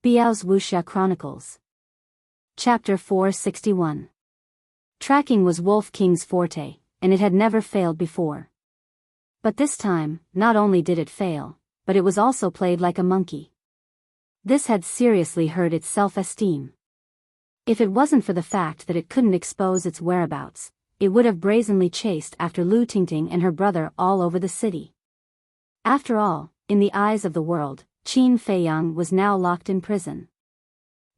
Biyao's Wuxia Chronicles. Chapter 461. Tracking was Wolf King's forte, and it had never failed before. But this time, not only did it fail, but it was also played like a monkey. This had seriously hurt its self-esteem. If it wasn't for the fact that it couldn't expose its whereabouts, it would have brazenly chased after Lu Tingting and her brother all over the city. After all, in the eyes of the world, Qin Feiyang was now locked in prison.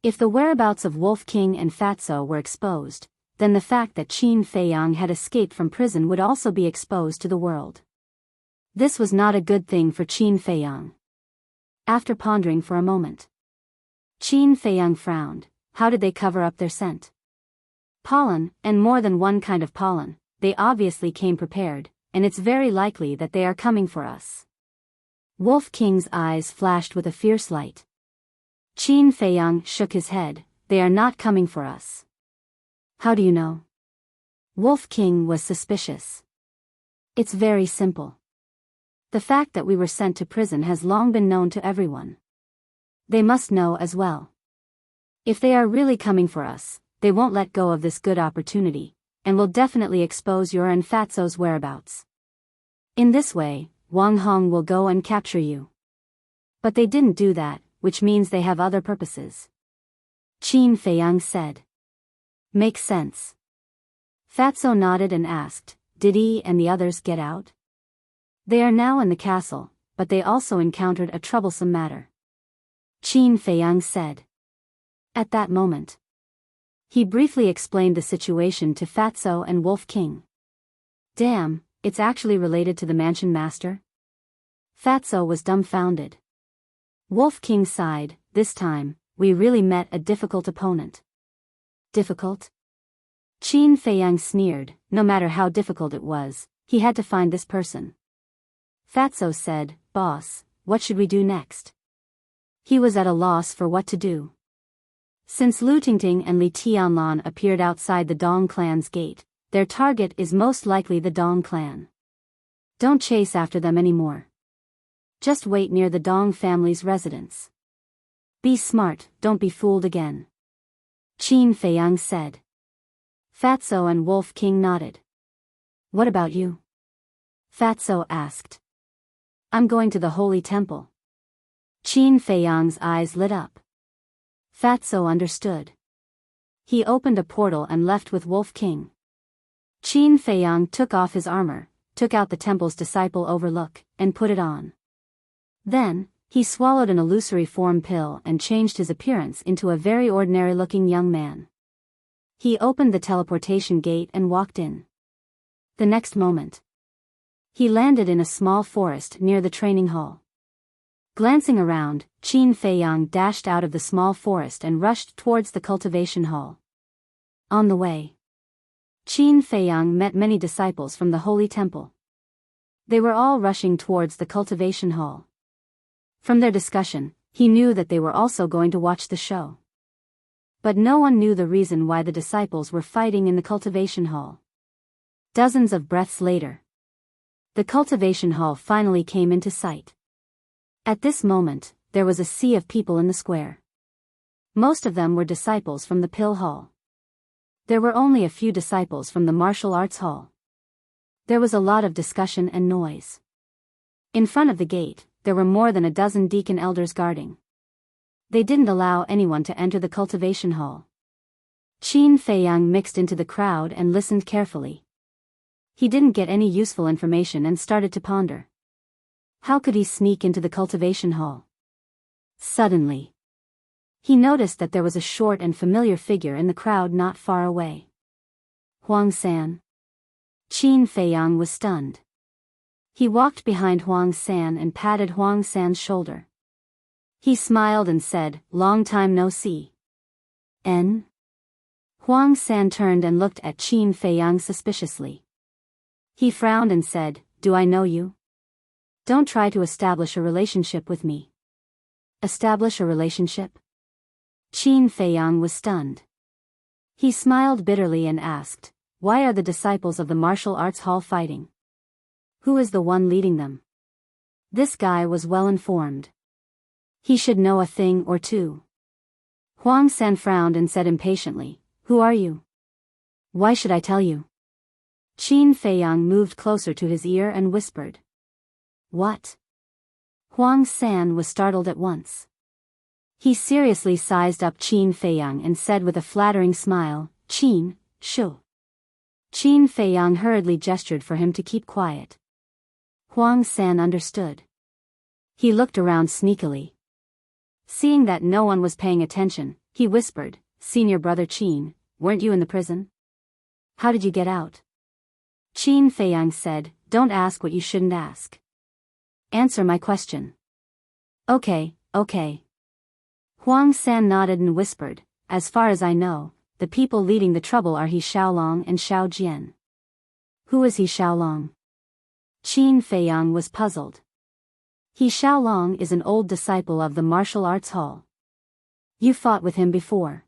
If the whereabouts of Wolf King and Fatso were exposed, then the fact that Qin Feiyang had escaped from prison would also be exposed to the world. This was not a good thing for Qin Feiyang. After pondering for a moment, Qin Feiyang frowned. How did they cover up their scent? Pollen, and more than one kind of pollen. They obviously came prepared, and it's very likely that they are coming for us. Wolf King's eyes flashed with a fierce light. Qin Feiyang shook his head. They are not coming for us. How do you know? Wolf King was suspicious. It's very simple. The fact that we were sent to prison has long been known to everyone. They must know as well. If they are really coming for us, they won't let go of this good opportunity, and will definitely expose your and Fatso's whereabouts. In this way, Wang Hong will go and capture you. But they didn't do that, which means they have other purposes. Qin Feiyang said. Makes sense. Fatso nodded and asked, did he and the others get out? They are now in the castle, but they also encountered a troublesome matter. Qin Feiyang said. At that moment, he briefly explained the situation to Fatso and Wolf King. Damn, it's actually related to the mansion master? Fatso was dumbfounded. Wolf King sighed. This time, we really met a difficult opponent. Difficult? Qin Feiyang sneered. No matter how difficult it was, he had to find this person. Fatso said, Boss, what should we do next? He was at a loss for what to do. Since Lu Tingting and Li Tianlan appeared outside the Dong clan's gate, their target is most likely the Dong clan. Don't chase after them anymore. Just wait near the Dong family's residence. Be smart, don't be fooled again. Qin Feiyang said. Fatso and Wolf King nodded. What about you? Fatso asked. I'm going to the Holy Temple. Qin Feiyang's eyes lit up. Fatso understood. He opened a portal and left with Wolf King. Qin Feiyang took off his armor, took out the temple's disciple overlook, and put it on. Then, he swallowed an illusory form pill and changed his appearance into a very ordinary-looking young man. He opened the teleportation gate and walked in. The next moment, he landed in a small forest near the training hall. Glancing around, Qin Feiyang dashed out of the small forest and rushed towards the cultivation hall. On the way, Qin Feiyang met many disciples from the Holy Temple. They were all rushing towards the cultivation hall. From their discussion, he knew that they were also going to watch the show. But no one knew the reason why the disciples were fighting in the cultivation hall. Dozens of breaths later, the cultivation hall finally came into sight. At this moment, there was a sea of people in the square. Most of them were disciples from the Pill Hall. There were only a few disciples from the Martial Arts Hall. There was a lot of discussion and noise. In front of the gate, there were more than a dozen deacon elders guarding. They didn't allow anyone to enter the cultivation hall. Qin Feiyang mixed into the crowd and listened carefully. He didn't get any useful information and started to ponder. How could he sneak into the cultivation hall? Suddenly, he noticed that there was a short and familiar figure in the crowd not far away. Huang San. Qin Feiyang was stunned. He walked behind Huang San and patted Huang San's shoulder. He smiled and said, long time no see. N? Huang San turned and looked at Qin Feiyang suspiciously. He frowned and said, do I know you? Don't try to establish a relationship with me. Establish a relationship? Qin Feiyang was stunned. He smiled bitterly and asked, why are the disciples of the martial arts hall fighting? Who is the one leading them? This guy was well informed. He should know a thing or two. Huang San frowned and said impatiently, "Who are you? Why should I tell you?" Qin Feiyang moved closer to his ear and whispered. "What?" Huang San was startled at once. He seriously sized up Qin Feiyang and said with a flattering smile, "Qin, Shu." Qin Feiyang hurriedly gestured for him to keep quiet. Huang San understood. He looked around sneakily. Seeing that no one was paying attention, he whispered, "Senior brother Qin, weren't you in the prison? How did you get out?" Qin Feiyang said, "Don't ask what you shouldn't ask. Answer my question." Okay. Huang San nodded and whispered, "As far as I know, the people leading the trouble are He Xiaolong and Xiao Jian." "Who is He Xiaolong?" Qin Feiyang was puzzled. He Xiaolong is an old disciple of the martial arts hall. "You fought with him before?"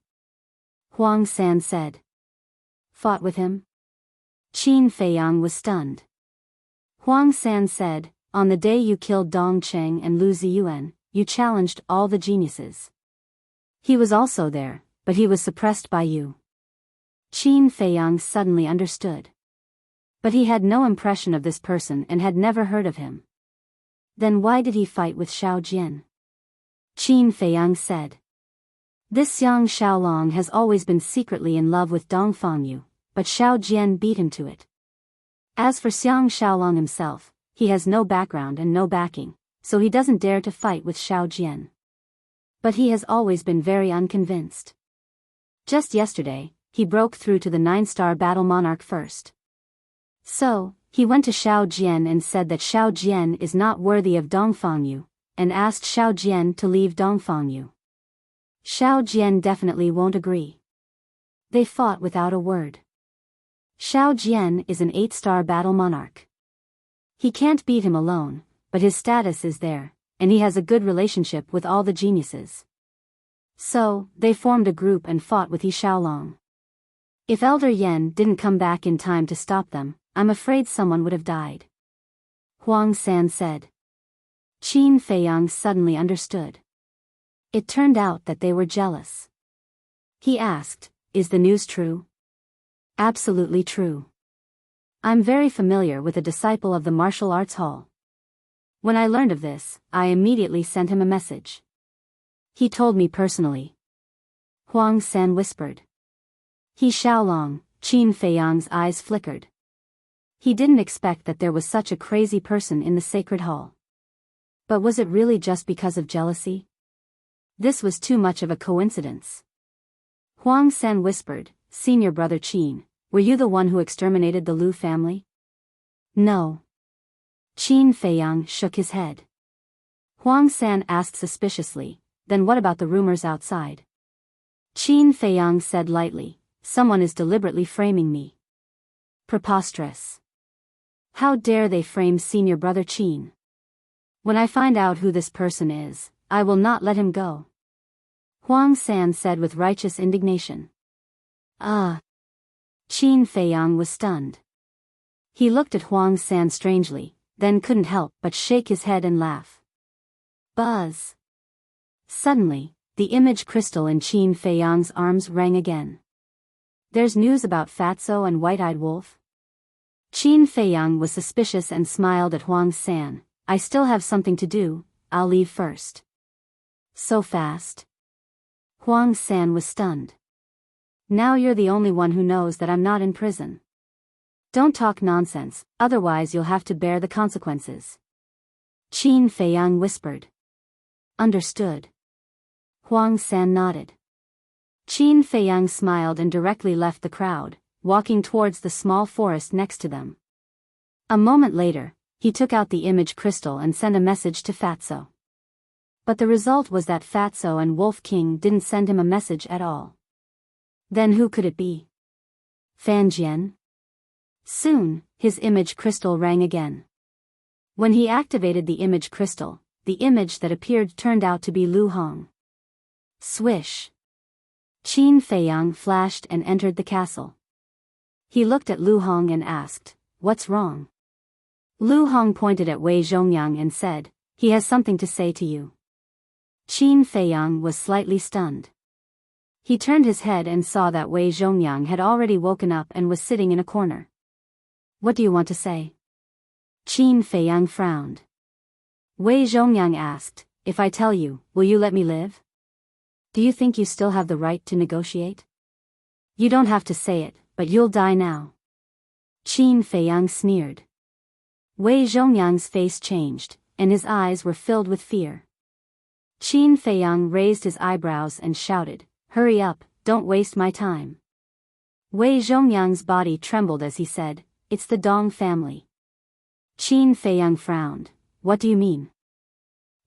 Huang San said. "Fought with him?" Qin Feiyang was stunned. Huang San said, "On the day you killed Dong Cheng and Lu Ziyuan, you challenged all the geniuses. He was also there, but he was suppressed by you." Qin Feiyang suddenly understood. But he had no impression of this person and had never heard of him. Then why did he fight with Xiao Jian? Qin Feiyang said. "This young Xiaolong has always been secretly in love with Dong Fangyu, but Xiao Jian beat him to it. As for Xiang Xiaolong himself, he has no background and no backing, so he doesn't dare to fight with Xiao Jian. But he has always been very unconvinced. Just yesterday, he broke through to the 9-star battle monarch first. So, he went to Xiao Jian and said that Xiao Jian is not worthy of Dong Fangyu, and asked Xiao Jian to leave Dong Fangyu. Xiao Jian definitely won't agree. They fought without a word. Xiao Jian is an 8-star battle monarch. He can't beat him alone, but his status is there, and he has a good relationship with all the geniuses. So, they formed a group and fought with He Xiaolong. If Elder Yen didn't come back in time to stop them, I'm afraid someone would have died." Huang San said. Qin Feiyang suddenly understood. It turned out that they were jealous. He asked, "Is the news true?" "Absolutely true. I'm very familiar with a disciple of the martial arts hall. When I learned of this, I immediately sent him a message. He told me personally." Huang San whispered. "He Xiaolong." Qin Feiyang's eyes flickered. He didn't expect that there was such a crazy person in the sacred hall. But was it really just because of jealousy? This was too much of a coincidence. Huang San whispered, "Senior brother Qin, were you the one who exterminated the Lu family?" "No." Qin Feiyang shook his head. Huang San asked suspiciously, "Then what about the rumors outside?" Qin Feiyang said lightly, "Someone is deliberately framing me." Preposterous. How dare they frame senior brother Qin? When I find out who this person is, I will not let him go." Huang San said with righteous indignation. "Ah." Qin Feiyang was stunned. He looked at Huang San strangely, then couldn't help but shake his head and laugh. Buzz. Suddenly, the image crystal in Qin Feiyang's arms rang again. "There's news about Fatso and White-Eyed Wolf?" Qin Feiyang was suspicious and smiled at Huang San. "I still have something to do, I'll leave first." "So fast?" Huang San was stunned. "Now you're the only one who knows that I'm not in prison. Don't talk nonsense, otherwise you'll have to bear the consequences." Qin Feiyang whispered. "Understood." Huang San nodded. Qin Feiyang smiled and directly left the crowd, walking towards the small forest next to them. A moment later, he took out the image crystal and sent a message to Fatso. But the result was that Fatso and Wolf King didn't send him a message at all. Then who could it be? Fan Jian? Soon, his image crystal rang again. When he activated the image crystal, the image that appeared turned out to be Lu Hong. Swish! Qin Feiyang flashed and entered the castle. He looked at Lu Hong and asked, "What's wrong?" Lu Hong pointed at Wei Zhongyang and said, "He has something to say to you." Qin Feiyang was slightly stunned. He turned his head and saw that Wei Zhongyang had already woken up and was sitting in a corner. What do you want to say? Qin Feiyang frowned. Wei Zhongyang asked, if I tell you, will you let me live? Do you think you still have the right to negotiate? You don't have to say it, but you'll die now. Qin Feiyang sneered. Wei Zhongyang's face changed, and his eyes were filled with fear. Qin Feiyang raised his eyebrows and shouted, hurry up, don't waste my time. Wei Zhongyang's body trembled as he said, it's the Dong family. Qin Feiyang frowned. What do you mean?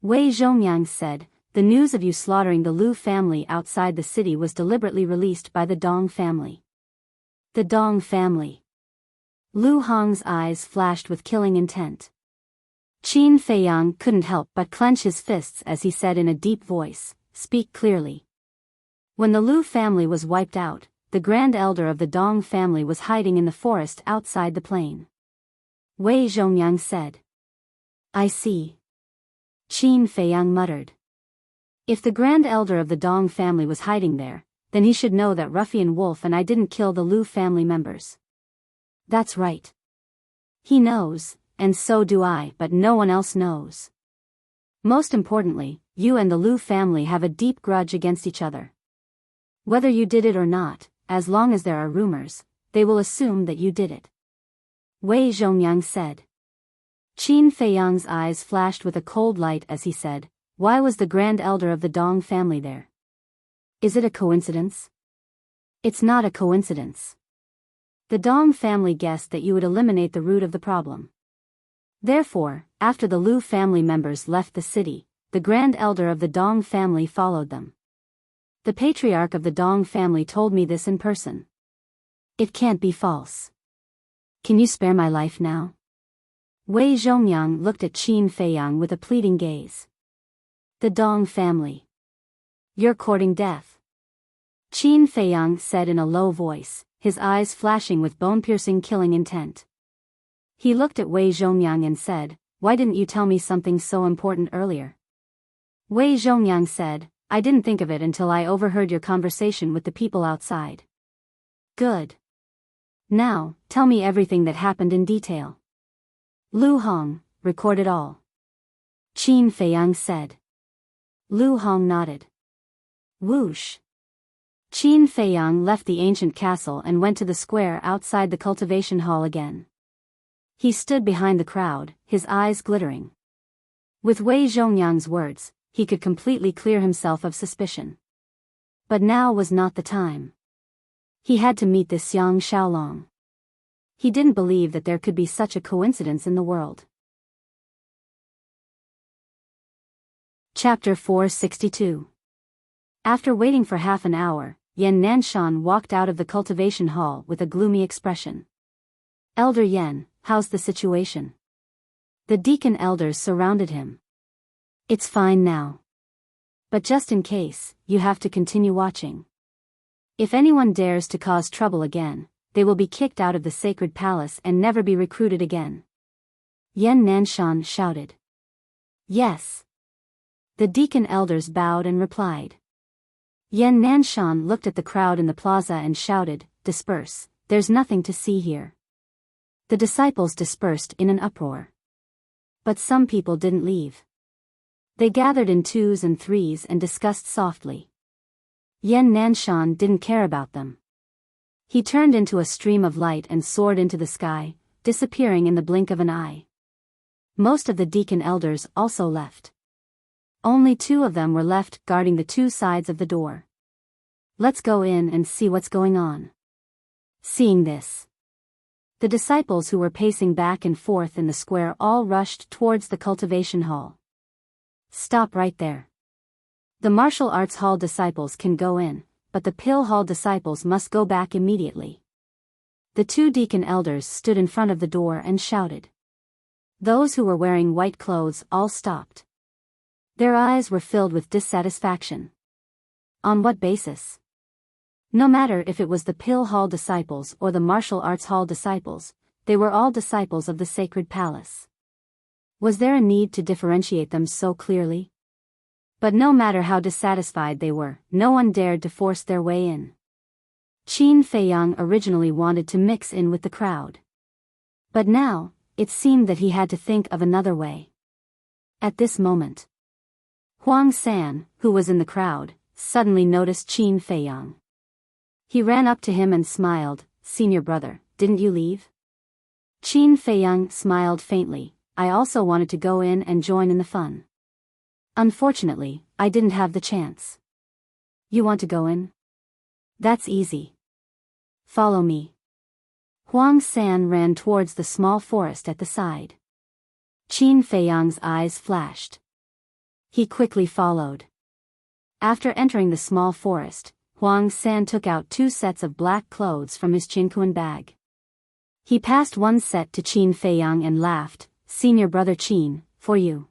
Wei Zhongyang said, the news of you slaughtering the Lu family outside the city was deliberately released by the Dong family. The Dong family. Lu Hong's eyes flashed with killing intent. Qin Feiyang couldn't help but clench his fists as he said in a deep voice, speak clearly. When the Lu family was wiped out, the grand elder of the Dong family was hiding in the forest outside the plain. Wei Zhongyang said. I see. Qin Feiyang muttered. If the grand elder of the Dong family was hiding there, then he should know that Ruffian Wolf and I didn't kill the Lu family members. That's right. He knows, and so do I, but no one else knows. Most importantly, you and the Lu family have a deep grudge against each other. Whether you did it or not, as long as there are rumors, they will assume that you did it. Wei Zhongyang said. Qin Feiyang's eyes flashed with a cold light as he said, why was the grand elder of the Dong family there? Is it a coincidence? It's not a coincidence. The Dong family guessed that you would eliminate the root of the problem. Therefore, after the Lu family members left the city, the grand elder of the Dong family followed them. The patriarch of the Dong family told me this in person. It can't be false. Can you spare my life now? Wei Zhongyang looked at Qin Feiyang with a pleading gaze. The Dong family. You're courting death. Qin Feiyang said in a low voice, his eyes flashing with bone-piercing killing intent. He looked at Wei Zhongyang and said, why didn't you tell me something so important earlier? Wei Zhongyang said, I didn't think of it until I overheard your conversation with the people outside. Good. Now, tell me everything that happened in detail. Lu Hong, record it all. Qin Feiyang said. Lu Hong nodded. Whoosh. Qin Feiyang left the ancient castle and went to the square outside the cultivation hall again. He stood behind the crowd, his eyes glittering. With Wei Zhongyang's words, he could completely clear himself of suspicion. But now was not the time. He had to meet this Xiang Xiaolong. He didn't believe that there could be such a coincidence in the world. Chapter 462. After waiting for half an hour, Yan Nanshan walked out of the cultivation hall with a gloomy expression. Elder Yan, how's the situation? The deacon elders surrounded him. It's fine now. But just in case, you have to continue watching. If anyone dares to cause trouble again, they will be kicked out of the sacred palace and never be recruited again. Yan Nanshan shouted. Yes. The deacon elders bowed and replied. Yan Nanshan looked at the crowd in the plaza and shouted, disperse, there's nothing to see here. The disciples dispersed in an uproar. But some people didn't leave. They gathered in twos and threes and discussed softly. Yan Nanshan didn't care about them. He turned into a stream of light and soared into the sky, disappearing in the blink of an eye. Most of the deacon elders also left. Only 2 of them were left guarding the 2 sides of the door. Let's go in and see what's going on. Seeing this, the disciples who were pacing back and forth in the square all rushed towards the cultivation hall. Stop right there. The martial arts hall disciples can go in, but the pill hall disciples must go back immediately. The 2 deacon elders stood in front of the door and shouted. Those who were wearing white clothes all stopped. Their eyes were filled with dissatisfaction. On what basis? No matter if it was the pill hall disciples or the martial arts hall disciples, they were all disciples of the sacred palace. Was there a need to differentiate them so clearly? But no matter how dissatisfied they were, no one dared to force their way in. Qin Feiyang originally wanted to mix in with the crowd. But now, it seemed that he had to think of another way. At this moment, Huang San, who was in the crowd, suddenly noticed Qin Feiyang. He ran up to him and smiled, "Senior brother, didn't you leave?" Qin Feiyang smiled faintly, "I also wanted to go in and join in the fun. Unfortunately, I didn't have the chance." "You want to go in? That's easy. Follow me." Huang San ran towards the small forest at the side. Qin Feiyang's eyes flashed. He quickly followed. After entering the small forest, Huang San took out 2 sets of black clothes from his Qinquan bag. He passed one set to Qin Feiyang and laughed, "Senior brother Qin, for you."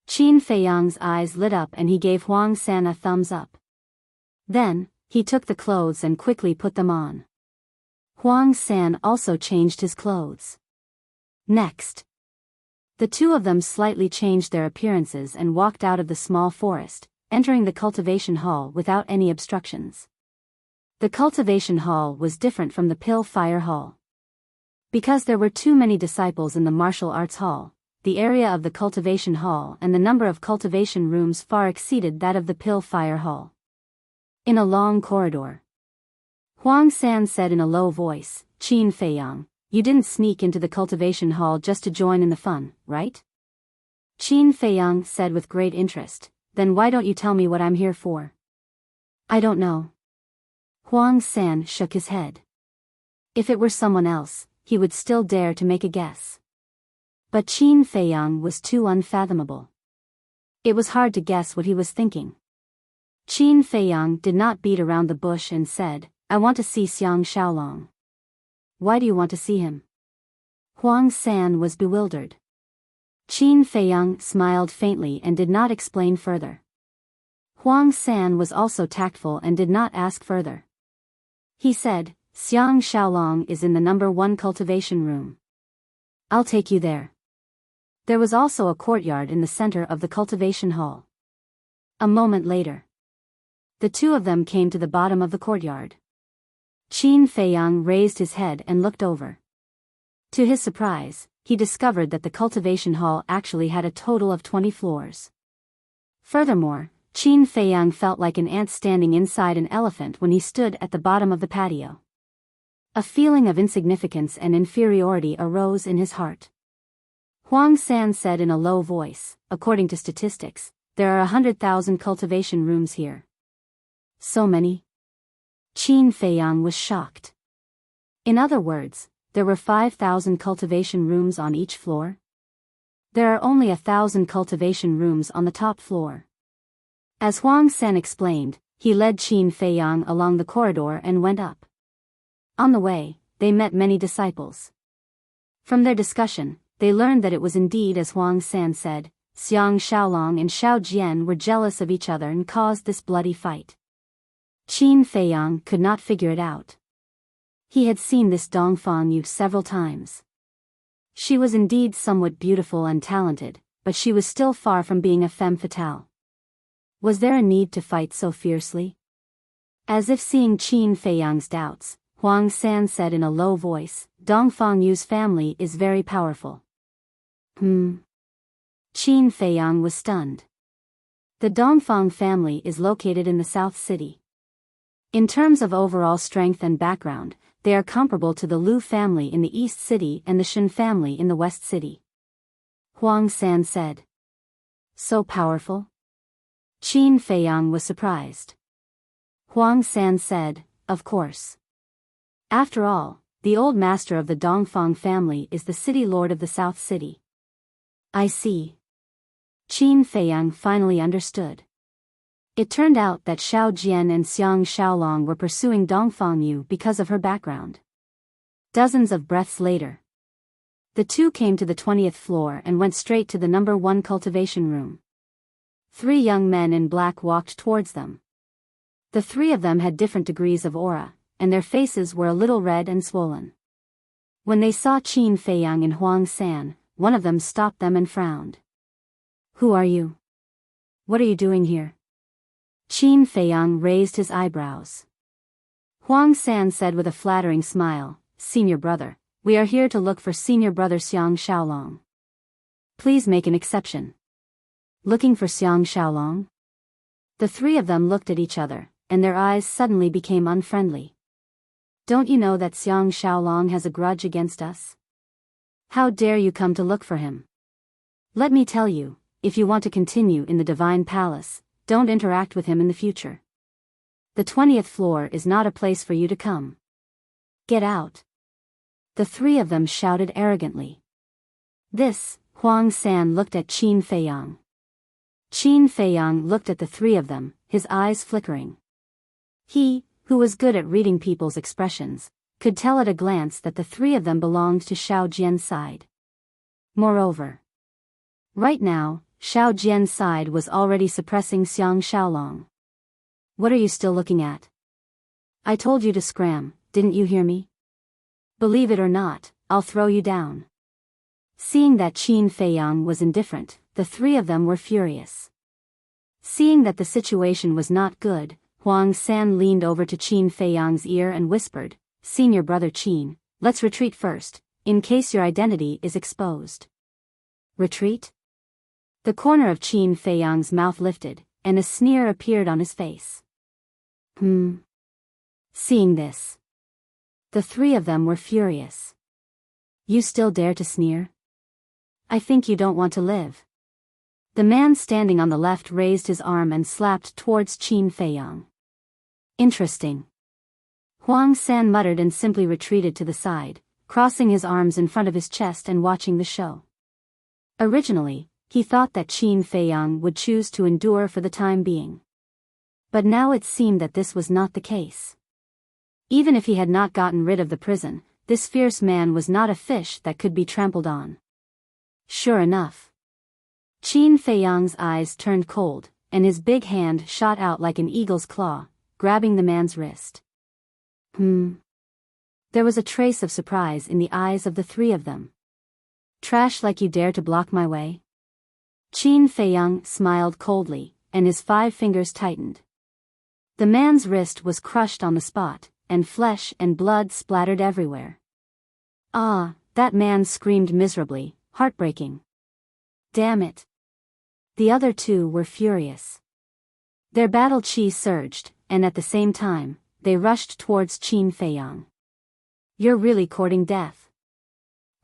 Qin Feiyang's eyes lit up and he gave Huang San a thumbs up. Then, he took the clothes and quickly put them on. Huang San also changed his clothes. Next, the two of them slightly changed their appearances and walked out of the small forest, entering the cultivation hall without any obstructions. The cultivation hall was different from the Pill Fire Hall. Because there were too many disciples in the martial arts hall, the area of the cultivation hall and the number of cultivation rooms far exceeded that of the Pill Fire Hall. In a long corridor, Huang San said in a low voice, "Qin Feiyang, you didn't sneak into the cultivation hall just to join in the fun, right?" Qin Feiyang said with great interest, "Then why don't you tell me what I'm here for?" "I don't know." Huang San shook his head. If it were someone else, he would still dare to make a guess. But Qin Feiyang was too unfathomable. It was hard to guess what he was thinking. Qin Feiyang did not beat around the bush and said, "I want to see Xiang Xiaolong." "Why do you want to see him?" Huang San was bewildered. Qin Feiyang smiled faintly and did not explain further. Huang San was also tactful and did not ask further. He said, "Xiang Xiaolong is in the number 1 cultivation room. I'll take you there." There was also a courtyard in the center of the cultivation hall. A moment later, the two of them came to the bottom of the courtyard. Qin Feiyang raised his head and looked over. To his surprise, he discovered that the cultivation hall actually had a total of 20 floors. Furthermore, Qin Feiyang felt like an ant standing inside an elephant when he stood at the bottom of the patio. A feeling of insignificance and inferiority arose in his heart. Huang San said in a low voice, "According to statistics, there are 100,000 cultivation rooms here." "So many?" Qin Feiyang was shocked. In other words, there were 5,000 cultivation rooms on each floor? There are only 1,000 cultivation rooms on the top floor. As Huang San explained, he led Qin Feiyang along the corridor and went up. On the way, they met many disciples. From their discussion, they learned that it was indeed as Huang San said, Xiang Xiaolong and Xiao Jian were jealous of each other and caused this bloody fight. Qin Feiyang could not figure it out. He had seen this Dongfang Yu several times. She was indeed somewhat beautiful and talented, but she was still far from being a femme fatale. Was there a need to fight so fiercely? As if seeing Qin Feiyang's doubts, Huang San said in a low voice, "Dongfang Yu's family is very powerful." Qin Feiyang was stunned. The Dongfang family is located in the South City. In terms of overall strength and background, they are comparable to the Lu family in the East City and the Shen family in the West City. Huang San said. So powerful? Qin Feiyang was surprised. Huang San said, "Of course. After all, the old master of the Dongfang family is the city lord of the South City." "I see." Qin Feiyang finally understood. It turned out that Xiao Jian and Xiang Xiaolong were pursuing Dongfang Yu because of her background. Dozens of breaths later, the two came to the 20th floor and went straight to the number 1 cultivation room. 3 young men in black walked towards them. The 3 of them had different degrees of aura, and their faces were a little red and swollen. When they saw Qin Feiyang and Huang San, one of them stopped them and frowned. "Who are you?" What are you doing here? Qin Feiyang raised his eyebrows. Huang San said with a flattering smile, Senior brother, we are here to look for senior brother Xiang Xiaolong. Please make an exception. Looking for Xiang Xiaolong? The three of them looked at each other, and their eyes suddenly became unfriendly. Don't you know that Xiang Xiaolong has a grudge against us? How dare you come to look for him? Let me tell you, if you want to continue in the Divine Palace, don't interact with him in the future. The 20th floor is not a place for you to come. Get out. The three of them shouted arrogantly. This, Huang San looked at Qin Feiyang. Qin Feiyang looked at the three of them, his eyes flickering. He, who was good at reading people's expressions, could tell at a glance that the three of them belonged to Xiao Jian's side. Moreover, right now, Xiao Jian's side was already suppressing Xiang Xiaolong. What are you still looking at? I told you to scram, didn't you hear me? Believe it or not, I'll throw you down. Seeing that Qin Feiyang was indifferent, the three of them were furious. Seeing that the situation was not good, Huang San leaned over to Qin Feiyang's ear and whispered, Senior brother Qin, let's retreat first, in case your identity is exposed. Retreat? The corner of Qin Feiyang's mouth lifted, and a sneer appeared on his face. Seeing this, the three of them were furious. You still dare to sneer? I think you don't want to live. The man standing on the left raised his arm and slapped towards Qin Feiyang. Interesting. Huang San muttered and simply retreated to the side, crossing his arms in front of his chest and watching the show. Originally, he thought that Qin Feiyang would choose to endure for the time being. But now it seemed that this was not the case. Even if he had not gotten rid of the prison, this fierce man was not a fish that could be trampled on. Sure enough. Qin Feiyang's eyes turned cold, and his big hand shot out like an eagle's claw, grabbing the man's wrist. There was a trace of surprise in the eyes of the three of them. Trash like you dare to block my way? Qin Feiyang smiled coldly, and his 5 fingers tightened. The man's wrist was crushed on the spot, and flesh and blood splattered everywhere. Ah, that man screamed miserably, heartbreaking. Damn it. The other two were furious. Their battle chi surged, and at the same time, they rushed towards Qin Feiyang. You're really courting death.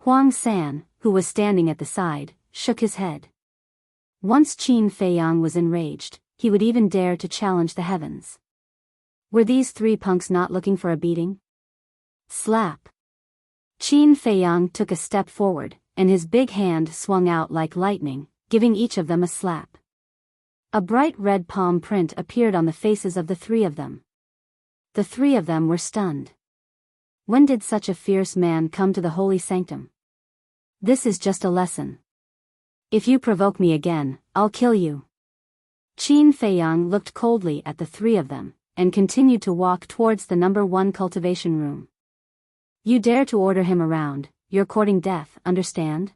Huang San, who was standing at the side, shook his head. Once Qin Feiyang was enraged, he would even dare to challenge the heavens. Were these 3 punks not looking for a beating? Slap. Qin Feiyang took a step forward, and his big hand swung out like lightning, giving each of them a slap. A bright red palm print appeared on the faces of the 3 of them. The 3 of them were stunned. When did such a fierce man come to the holy sanctum? This is just a lesson. If you provoke me again, I'll kill you. Qin Feiyang looked coldly at the 3 of them, and continued to walk towards the number 1 cultivation room. You dare to order him around, you're courting death, understand?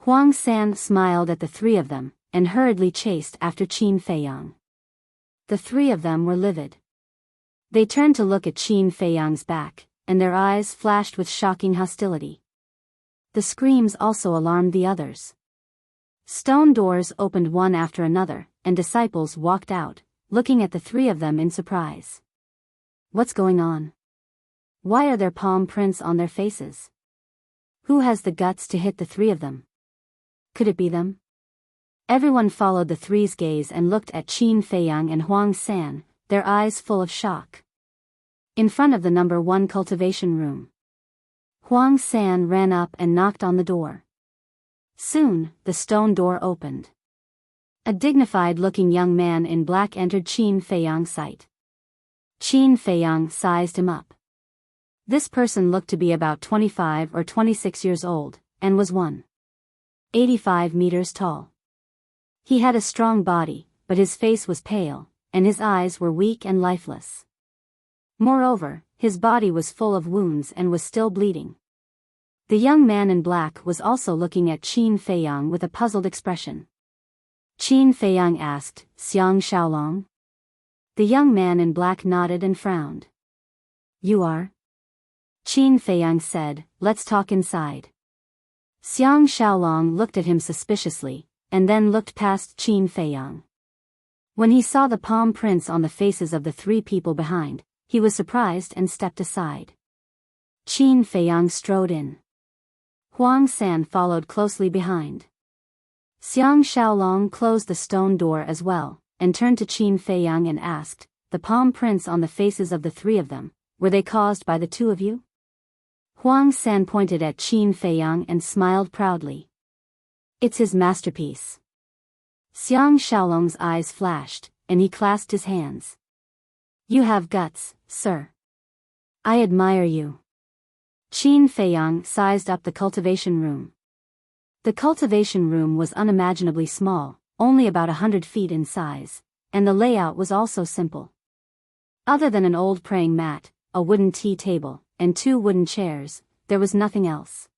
Huang San smiled at the 3 of them, and hurriedly chased after Qin Feiyang. The 3 of them were livid. They turned to look at Qin Feiyang's back, and their eyes flashed with shocking hostility. The screams also alarmed the others. Stone doors opened one after another, and disciples walked out, looking at the 3 of them in surprise. What's going on? Why are there palm prints on their faces? Who has the guts to hit the 3 of them? Could it be them? Everyone followed the 3's gaze and looked at Qin Feiyang and Huang San, their eyes full of shock. In front of the number 1 cultivation room, Huang San ran up and knocked on the door. Soon, the stone door opened. A dignified-looking young man in black entered Qin Feiyang's sight. Qin Feiyang sized him up. This person looked to be about 25 or 26 years old, and was 185 meters tall. He had a strong body, but his face was pale, and his eyes were weak and lifeless. Moreover, his body was full of wounds and was still bleeding. The young man in black was also looking at Qin Feiyang with a puzzled expression. Qin Feiyang asked, Xiang Xiaolong? The young man in black nodded and frowned. You are? Qin Feiyang said, let's talk inside. Xiang Xiaolong looked at him suspiciously, and then looked past Qin Feiyang. When he saw the palm prints on the faces of the three people behind, he was surprised and stepped aside. Qin Feiyang strode in. Huang San followed closely behind. Xiang Xiaolong closed the stone door as well, and turned to Qin Feiyang and asked, the palm prints on the faces of the three of them, were they caused by the two of you? Huang San pointed at Qin Feiyang and smiled proudly. It's his masterpiece. Xiang Xiaolong's eyes flashed, and he clasped his hands. You have guts, sir. I admire you. Qin Feiyang sized up the cultivation room. The cultivation room was unimaginably small, only about 100 feet in size, and the layout was also simple. Other than an old praying mat, a wooden tea table, and 2 wooden chairs, there was nothing else.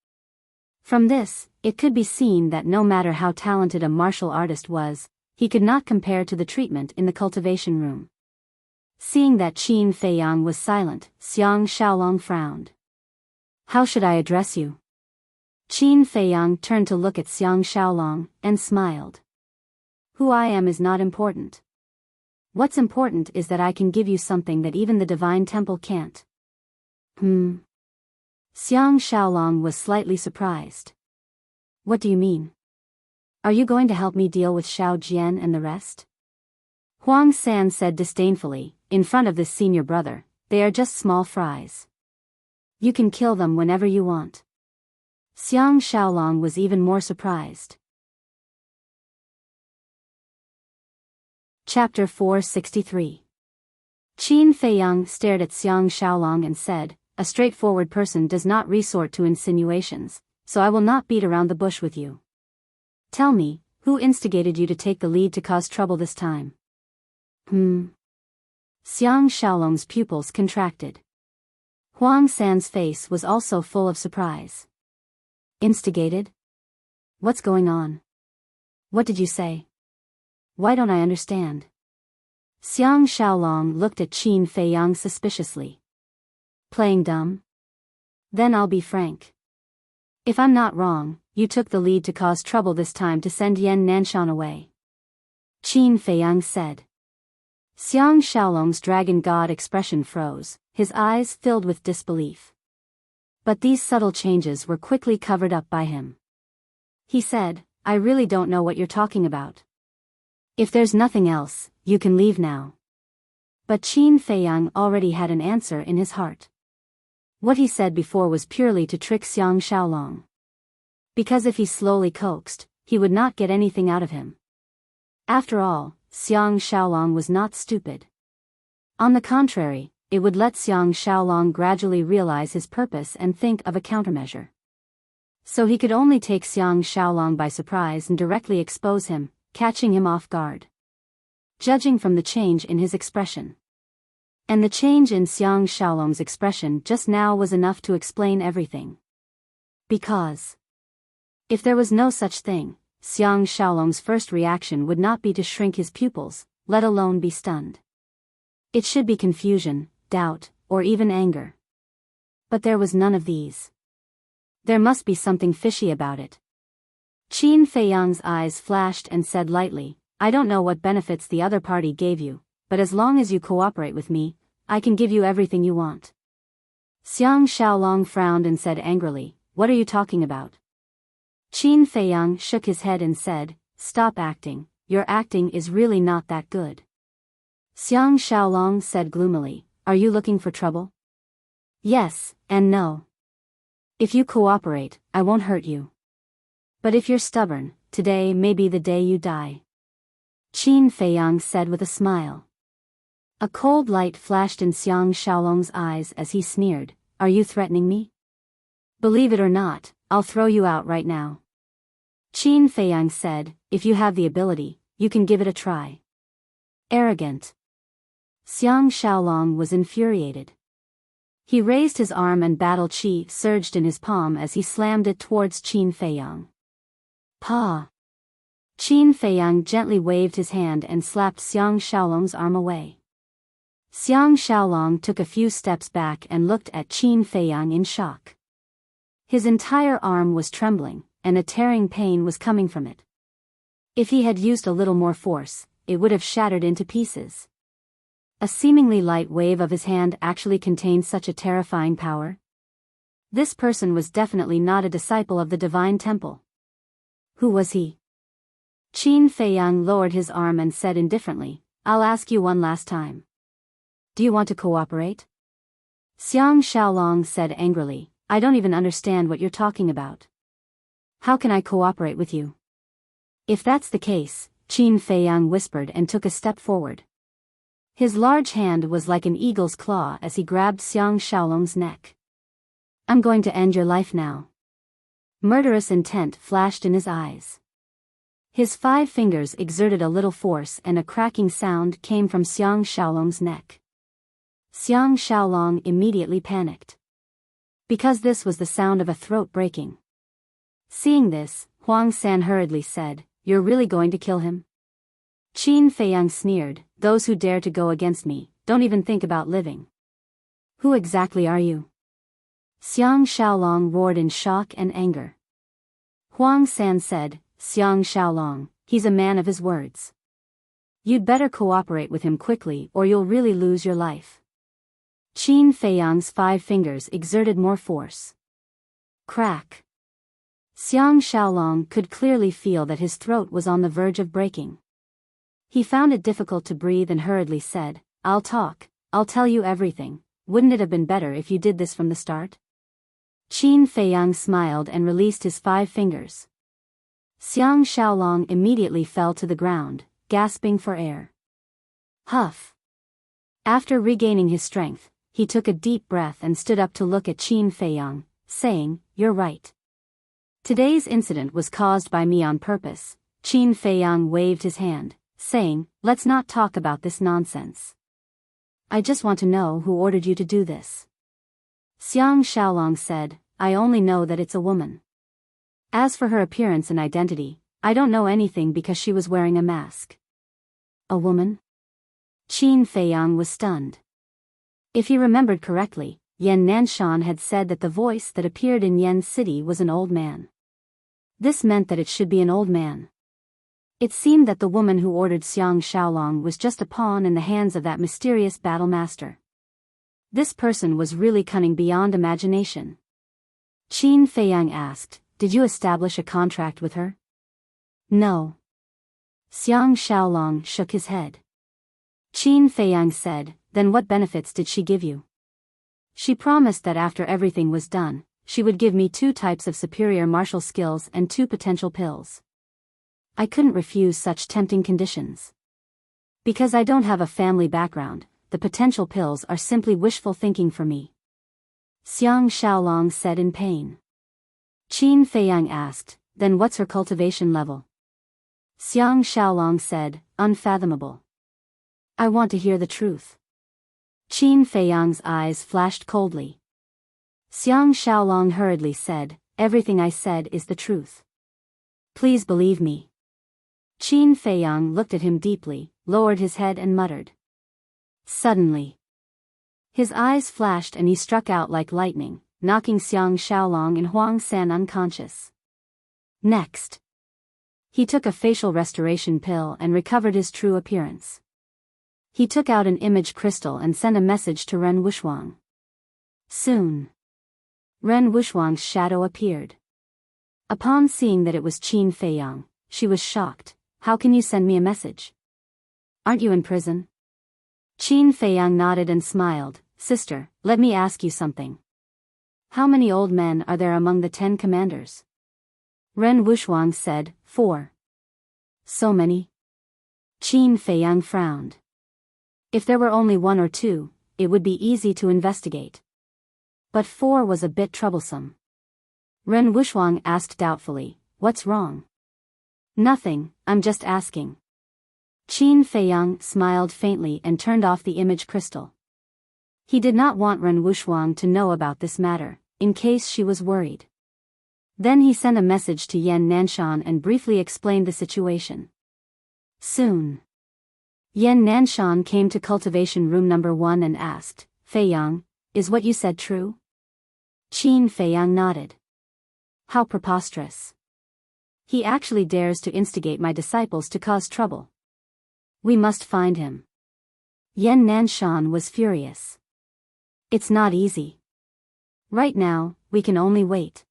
From this, it could be seen that no matter how talented a martial artist was, he could not compare to the treatment in the cultivation room. Seeing that Qin Feiyang was silent, Xiang Xiaolong frowned. How should I address you? Qin Feiyang turned to look at Xiang Xiaolong, and smiled. Who I am is not important. What's important is that I can give you something that even the divine temple can't. Xiang Xiaolong was slightly surprised. What do you mean? Are you going to help me deal with Xiao Jian and the rest? Huang San said disdainfully, in front of this senior brother, they are just small fries. You can kill them whenever you want. Xiang Xiaolong was even more surprised. Chapter 463. Qin Feiyang stared at Xiang Xiaolong and said, a straightforward person does not resort to insinuations, so I will not beat around the bush with you. Tell me, who instigated you to take the lead to cause trouble this time? Xiang Xiaolong's pupils contracted. Huang San's face was also full of surprise. Instigated? What's going on? What did you say? Why don't I understand? Xiang Xiaolong looked at Qin Feiyang suspiciously. Playing dumb? Then I'll be frank. If I'm not wrong, you took the lead to cause trouble this time to send Yan Nanshan away. Qin Feiyang said. Xiang Xiaolong's dragon god expression froze, his eyes filled with disbelief. But these subtle changes were quickly covered up by him. He said, I really don't know what you're talking about. If there's nothing else, you can leave now. But Qin Feiyang already had an answer in his heart. What he said before was purely to trick Xiang Xiaolong. Because if he slowly coaxed, he would not get anything out of him. After all, Xiang Xiaolong was not stupid. On the contrary, it would let Xiang Xiaolong gradually realize his purpose and think of a countermeasure. So he could only take Xiang Xiaolong by surprise and directly expose him, catching him off guard. Judging from the change in his expression. And the change in Xiang Xiaolong's expression just now was enough to explain everything. Because if there was no such thing, Xiang Xiaolong's first reaction would not be to shrink his pupils, let alone be stunned. It should be confusion, doubt, or even anger. But there was none of these. There must be something fishy about it. Qin Feiyang's eyes flashed and said lightly, I don't know what benefits the other party gave you, but as long as you cooperate with me, I can give you everything you want. Xiang Xiaolong frowned and said angrily, what are you talking about? Qin Feiyang shook his head and said, stop acting, your acting is really not that good. Xiang Xiaolong said gloomily, are you looking for trouble? Yes, and no. If you cooperate, I won't hurt you. But if you're stubborn, today may be the day you die. Qin Feiyang said with a smile. A cold light flashed in Xiang Xiaolong's eyes as he sneered, are you threatening me? Believe it or not, I'll throw you out right now. Qin Feiyang said, if you have the ability, you can give it a try. Arrogant. Xiang Xiaolong was infuriated. He raised his arm and battle chi surged in his palm as he slammed it towards Qin Feiyang. Pa! Qin Feiyang gently waved his hand and slapped Xiang Xiaolong's arm away. Xiang Xiaolong took a few steps back and looked at Qin Feiyang in shock. His entire arm was trembling, and a tearing pain was coming from it. If he had used a little more force, it would have shattered into pieces. A seemingly light wave of his hand actually contained such a terrifying power. This person was definitely not a disciple of the Divine Temple. Who was he? Qin Feiyang lowered his arm and said indifferently, "I'll ask you one last time. Do you want to cooperate?" Xiang Xiaolong said angrily, "I don't even understand what you're talking about. How can I cooperate with you?" "If that's the case," Qin Feiyang whispered and took a step forward. His large hand was like an eagle's claw as he grabbed Xiang Xiaolong's neck. "I'm going to end your life now." Murderous intent flashed in his eyes. His 5 fingers exerted a little force and a cracking sound came from Xiang Xiaolong's neck. Xiang Xiaolong immediately panicked. Because this was the sound of a throat breaking. Seeing this, Huang San hurriedly said, "You're really going to kill him?" Qin Feiyang sneered, "Those who dare to go against me, don't even think about living." "Who exactly are you?" Xiang Xiaolong roared in shock and anger. Huang San said, "Xiang Xiaolong, he's a man of his words. You'd better cooperate with him quickly or you'll really lose your life." Qin Feiyang's 5 fingers exerted more force. Crack. Xiang Xiaolong could clearly feel that his throat was on the verge of breaking. He found it difficult to breathe and hurriedly said, I'll tell you everything. Wouldn't it have been better if you did this from the start?" Qin Feiyang smiled and released his 5 fingers. Xiang Xiaolong immediately fell to the ground, gasping for air. Huff. After regaining his strength, he took a deep breath and stood up to look at Qin Feiyang, saying, "You're right. Today's incident was caused by me on purpose." Qin Feiyang waved his hand, saying, "Let's not talk about this nonsense. I just want to know who ordered you to do this." Xiang Xiaolong said, "I only know that it's a woman. As for her appearance and identity, I don't know anything because she was wearing a mask." "A woman?" Qin Feiyang was stunned. If he remembered correctly, Yan Nanshan had said that the voice that appeared in Yen City was an old man. This meant that it should be an old man. It seemed that the woman who ordered Xiang Xiaolong was just a pawn in the hands of that mysterious battle master. This person was really cunning beyond imagination. Qin Feiyang asked, "Did you establish a contract with her?" "No." Xiang Xiaolong shook his head. Qin Feiyang said, "Then what benefits did she give you?" "She promised that after everything was done, she would give me 2 types of superior martial skills and 2 potential pills. I couldn't refuse such tempting conditions. Because I don't have a family background, the potential pills are simply wishful thinking for me." Xiang Xiaolong said in pain. Qin Feiyang asked, "Then what's her cultivation level?" Xiang Xiaolong said, "Unfathomable. I want to hear the truth." Qin Feiyang's eyes flashed coldly. Xiang Xiaolong hurriedly said, "Everything I said is the truth. Please believe me." Qin Feiyang looked at him deeply, lowered his head and muttered. Suddenly, his eyes flashed and he struck out like lightning, knocking Xiang Xiaolong and Huang San unconscious. Next, he took a facial restoration pill and recovered his true appearance. He took out an image crystal and sent a message to Ren Wuxuang. Soon, Ren Wuxuang's shadow appeared. Upon seeing that it was Qin Feiyang, she was shocked. "How can you send me a message? Aren't you in prison?" Qin Feiyang nodded and smiled. "Sister, let me ask you something. How many old men are there among the 10 commanders?" Ren Wuxuang said, 4. "So many?" Qin Feiyang frowned. "If there were only 1 or 2, it would be easy to investigate. But 4 was a bit troublesome." Ren Wuxuang asked doubtfully, "What's wrong?" "Nothing, I'm just asking." Qin Feiyang smiled faintly and turned off the image crystal. He did not want Ren Wuxuang to know about this matter, in case she was worried. Then he sent a message to Yan Nanshan and briefly explained the situation. Soon, Yan Nanshan came to cultivation room number 1 and asked, Fei Yang, is what you said true? Qin Fei Yang nodded. How preposterous. He actually dares to instigate my disciples to cause trouble. We must find him. Yan Nanshan was furious. It's not easy. Right now, we can only wait.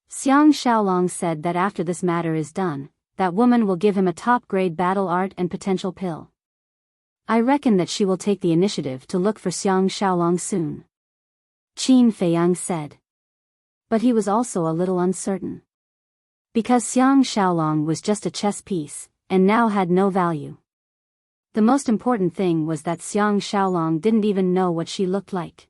Xiang Xiaolong said that after this matter is done, that woman will give him a top-grade battle art and potential pill. I reckon that she will take the initiative to look for Xiang Xiaolong soon. Qin Feiyang said. But he was also a little uncertain. Because Xiang Xiaolong was just a chess piece, and now had no value. The most important thing was that Xiang Xiaolong didn't even know what she looked like.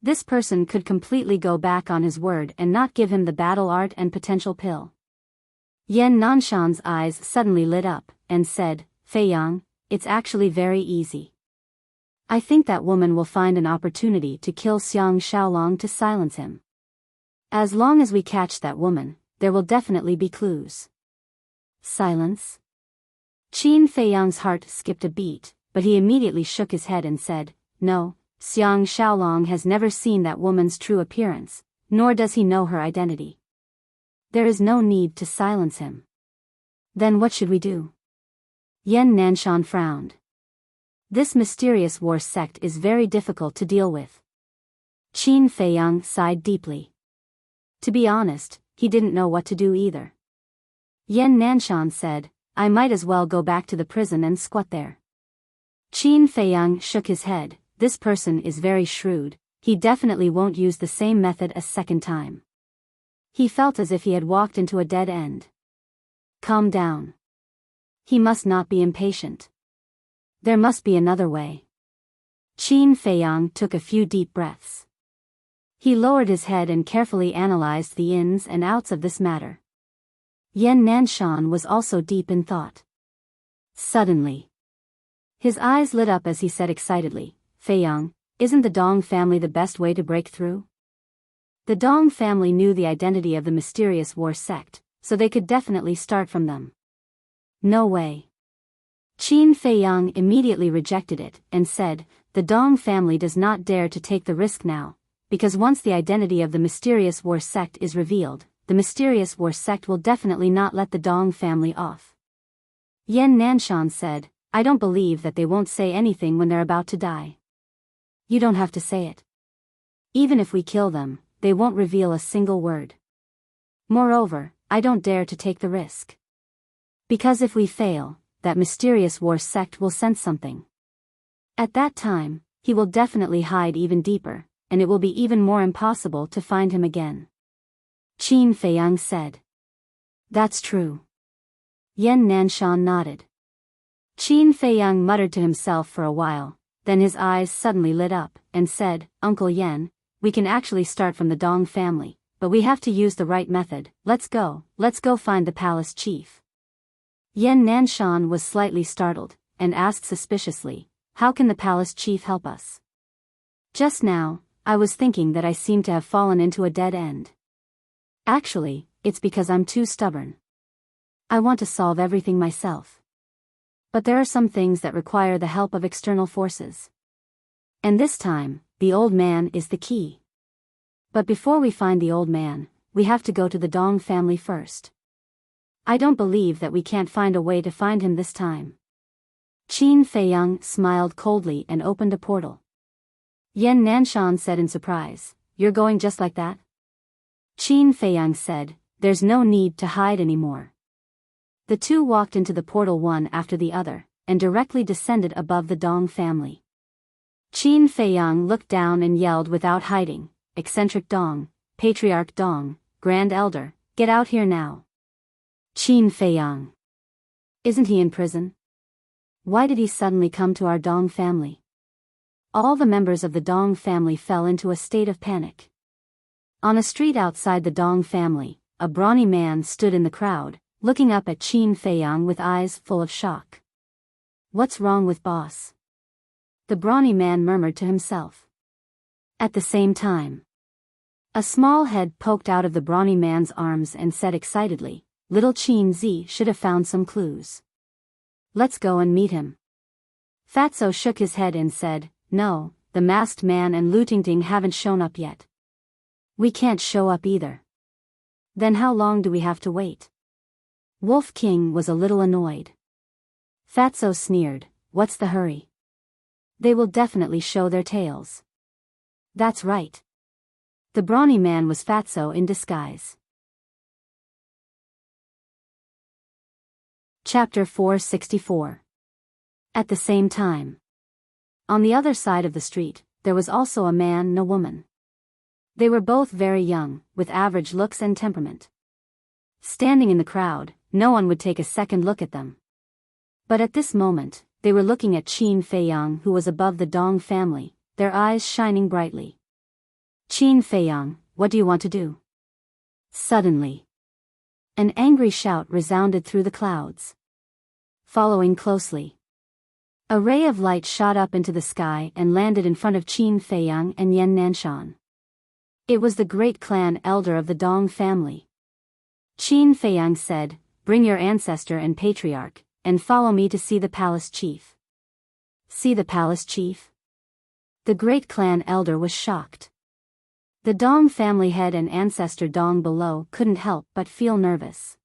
This person could completely go back on his word and not give him the battle art and potential pill. Yan Nanshan's eyes suddenly lit up, and said, Fei Yang, it's actually very easy. I think that woman will find an opportunity to kill Xiang Xiaolong to silence him. As long as we catch that woman, there will definitely be clues. Silence? Qin Feiyang's heart skipped a beat, but he immediately shook his head and said, No, Xiang Xiaolong has never seen that woman's true appearance, nor does he know her identity. There is no need to silence him. Then what should we do? Yan Nanshan frowned. This mysterious war sect is very difficult to deal with. Qin Feiyang sighed deeply. To be honest, he didn't know what to do either. Yan Nanshan said, I might as well go back to the prison and squat there. Qin Feiyang shook his head. This person is very shrewd, he definitely won't use the same method a second time. He felt as if he had walked into a dead end. Calm down. He must not be impatient. There must be another way. Qin Feiyang took a few deep breaths. He lowered his head and carefully analyzed the ins and outs of this matter. Yan Nanshan was also deep in thought. Suddenly, his eyes lit up as he said excitedly, Fei Yang, isn't the Dong family the best way to break through? The Dong family knew the identity of the mysterious war sect, so they could definitely start from them. No way. Qin Feiyang immediately rejected it and said, the Dong family does not dare to take the risk now, because once the identity of the mysterious war sect is revealed, the mysterious war sect will definitely not let the Dong family off. Yan Nanshan said, I don't believe that they won't say anything when they're about to die. You don't have to say it. Even if we kill them, they won't reveal a single word. Moreover, I don't dare to take the risk. Because if we fail, that mysterious war sect will sense something. At that time, he will definitely hide even deeper, and it will be even more impossible to find him again. Qin Feiyang said. That's true. Yan Nanshan nodded. Qin Feiyang muttered to himself for a while, then his eyes suddenly lit up, and said, Uncle Yan, we can actually start from the Dong family, but we have to use the right method. Let's go find the palace chief. Yan Nanshan was slightly startled, and asked suspiciously, how can the palace chief help us? Just now, I was thinking that I seem to have fallen into a dead end. Actually, it's because I'm too stubborn. I want to solve everything myself. But there are some things that require the help of external forces. And this time, the old man is the key. But before we find the old man, we have to go to the Dong family first. I don't believe that we can't find a way to find him this time. Qin Feiyang smiled coldly and opened a portal. Yan Nanshan said in surprise, You're going just like that? Qin Feiyang said, There's no need to hide anymore. The two walked into the portal one after the other, and directly descended above the Dong family. Qin Feiyang looked down and yelled without hiding, Eccentric Dong, Patriarch Dong, Grand Elder, get out here now. Qin Feiyang. Isn't he in prison? Why did he suddenly come to our Dong family? All the members of the Dong family fell into a state of panic. On a street outside the Dong family, a brawny man stood in the crowd, looking up at Qin Feiyang with eyes full of shock. What's wrong with boss? The brawny man murmured to himself. At the same time, A small head poked out of the brawny man's arms and said excitedly, "Little Qin Zi should have found some clues. Let's go and meet him." Fatso shook his head and said, "No, the masked man and Lu Tingting haven't shown up yet. We can't show up either." "Then how long do we have to wait?" Wolf King was a little annoyed. Fatso sneered, "What's the hurry? They will definitely show their tails." "That's right." The brawny man was Fatso in disguise. Chapter 464. At the same time. On the other side of the street, there was also a man and a woman. They were both very young, with average looks and temperament. Standing in the crowd, no one would take a second look at them. But at this moment, they were looking at Qin Feiyang, who was above the Dong family, their eyes shining brightly. "Qin Feiyang, what do you want to do?" Suddenly, an angry shout resounded through the clouds. Following closely, a ray of light shot up into the sky and landed in front of Qin Feiyang and Yan Nanshan. It was the great clan elder of the Dong family. Qin Feiyang said, "Bring your ancestor and patriarch, and follow me to see the palace chief." "See the palace chief?" The great clan elder was shocked. The Dong family head and ancestor Dong below couldn't help but feel nervous.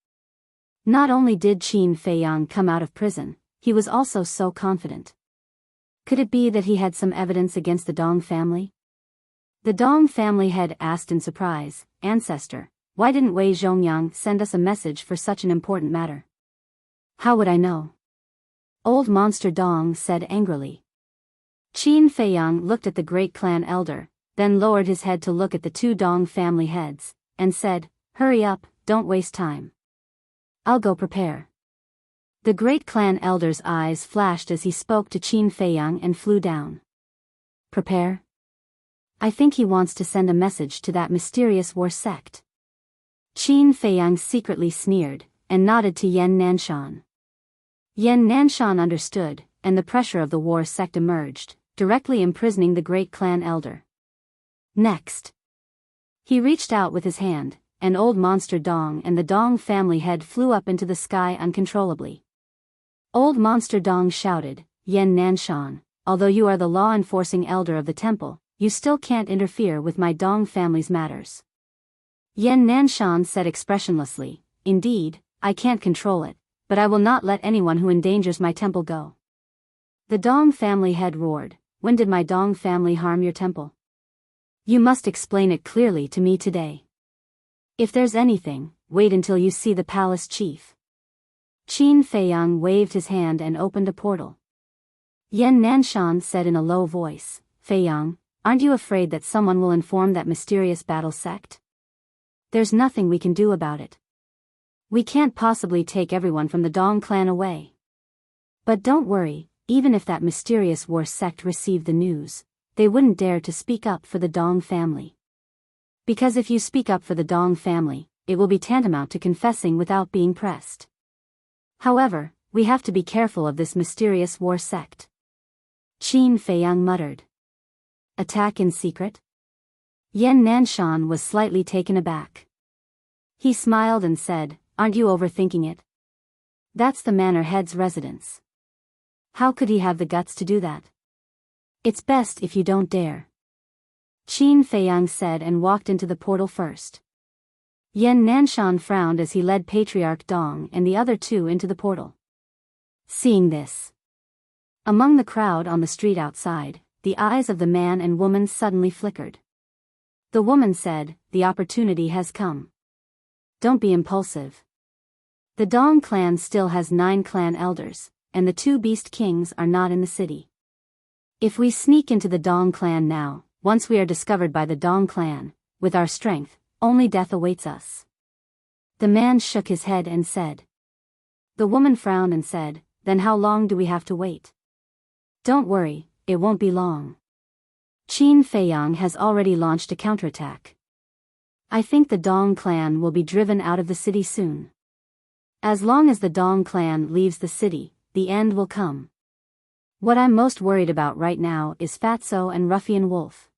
Not only did Qin Feiyang come out of prison, he was also so confident. Could it be that he had some evidence against the Dong family? The Dong family head asked in surprise, "Ancestor, why didn't Wei Zhongyang send us a message for such an important matter?" "How would I know?" Old Monster Dong said angrily. Qin Feiyang looked at the great clan elder, then lowered his head to look at the two Dong family heads, and said, "Hurry up, don't waste time. I'll go prepare." The great clan elder's eyes flashed as he spoke to Qin Feiyang and flew down. "Prepare?" "I think he wants to send a message to that mysterious war sect." Qin Feiyang secretly sneered, and nodded to Yan Nanshan. Yan Nanshan understood, and the pressure of the war sect emerged, directly imprisoning the great clan elder. Next, he reached out with his hand, and Old Monster Dong and the Dong family head flew up into the sky uncontrollably. Old Monster Dong shouted, "Yan Nanshan, although you are the law-enforcing elder of the temple, you still can't interfere with my Dong family's matters." Yan Nanshan said expressionlessly, "Indeed, I can't control it, but I will not let anyone who endangers my temple go." The Dong family head roared, "When did my Dong family harm your temple? You must explain it clearly to me today. If there's anything, wait until you see the palace chief." Qin Feiyang waved his hand and opened a portal. Yan Nanshan said in a low voice, "Feiyang, aren't you afraid that someone will inform that mysterious battle sect? There's nothing we can do about it. We can't possibly take everyone from the Dong clan away. But don't worry, even if that mysterious war sect received the news, they wouldn't dare to speak up for the Dong family. Because if you speak up for the Dong family, it will be tantamount to confessing without being pressed. However, we have to be careful of this mysterious war sect." Qin Feiyang muttered. "Attack in secret?" Yan Nanshan was slightly taken aback. He smiled and said, "Aren't you overthinking it? That's the manor head's residence. How could he have the guts to do that? It's best if you don't dare." Qin Feiyang said and walked into the portal first. Yan Nanshan frowned as he led Patriarch Dong and the other two into the portal. Seeing this, among the crowd on the street outside, the eyes of the man and woman suddenly flickered. The woman said, "The opportunity has come. Don't be impulsive. The Dong clan still has 9 clan elders, and the 2 beast kings are not in the city. If we sneak into the Dong clan now, once we are discovered by the Dong clan, with our strength, only death awaits us." The man shook his head and said. The woman frowned and said, "Then how long do we have to wait?" "Don't worry, it won't be long. Qin Feiyang has already launched a counterattack. I think the Dong clan will be driven out of the city soon. As long as the Dong clan leaves the city, the end will come. What I'm most worried about right now is Fatso and Ruffian Wolf.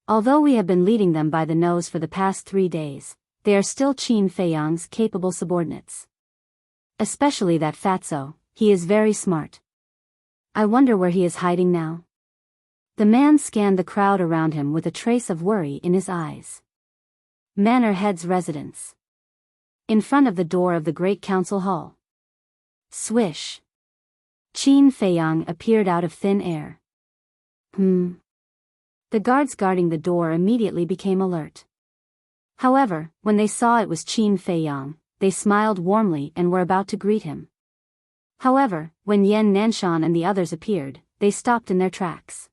Although we have been leading them by the nose for the past 3 days, they are still Qin Feiyang's capable subordinates. Especially that fatso, he is very smart. I wonder where he is hiding now. The man scanned the crowd around him with a trace of worry in his eyes. Manor Head's residence. In front of the door of the Great Council Hall. Swish. Qin Feiyang appeared out of thin air. The guards guarding the door immediately became alert. However, when they saw it was Qin Feiyang, they smiled warmly and were about to greet him. However, when Yan Nanshan and the others appeared, they stopped in their tracks.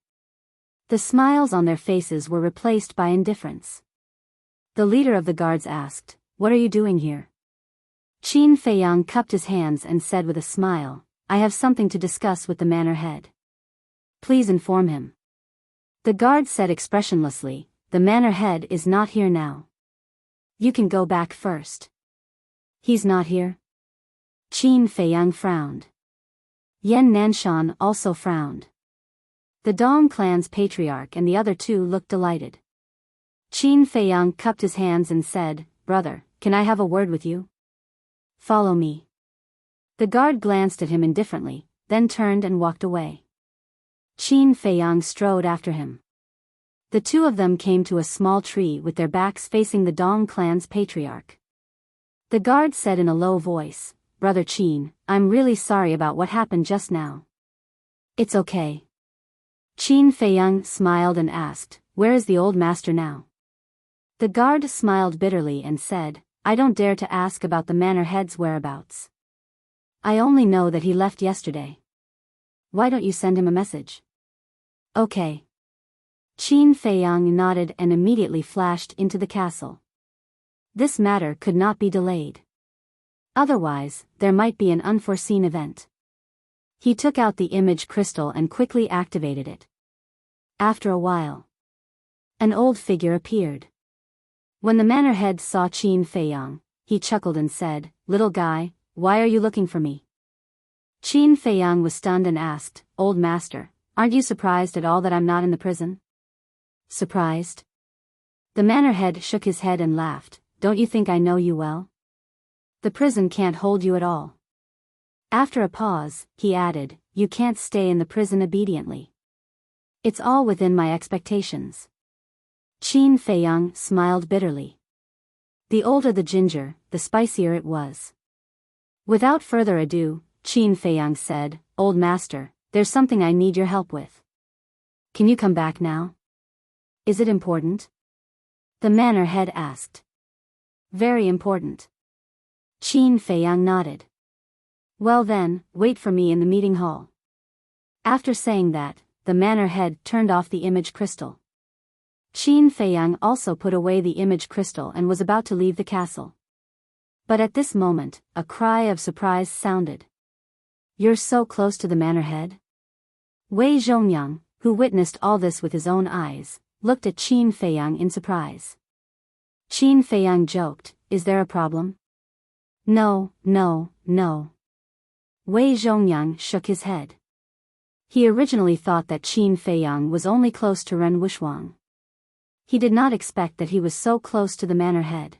The smiles on their faces were replaced by indifference. The leader of the guards asked, "What are you doing here?" Qin Feiyang cupped his hands and said with a smile, "I have something to discuss with the manor head." "Please inform him." The guard said expressionlessly, "The manor head is not here now. You can go back first." "He's not here?" Qin Feiyang frowned. Yan Nanshan also frowned. The Dong clan's patriarch and the other two looked delighted. Qin Feiyang cupped his hands and said, "Brother, can I have a word with you?" "Follow me." The guard glanced at him indifferently, then turned and walked away. Qin Feiyang strode after him. The two of them came to a small tree with their backs facing the Dong clan's patriarch. The guard said in a low voice, "Brother Qin, I'm really sorry about what happened just now." "It's okay." Qin Feiyang smiled and asked, "Where is the old master now?" The guard smiled bitterly and said, "I don't dare to ask about the manor head's whereabouts. I only know that he left yesterday." "Why don't you send him a message?" "Okay." Qin Feiyang nodded and immediately flashed into the castle. This matter could not be delayed. Otherwise, there might be an unforeseen event. He took out the image crystal and quickly activated it. After a while, an old figure appeared. When the manor head saw Qin Feiyang, he chuckled and said, "Little guy, why are you looking for me?" Qin Feiyang was stunned and asked, "Old master, aren't you surprised at all that I'm not in the prison?" "Surprised?" The manor head shook his head and laughed, "Don't you think I know you well? The prison can't hold you at all." After a pause, he added, "You can't stay in the prison obediently. It's all within my expectations." Qin Feiyang smiled bitterly. The older the ginger, the spicier it was. Without further ado, Qin Feiyang said, "Old master, there's something I need your help with. Can you come back now? Is it important?" The manor head asked. "Very important." Qin Feiyang nodded. "Well then, wait for me in the meeting hall." After saying that, the manor head turned off the image crystal. Qin Feiyang also put away the image crystal and was about to leave the castle. But at this moment, a cry of surprise sounded. "You're so close to the manor head?" Wei Zhongyang, who witnessed all this with his own eyes, looked at Qin Feiyang in surprise. Qin Feiyang joked, "Is there a problem?" No. Wei Zhongyang shook his head. He originally thought that Qin Feiyang was only close to Ren Wuxuang. He did not expect that he was so close to the manor head.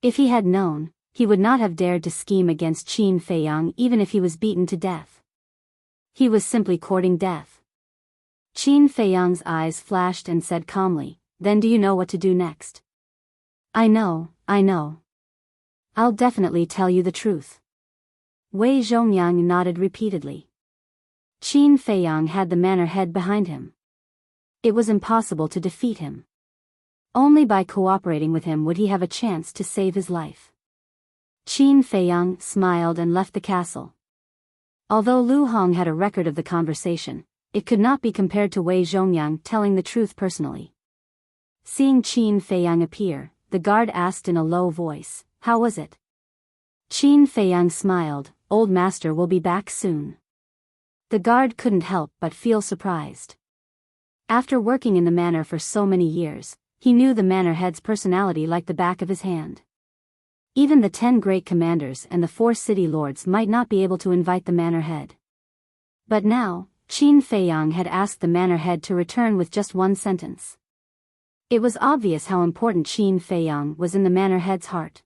If he had known, he would not have dared to scheme against Qin Feiyang even if he was beaten to death. He was simply courting death. Qin Feiyang's eyes flashed and said calmly, "Then do you know what to do next?" I know. I'll definitely tell you the truth." Wei Zhongyang nodded repeatedly. Qin Feiyang had the manor head behind him. It was impossible to defeat him. Only by cooperating with him would he have a chance to save his life. Qin Feiyang smiled and left the castle. Although Lu Hong had a record of the conversation, it could not be compared to Wei Zhongyang telling the truth personally. Seeing Qin Feiyang appear, the guard asked in a low voice, "How was it?" Qin Feiyang smiled, "Old master will be back soon." The guard couldn't help but feel surprised. After working in the manor for so many years, he knew the manor head's personality like the back of his hand. Even the 10 great commanders and the 4 city lords might not be able to invite the manor head. But now, Qin Feiyang had asked the manor head to return with just one sentence. It was obvious how important Qin Feiyang was in the manor head's heart.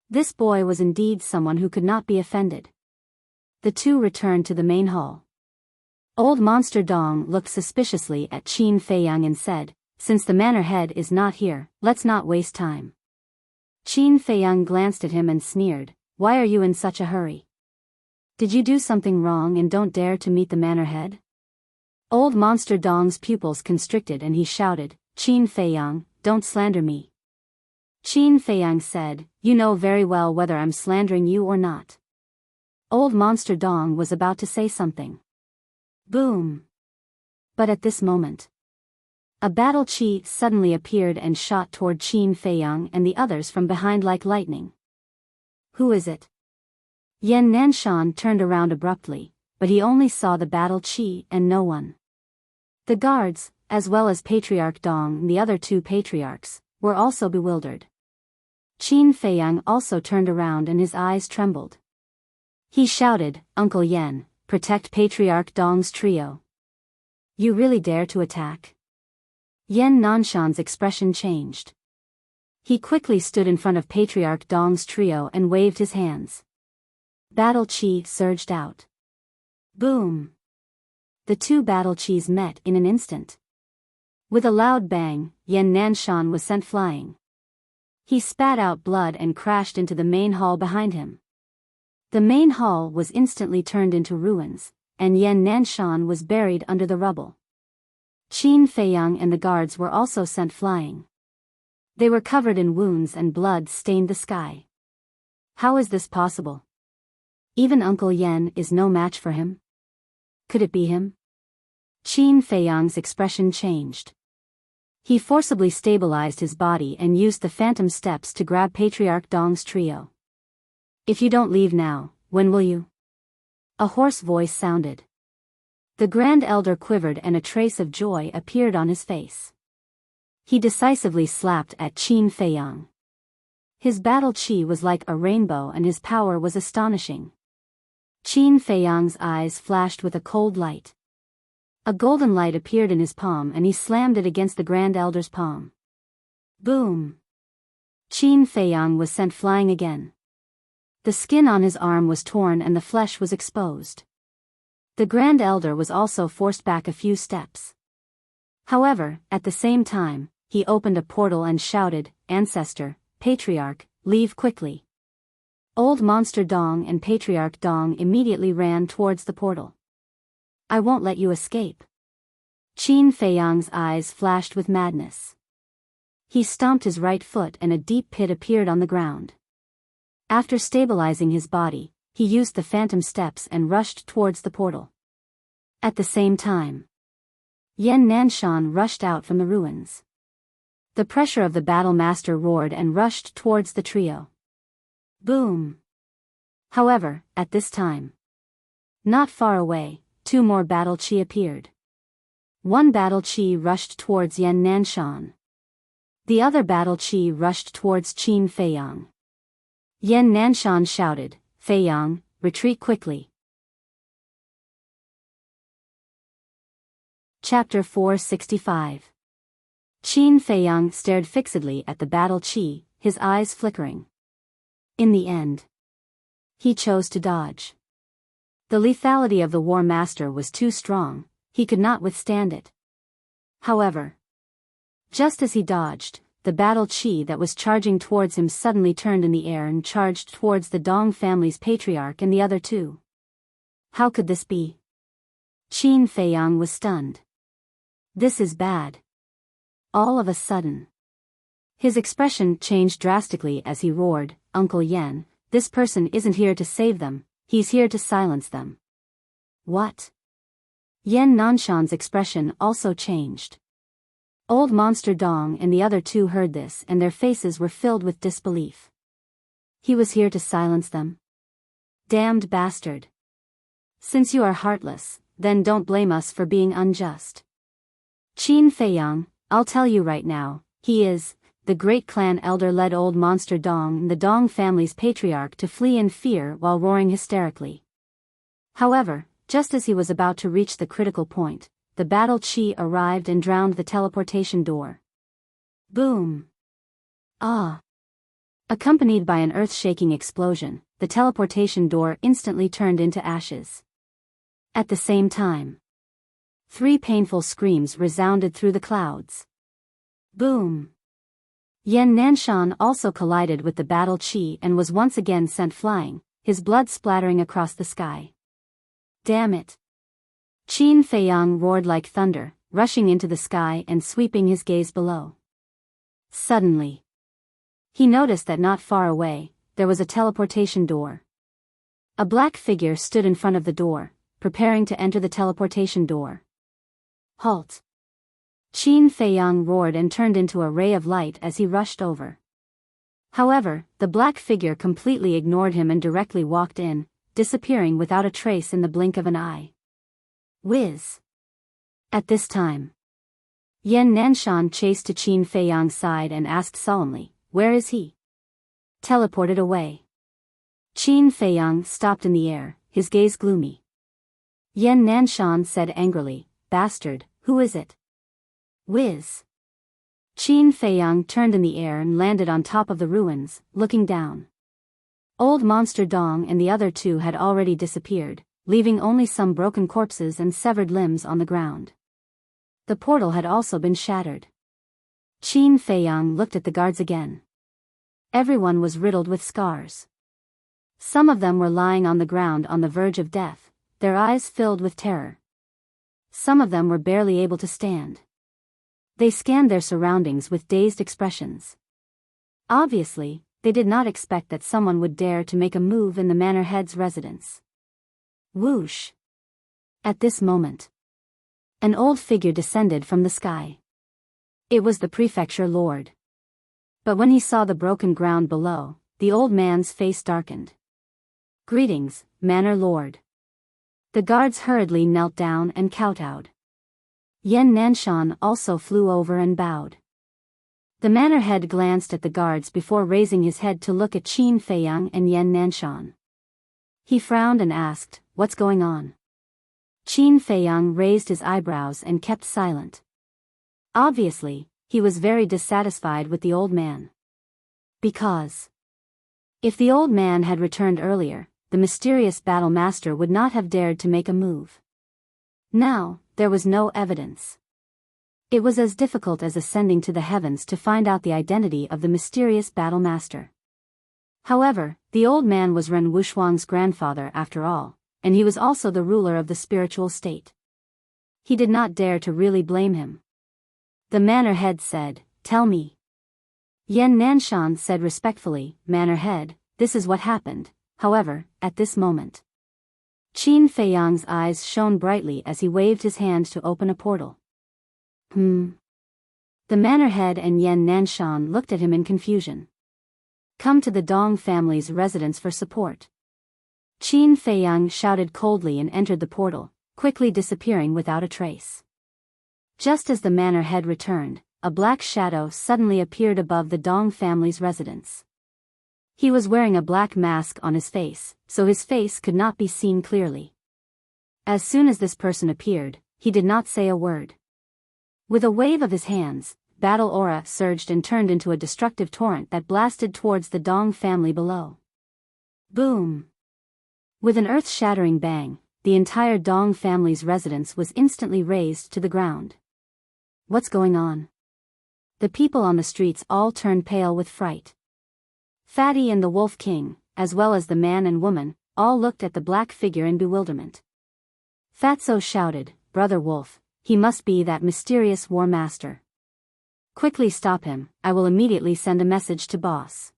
This boy was indeed someone who could not be offended. The two returned to the main hall. Old Monster Dong looked suspiciously at Qin Feiyang and said, "Since the manor head is not here, let's not waste time." Qin Feiyang glanced at him and sneered, "Why are you in such a hurry? Did you do something wrong and don't dare to meet the manor head?" Old Monster Dong's pupils constricted and he shouted, "Qin Feiyang, don't slander me." Qin Feiyang said, "You know very well whether I'm slandering you or not." Old Monster Dong was about to say something. Boom! But at this moment, a battle chi suddenly appeared and shot toward Qin Feiyang and the others from behind like lightning. "Who is it?" Yan Nanshan turned around abruptly, but he only saw the battle chi and no one. The guards, as well as Patriarch Dong and the other two patriarchs, were also bewildered. Qin Feiyang also turned around and his eyes trembled. He shouted, "Uncle Yan, protect Patriarch Dong's trio." "You really dare to attack?" Yan Nanshan's expression changed. He quickly stood in front of Patriarch Dong's trio and waved his hands. Battle chi surged out. Boom! The two battle chis met in an instant. With a loud bang, Yan Nanshan was sent flying. He spat out blood and crashed into the main hall behind him. The main hall was instantly turned into ruins, and Yan Nanshan was buried under the rubble. Qin Feiyang and the guards were also sent flying. They were covered in wounds and blood stained the sky. How is this possible? Even Uncle Yan is no match for him? Could it be him? Qin Feiyang's expression changed. He forcibly stabilized his body and used the phantom steps to grab Patriarch Dong's trio. "If you don't leave now, when will you?" A hoarse voice sounded. The Grand Elder quivered and a trace of joy appeared on his face. He decisively slapped at Qin Feiyang. His battle chi was like a rainbow and his power was astonishing. Qin Feiyang's eyes flashed with a cold light. A golden light appeared in his palm and he slammed it against the Grand Elder's palm. Boom! Qin Feiyang was sent flying again. The skin on his arm was torn and the flesh was exposed. The Grand Elder was also forced back a few steps. However, at the same time, he opened a portal and shouted, "Ancestor, Patriarch, leave quickly." Old Monster Dong and Patriarch Dong immediately ran towards the portal. "I won't let you escape." Qin Feiyang's eyes flashed with madness. He stomped his right foot and a deep pit appeared on the ground. After stabilizing his body, he used the phantom steps and rushed towards the portal. At the same time, Yan Nanshan rushed out from the ruins. The pressure of the battle master roared and rushed towards the trio. Boom! However, at this time, not far away, two more battle chi appeared. One battle chi rushed towards Yan Nanshan. The other battle chi rushed towards Qin Feiyang. Yan Nanshan shouted, "Feiyang, retreat quickly." Chapter 465. Qin Feiyang stared fixedly at the battle chi, his eyes flickering. In the end, he chose to dodge. The lethality of the War Master was too strong, he could not withstand it. However, just as he dodged, the battle chi that was charging towards him suddenly turned in the air and charged towards the Dong family's patriarch and the other two. How could this be? Qin Feiyang was stunned. This is bad. All of a sudden, his expression changed drastically as he roared, "Uncle Yan, this person isn't here to save them, he's here to silence them." What? Yan Nanshan's expression also changed. Old Monster Dong and the other two heard this and their faces were filled with disbelief. He was here to silence them? Damned bastard. Since you are heartless, then don't blame us for being unjust. Qin Feiyang, I'll tell you right now, he is, the great clan elder led Old Monster Dong and the Dong family's patriarch to flee in fear while roaring hysterically. However, just as he was about to reach the critical point, the battle chi arrived and drowned the teleportation door. Boom! Ah! Accompanied by an earth-shaking explosion, the teleportation door instantly turned into ashes. At the same time, 3 painful screams resounded through the clouds. Boom! Yan Nanshan also collided with the battle chi and was once again sent flying, his blood splattering across the sky. Damn it! Qin Feiyang roared like thunder, rushing into the sky and sweeping his gaze below. Suddenly, he noticed that not far away, there was a teleportation door. A black figure stood in front of the door, preparing to enter the teleportation door. Halt! Qin Feiyang roared and turned into a ray of light as he rushed over. However, the black figure completely ignored him and directly walked in, disappearing without a trace in the blink of an eye. Whiz! At this time, Yan Nanshan chased to Qin Feiyang's side and asked solemnly, "Where is he?" "Teleported away." Qin Feiyang stopped in the air, his gaze gloomy. Yan Nanshan said angrily, "Bastard, who is it?" Whiz! Qin Feiyang turned in the air and landed on top of the ruins, looking down. Old Monster Dong and the other 2 had already disappeared, leaving only some broken corpses and severed limbs on the ground. The portal had also been shattered. Qin Feiyang looked at the guards again. Everyone was riddled with scars. Some of them were lying on the ground on the verge of death, their eyes filled with terror. Some of them were barely able to stand. They scanned their surroundings with dazed expressions. Obviously, they did not expect that someone would dare to make a move in the manor head's residence. Whoosh! At this moment, an old figure descended from the sky. It was the prefecture lord. But when he saw the broken ground below, the old man's face darkened. "Greetings, manor lord." The guards hurriedly knelt down and kowtowed. Yan Nanshan also flew over and bowed. The manor head glanced at the guards before raising his head to look at Qin Feiyang and Yan Nanshan. He frowned and asked, "What's going on?" Qin Feiyang raised his eyebrows and kept silent. Obviously, he was very dissatisfied with the old man. Because if the old man had returned earlier, the mysterious battle master would not have dared to make a move. Now, there was no evidence. It was as difficult as ascending to the heavens to find out the identity of the mysterious battle master. However, the old man was Ren Wushuang's grandfather after all, and he was also the ruler of the spiritual state. He did not dare to really blame him. The manor head said, "Tell me." Yan Nanshan said respectfully, "Manor head, this is what happened." However, at this moment, Qin Feiyang's eyes shone brightly as he waved his hand to open a portal. The manor head and Yan Nanshan looked at him in confusion. "Come to the Dong family's residence for support." Qin Feiyang shouted coldly and entered the portal, quickly disappearing without a trace. Just as the manor head returned, a black shadow suddenly appeared above the Dong family's residence. He was wearing a black mask on his face, so his face could not be seen clearly. As soon as this person appeared, he did not say a word. With a wave of his hands, battle aura surged and turned into a destructive torrent that blasted towards the Dong family below. Boom! With an earth-shattering bang, the entire Dong family's residence was instantly razed to the ground. What's going on? The people on the streets all turned pale with fright. Fatty and the Wolf King, as well as the man and woman, all looked at the black figure in bewilderment. Fatso shouted, "Brother Wolf, he must be that mysterious war master. Quickly stop him, I will immediately send a message to boss."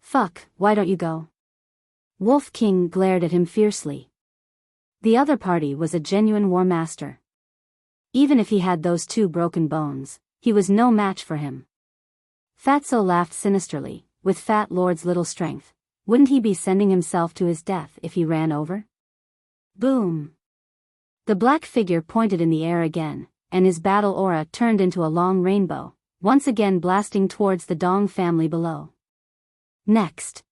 "Fuck, why don't you go?" Wolf King glared at him fiercely. The other party was a genuine war master. Even if he had those 2 broken bones, he was no match for him. Fatso laughed sinisterly, with Fat Lord's little strength, wouldn't he be sending himself to his death if he ran over? Boom! The black figure pointed in the air again, and his battle aura turned into a long rainbow, once again blasting towards the Dong family below. Next,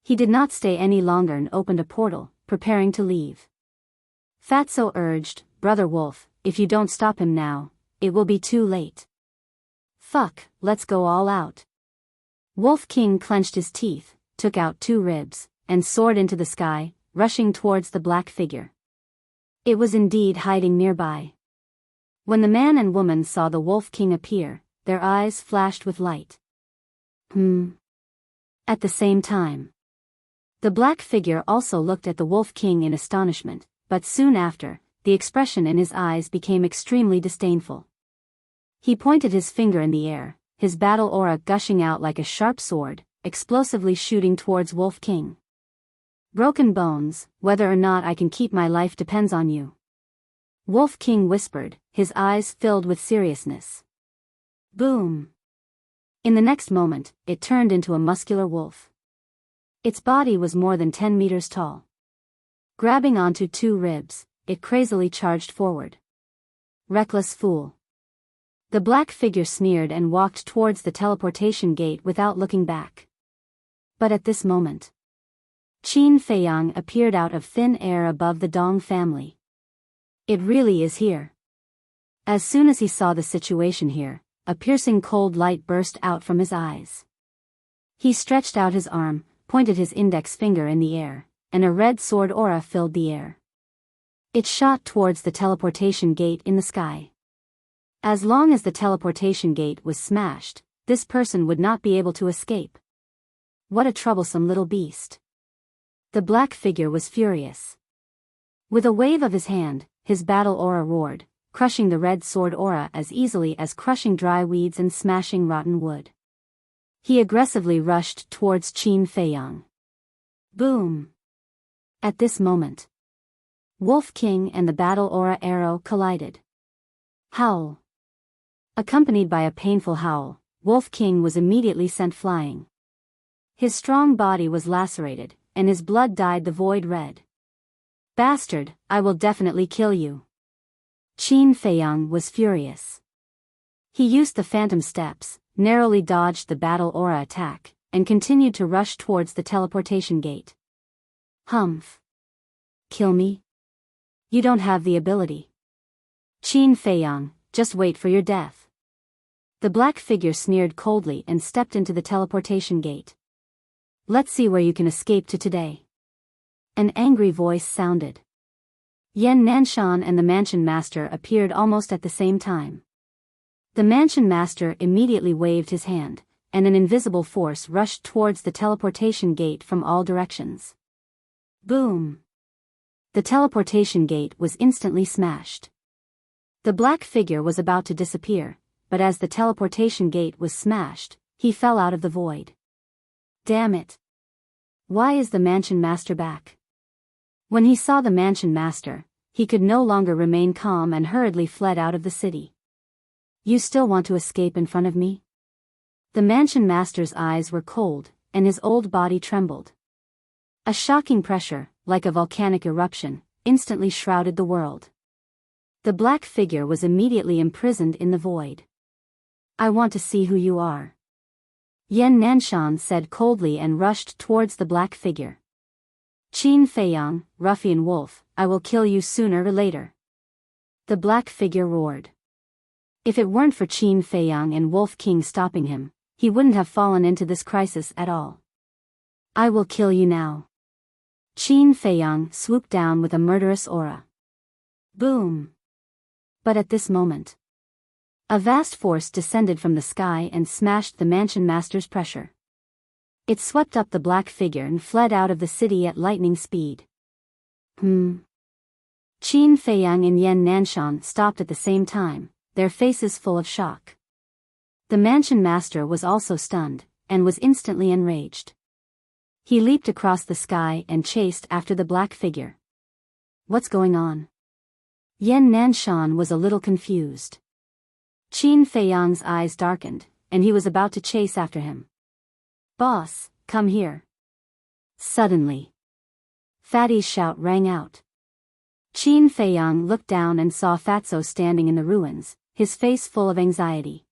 he did not stay any longer and opened a portal, preparing to leave. Fatso urged, "Brother Wolf, if you don't stop him now, it will be too late." Fuck, let's go all out. Wolf King clenched his teeth, took out 2 ribs, and soared into the sky, rushing towards the black figure. It was indeed hiding nearby. When the man and woman saw the Wolf King appear, their eyes flashed with light. At the same time, the black figure also looked at the Wolf King in astonishment, but soon after, the expression in his eyes became extremely disdainful. He pointed his finger in the air, his battle aura gushing out like a sharp sword, explosively shooting towards Wolf King. Broken bones, whether or not I can keep my life depends on you. Wolf King whispered, his eyes filled with seriousness. Boom! In the next moment, it turned into a muscular wolf. Its body was more than 10 meters tall. Grabbing onto 2 ribs, it crazily charged forward. Reckless fool. The black figure sneered and walked towards the teleportation gate without looking back. But at this moment, Qin Feiyang appeared out of thin air above the Dong family. It really is here. As soon as he saw the situation here, a piercing cold light burst out from his eyes. He stretched out his arm, pointed his index finger in the air, and a red sword aura filled the air. It shot towards the teleportation gate in the sky. As long as the teleportation gate was smashed, this person would not be able to escape. What a troublesome little beast. The black figure was furious. With a wave of his hand, his battle aura roared, crushing the red sword aura as easily as crushing dry weeds and smashing rotten wood. He aggressively rushed towards Qin Feiyang. Boom! At this moment, Wolf King and the battle aura arrow collided. Howl! Accompanied by a painful howl, Wolf King was immediately sent flying. His strong body was lacerated, and his blood dyed the void red. Bastard, I will definitely kill you. Qin Feiyang was furious. He used the phantom steps, narrowly dodged the battle aura attack, and continued to rush towards the teleportation gate. Humph. Kill me? You don't have the ability. Qin Feiyang, just wait for your death. The black figure sneered coldly and stepped into the teleportation gate. Let's see where you can escape to today. An angry voice sounded. Yan Nanshan and the Mansion Master appeared almost at the same time. The Mansion Master immediately waved his hand, and an invisible force rushed towards the teleportation gate from all directions. Boom! The teleportation gate was instantly smashed. The black figure was about to disappear, but as the teleportation gate was smashed, he fell out of the void. Damn it! Why is the Mansion Master back? When he saw the Mansion Master, he could no longer remain calm and hurriedly fled out of the city. You still want to escape in front of me? The Mansion Master's eyes were cold, and his old body trembled. A shocking pressure, like a volcanic eruption, instantly shrouded the world. The black figure was immediately imprisoned in the void. I want to see who you are. Yan Nanshan said coldly and rushed towards the black figure. Qin Feiyang, ruffian wolf, I will kill you sooner or later. The black figure roared. If it weren't for Qin Feiyang and Wolf King stopping him, he wouldn't have fallen into this crisis at all. I will kill you now. Qin Feiyang swooped down with a murderous aura. Boom! But at this moment, a vast force descended from the sky and smashed the Mansion Master's pressure. It swept up the black figure and fled out of the city at lightning speed. Qin Feiyang and Yan Nanshan stopped at the same time, their faces full of shock. The Mansion Master was also stunned, and was instantly enraged. He leaped across the sky and chased after the black figure. What's going on? Yan Nanshan was a little confused. Qin Feiyang's eyes darkened, and he was about to chase after him. Boss, come here. Suddenly, Fatty's shout rang out. Qin Feiyang looked down and saw Fatso standing in the ruins, his face full of anxiety.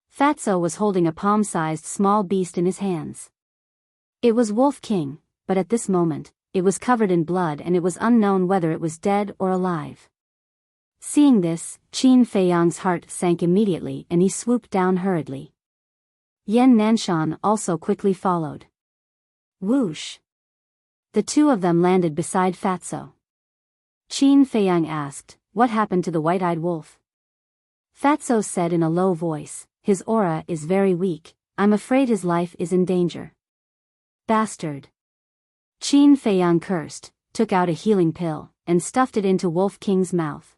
Fatso was holding a palm-sized small beast in his hands. It was Wolf King, but at this moment, it was covered in blood and it was unknown whether it was dead or alive. Seeing this, Qin Feiyang's heart sank immediately and he swooped down hurriedly. Yan Nanshan also quickly followed. Whoosh! The two of them landed beside Fatso. Qin Feiyang asked, "What happened to the white-eyed wolf?" Fatso said in a low voice, "His aura is very weak, I'm afraid his life is in danger." Bastard! Qin Feiyang cursed, took out a healing pill, and stuffed it into Wolf King's mouth.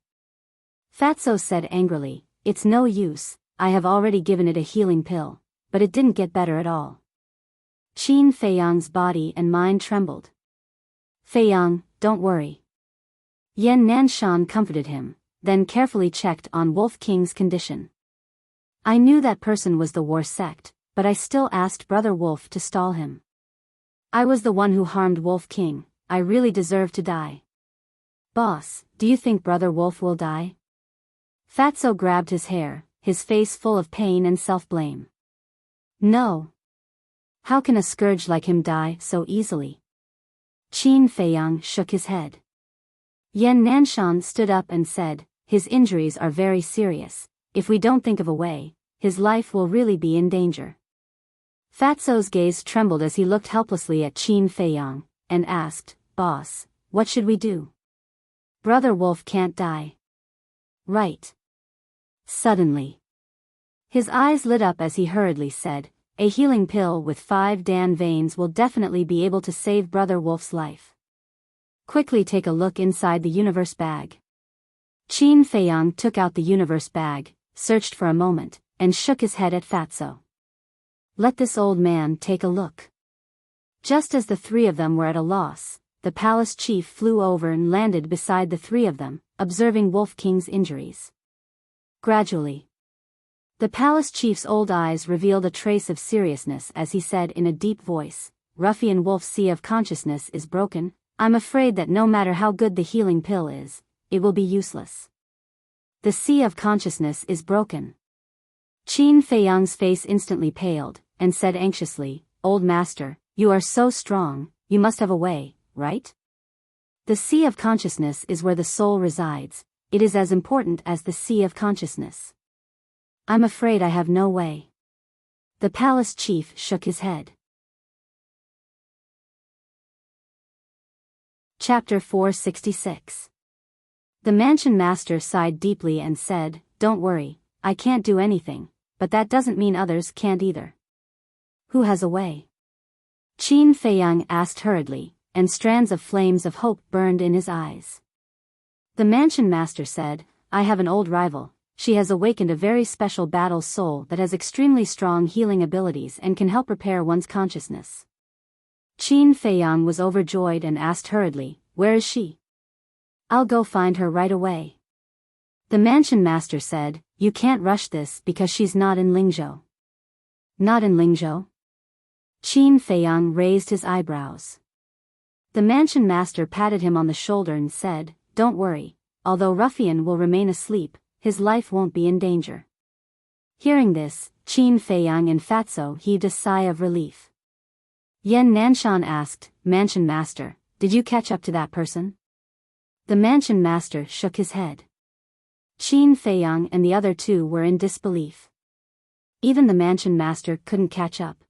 Fatso said angrily, "It's no use, I have already given it a healing pill, but it didn't get better at all." Qin Feiyang's body and mind trembled. "Feiyang, don't worry." Yan Nanshan comforted him, then carefully checked on Wolf King's condition. "I knew that person was the war sect, but I still asked Brother Wolf to stall him. I was the one who harmed Wolf King, I really deserve to die." "Boss, do you think Brother Wolf will die?" Fatso grabbed his hair, his face full of pain and self-blame. "No. How can a scourge like him die so easily?" Qin Feiyang shook his head. Yan Nanshan stood up and said, "His injuries are very serious, if we don't think of a way, his life will really be in danger." Fatso's gaze trembled as he looked helplessly at Qin Feiyang, and asked, "Boss, what should we do? Brother Wolf can't die." "Right." Suddenly, his eyes lit up as he hurriedly said, "A healing pill with 5 Dan veins will definitely be able to save Brother Wolf's life. Quickly take a look inside the universe bag." Qin Feiyang took out the universe bag, searched for a moment, and shook his head at Fatso. "Let this old man take a look." Just as the three of them were at a loss, the palace chief flew over and landed beside the three of them, observing Wolf King's injuries. Gradually, the palace chief's old eyes revealed a trace of seriousness as he said in a deep voice, "Ruffian Wolf's sea of consciousness is broken. I'm afraid that no matter how good the healing pill is, it will be useless. The sea of consciousness is broken." Qin Feiyang's face instantly paled, and said anxiously, "Old master, you are so strong, you must have a way, right? The sea of consciousness is where the soul resides, it is as important as the sea of consciousness." "I'm afraid I have no way." The palace chief shook his head. Chapter 466. The mansion master sighed deeply and said, "Don't worry, I can't do anything, but that doesn't mean others can't either." "Who has a way?" Qin Feiyang asked hurriedly, and strands of flames of hope burned in his eyes. The mansion master said, "I have an old rival. She has awakened a very special battle soul that has extremely strong healing abilities and can help repair one's consciousness." Qin Feiyang was overjoyed and asked hurriedly, "Where is she?" "I'll go find her right away." The mansion master said, "You can't rush this because she's not in Lingzhou." "Not in Lingzhou?" Qin Feiyang raised his eyebrows. The mansion master patted him on the shoulder and said, "Don't worry, although Ruffian will remain asleep, his life won't be in danger." Hearing this, Qin Feiyang and Fatso heaved a sigh of relief. Yan Nanshan asked, "Mansion master, did you catch up to that person?" The mansion master shook his head. Qin Feiyang and the other two were in disbelief. Even the mansion master couldn't catch up.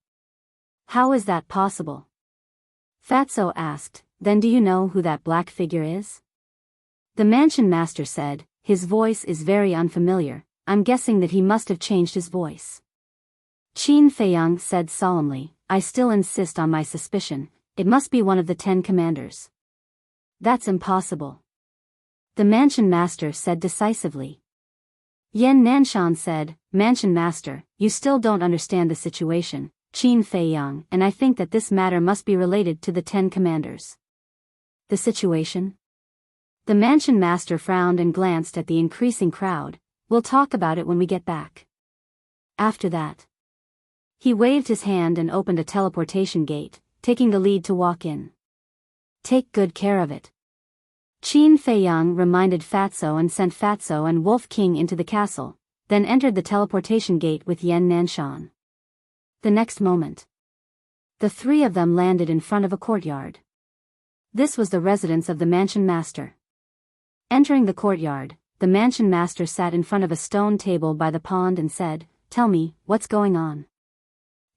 "How is that possible?" Fatso asked, "Then do you know who that black figure is?" The mansion master said, "His voice is very unfamiliar, I'm guessing that he must have changed his voice." Qin Feiyang said solemnly, "I still insist on my suspicion, it must be one of the 10 commanders." "That's impossible," the mansion master said decisively. Yan Nanshan said, "Mansion master, you still don't understand the situation, Qin Feiyang, and I think that this matter must be related to the 10 commanders." "The situation?" The mansion master frowned and glanced at the increasing crowd. "We'll talk about it when we get back." After that, he waved his hand and opened a teleportation gate, taking the lead to walk in. "Take good care of it." Qin Feiyang reminded Fatso and sent Fatso and Wolf King into the castle, then entered the teleportation gate with Yan Nanshan. The next moment, the three of them landed in front of a courtyard. This was the residence of the mansion master. Entering the courtyard, the mansion master sat in front of a stone table by the pond and said, "Tell me, what's going on?"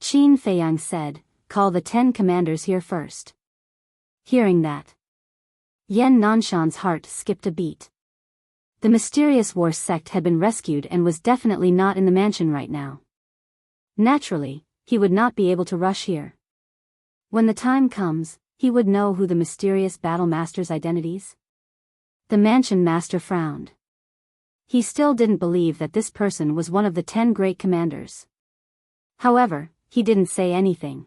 Qin Feiyang said, "Call the 10 commanders here first." Hearing that, Yan Nanshan's heart skipped a beat. The mysterious war sect had been rescued and was definitely not in the mansion right now. Naturally, he would not be able to rush here. When the time comes, he would know who the mysterious battle master's identities. The mansion master frowned. He still didn't believe that this person was one of the 10 great commanders. However, he didn't say anything.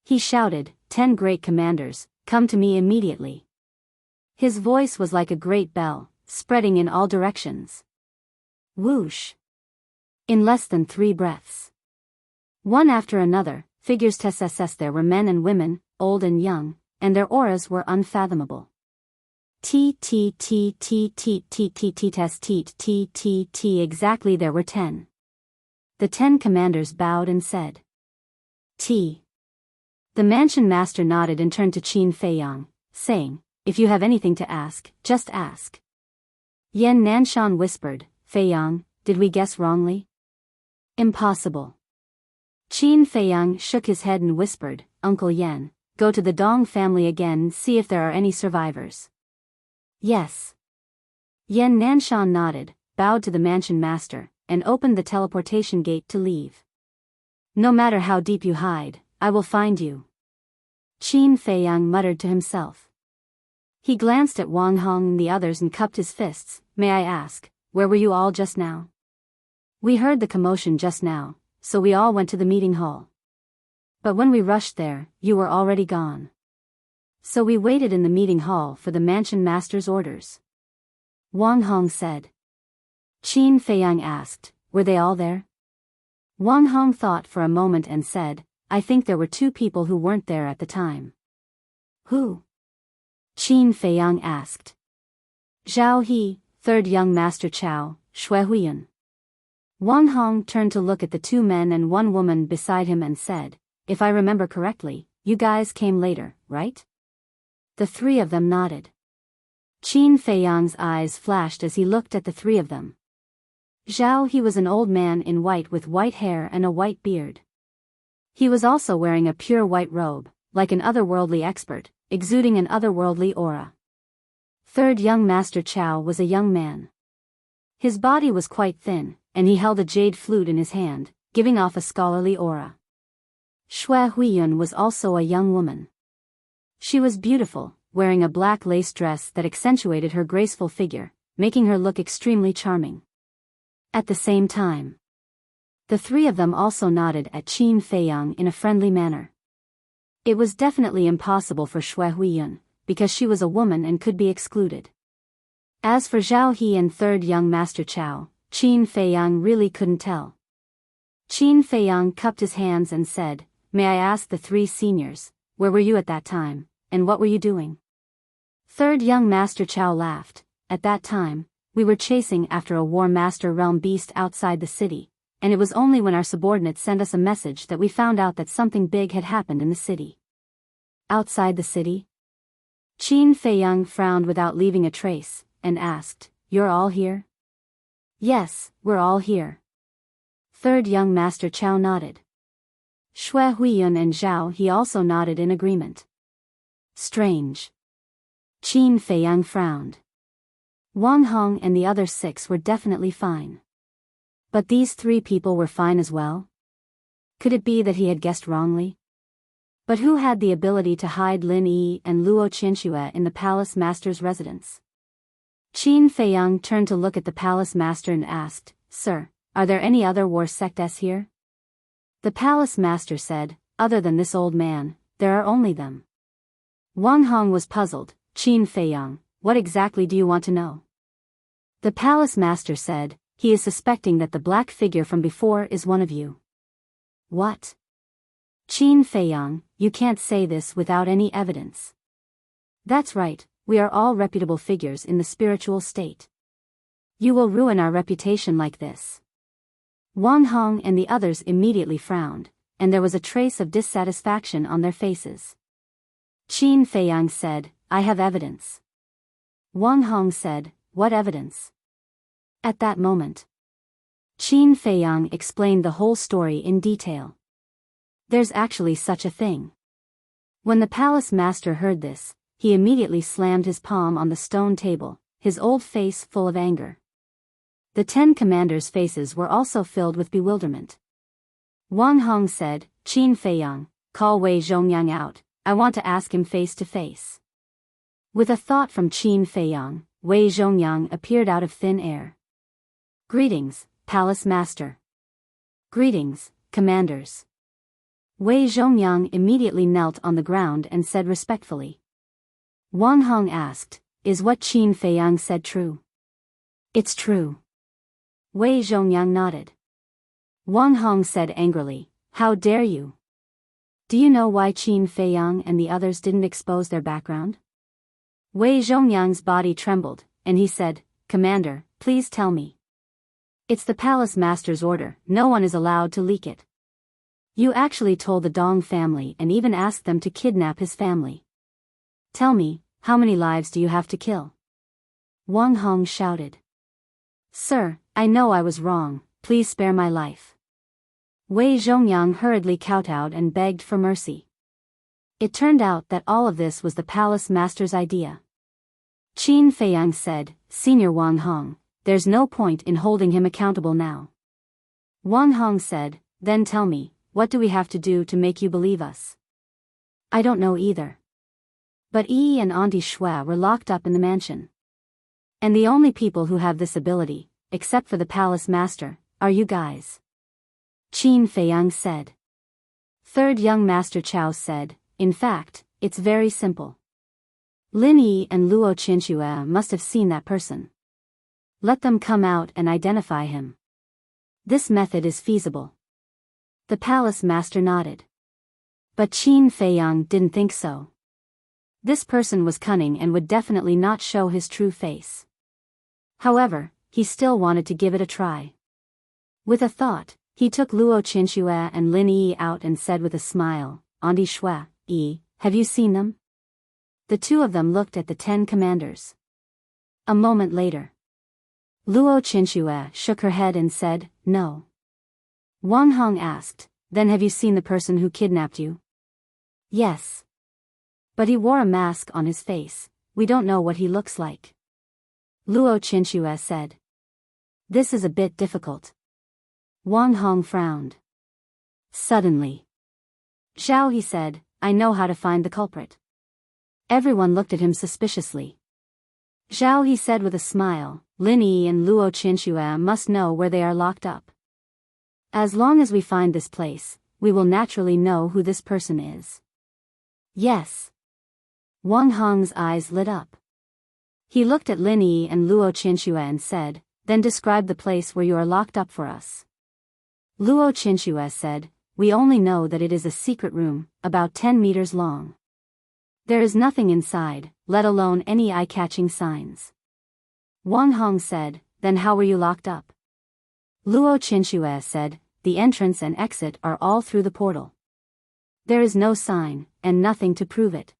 He shouted, "10 great commanders, come to me immediately." His voice was like a great bell, spreading in all directions. Whoosh! In less than 3 breaths, one after another, figures tss there were men and women, old and young, and their auras were unfathomable. Exactly, there were 10. The 10 commanders bowed and said, T. The mansion master nodded and turned to Qin Feiyang, saying, "If you have anything to ask, just ask." Yan Nanshan whispered, "Feiyang, did we guess wrongly?" "Impossible." Qin Feiyang shook his head and whispered, "Uncle Yan, go to the Dong family again and see if there are any survivors." "Yes." Yan Nanshan nodded, bowed to the mansion master, and opened the teleportation gate to leave. "No matter how deep you hide, I will find you," Qin Feiyang muttered to himself. He glanced at Wang Hong and the others and cupped his fists. "May I ask, where were you all just now?" "We heard the commotion just now, so we all went to the meeting hall. But when we rushed there, you were already gone. So we waited in the meeting hall for the mansion master's orders," Wang Hong said. Qin Feiyang asked, "Were they all there?" Wang Hong thought for a moment and said, "I think there were 2 people who weren't there at the time." "Who?" Qin Feiyang asked. "Zhao He, 3rd young master Chao, Shui Huiyun." Wang Hong turned to look at the 2 men and 1 woman beside him and said, "If I remember correctly, you guys came later, right?" The 3 of them nodded. Qin Feiyang's eyes flashed as he looked at the 3 of them. Zhao He was an old man in white with white hair and a white beard. He was also wearing a pure white robe, like an otherworldly expert, exuding an otherworldly aura. 3rd young master Chao was a young man. His body was quite thin, and he held a jade flute in his hand, giving off a scholarly aura. Shui Huiyun was also a young woman. She was beautiful, wearing a black lace dress that accentuated her graceful figure, making her look extremely charming. At the same time, the 3 of them also nodded at Qin Feiyang in a friendly manner. It was definitely impossible for Shui Huiyun, because she was a woman and could be excluded. As for Zhao He and 3rd young master Chao, Qin Feiyang really couldn't tell. Qin Feiyang cupped his hands and said, "May I ask the 3 seniors, where were you at that time, and what were you doing?" 3rd young master Chao laughed. "At that time, we were chasing after a war master realm beast outside the city, and it was only when our subordinates sent us a message that we found out that something big had happened in the city." "Outside the city?" Qin Feiyang frowned without leaving a trace, and asked, "You're all here?" "Yes, we're all here." 3rd young master Chao nodded. Shui Huiyun and Zhao He also nodded in agreement. "Strange." Qin Feiyang frowned. Wang Hong and the other 6 were definitely fine. But these 3 people were fine as well? Could it be that he had guessed wrongly? But who had the ability to hide Lin Yi and Luo Qianxue in the palace master's residence? Qin Feiyang turned to look at the palace master and asked, "Sir, are there any other war sects here?" The palace master said, "Other than this old man, there are only them." Wang Hong was puzzled. "Qin Feiyang, what exactly do you want to know?" The palace master said, "He is suspecting that the black figure from before is one of you." "What?" "Qin Feiyang, you can't say this without any evidence." "That's right, we are all reputable figures in the spiritual state. You will ruin our reputation like this." Wang Hong and the others immediately frowned, and there was a trace of dissatisfaction on their faces. Qin Feiyang said, "I have evidence." Wang Hong said, "What evidence?" At that moment, Qin Feiyang explained the whole story in detail. There's actually such a thing. When the palace master heard this, he immediately slammed his palm on the stone table, his old face full of anger. The 10 commanders' faces were also filled with bewilderment. Wang Hong said, Qin Feiyang, call Wei Zhongyang out, I want to ask him face to face. With a thought from Qin Feiyang, Wei Zhongyang appeared out of thin air. Greetings, Palace Master. Greetings, Commanders. Wei Zhongyang immediately knelt on the ground and said respectfully. Wang Hong asked, is what Qin Feiyang said true? It's true. Wei Zhongyang nodded. Wang Hong said angrily, how dare you? Do you know why Qin Feiyang and the others didn't expose their background? Wei Zhongyang's body trembled, and he said, Commander, please tell me. It's the palace master's order, no one is allowed to leak it. You actually told the Dong family and even asked them to kidnap his family. Tell me, how many lives do you have to kill? Wang Hong shouted. Sir, I know I was wrong, please spare my life. Wei Zhongyang hurriedly kowtowed and begged for mercy. It turned out that all of this was the palace master's idea. Qin Feiyang said, Senior Wang Hong, there's no point in holding him accountable now. Wang Hong said, then tell me, what do we have to do to make you believe us? I don't know either. But Yi and Auntie Shua were locked up in the mansion. And the only people who have this ability, except for the palace master, are you guys. Qin Feiyang said. Third young master Chao said, in fact, it's very simple. Lin Yi and Luo Qinxue must have seen that person. Let them come out and identify him. This method is feasible. The palace master nodded. But Qin Feiyang didn't think so. This person was cunning and would definitely not show his true face. However, he still wanted to give it a try. With a thought, he took Luo Qinxue and Lin Yi out and said with a smile, Auntie Shua, Yi, have you seen them? The two of them looked at the 10 commanders. A moment later, Luo Qinxue shook her head and said, no. Wang Hong asked, then have you seen the person who kidnapped you? Yes. But he wore a mask on his face, we don't know what he looks like. Luo Qinxue said. This is a bit difficult. Wang Hong frowned. Suddenly, Zhao He said, I know how to find the culprit. Everyone looked at him suspiciously. Zhao He said with a smile, Lin Yi and Luo Qinxue must know where they are locked up. As long as we find this place, we will naturally know who this person is. Yes. Wang Hong's eyes lit up. He looked at Lin Yi and Luo Qinxue and said, then describe the place where you are locked up for us. Luo Qinxue said, we only know that it is a secret room, about 10 meters long. There is nothing inside, let alone any eye-catching signs. Wang Hong said, then how were you locked up? Luo Qinxue said, the entrance and exit are all through the portal. There is no sign, and nothing to prove it.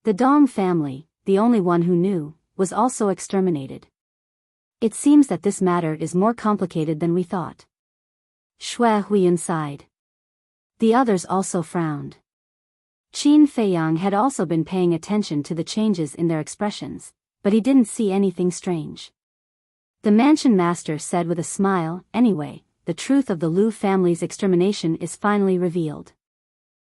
The Dong family, the only one who knew, was also exterminated. It seems that this matter is more complicated than we thought. Xue Huiyun sighed. The others also frowned. Qin Feiyang had also been paying attention to the changes in their expressions, but he didn't see anything strange. The mansion master said with a smile, anyway, the truth of the Lu family's extermination is finally revealed.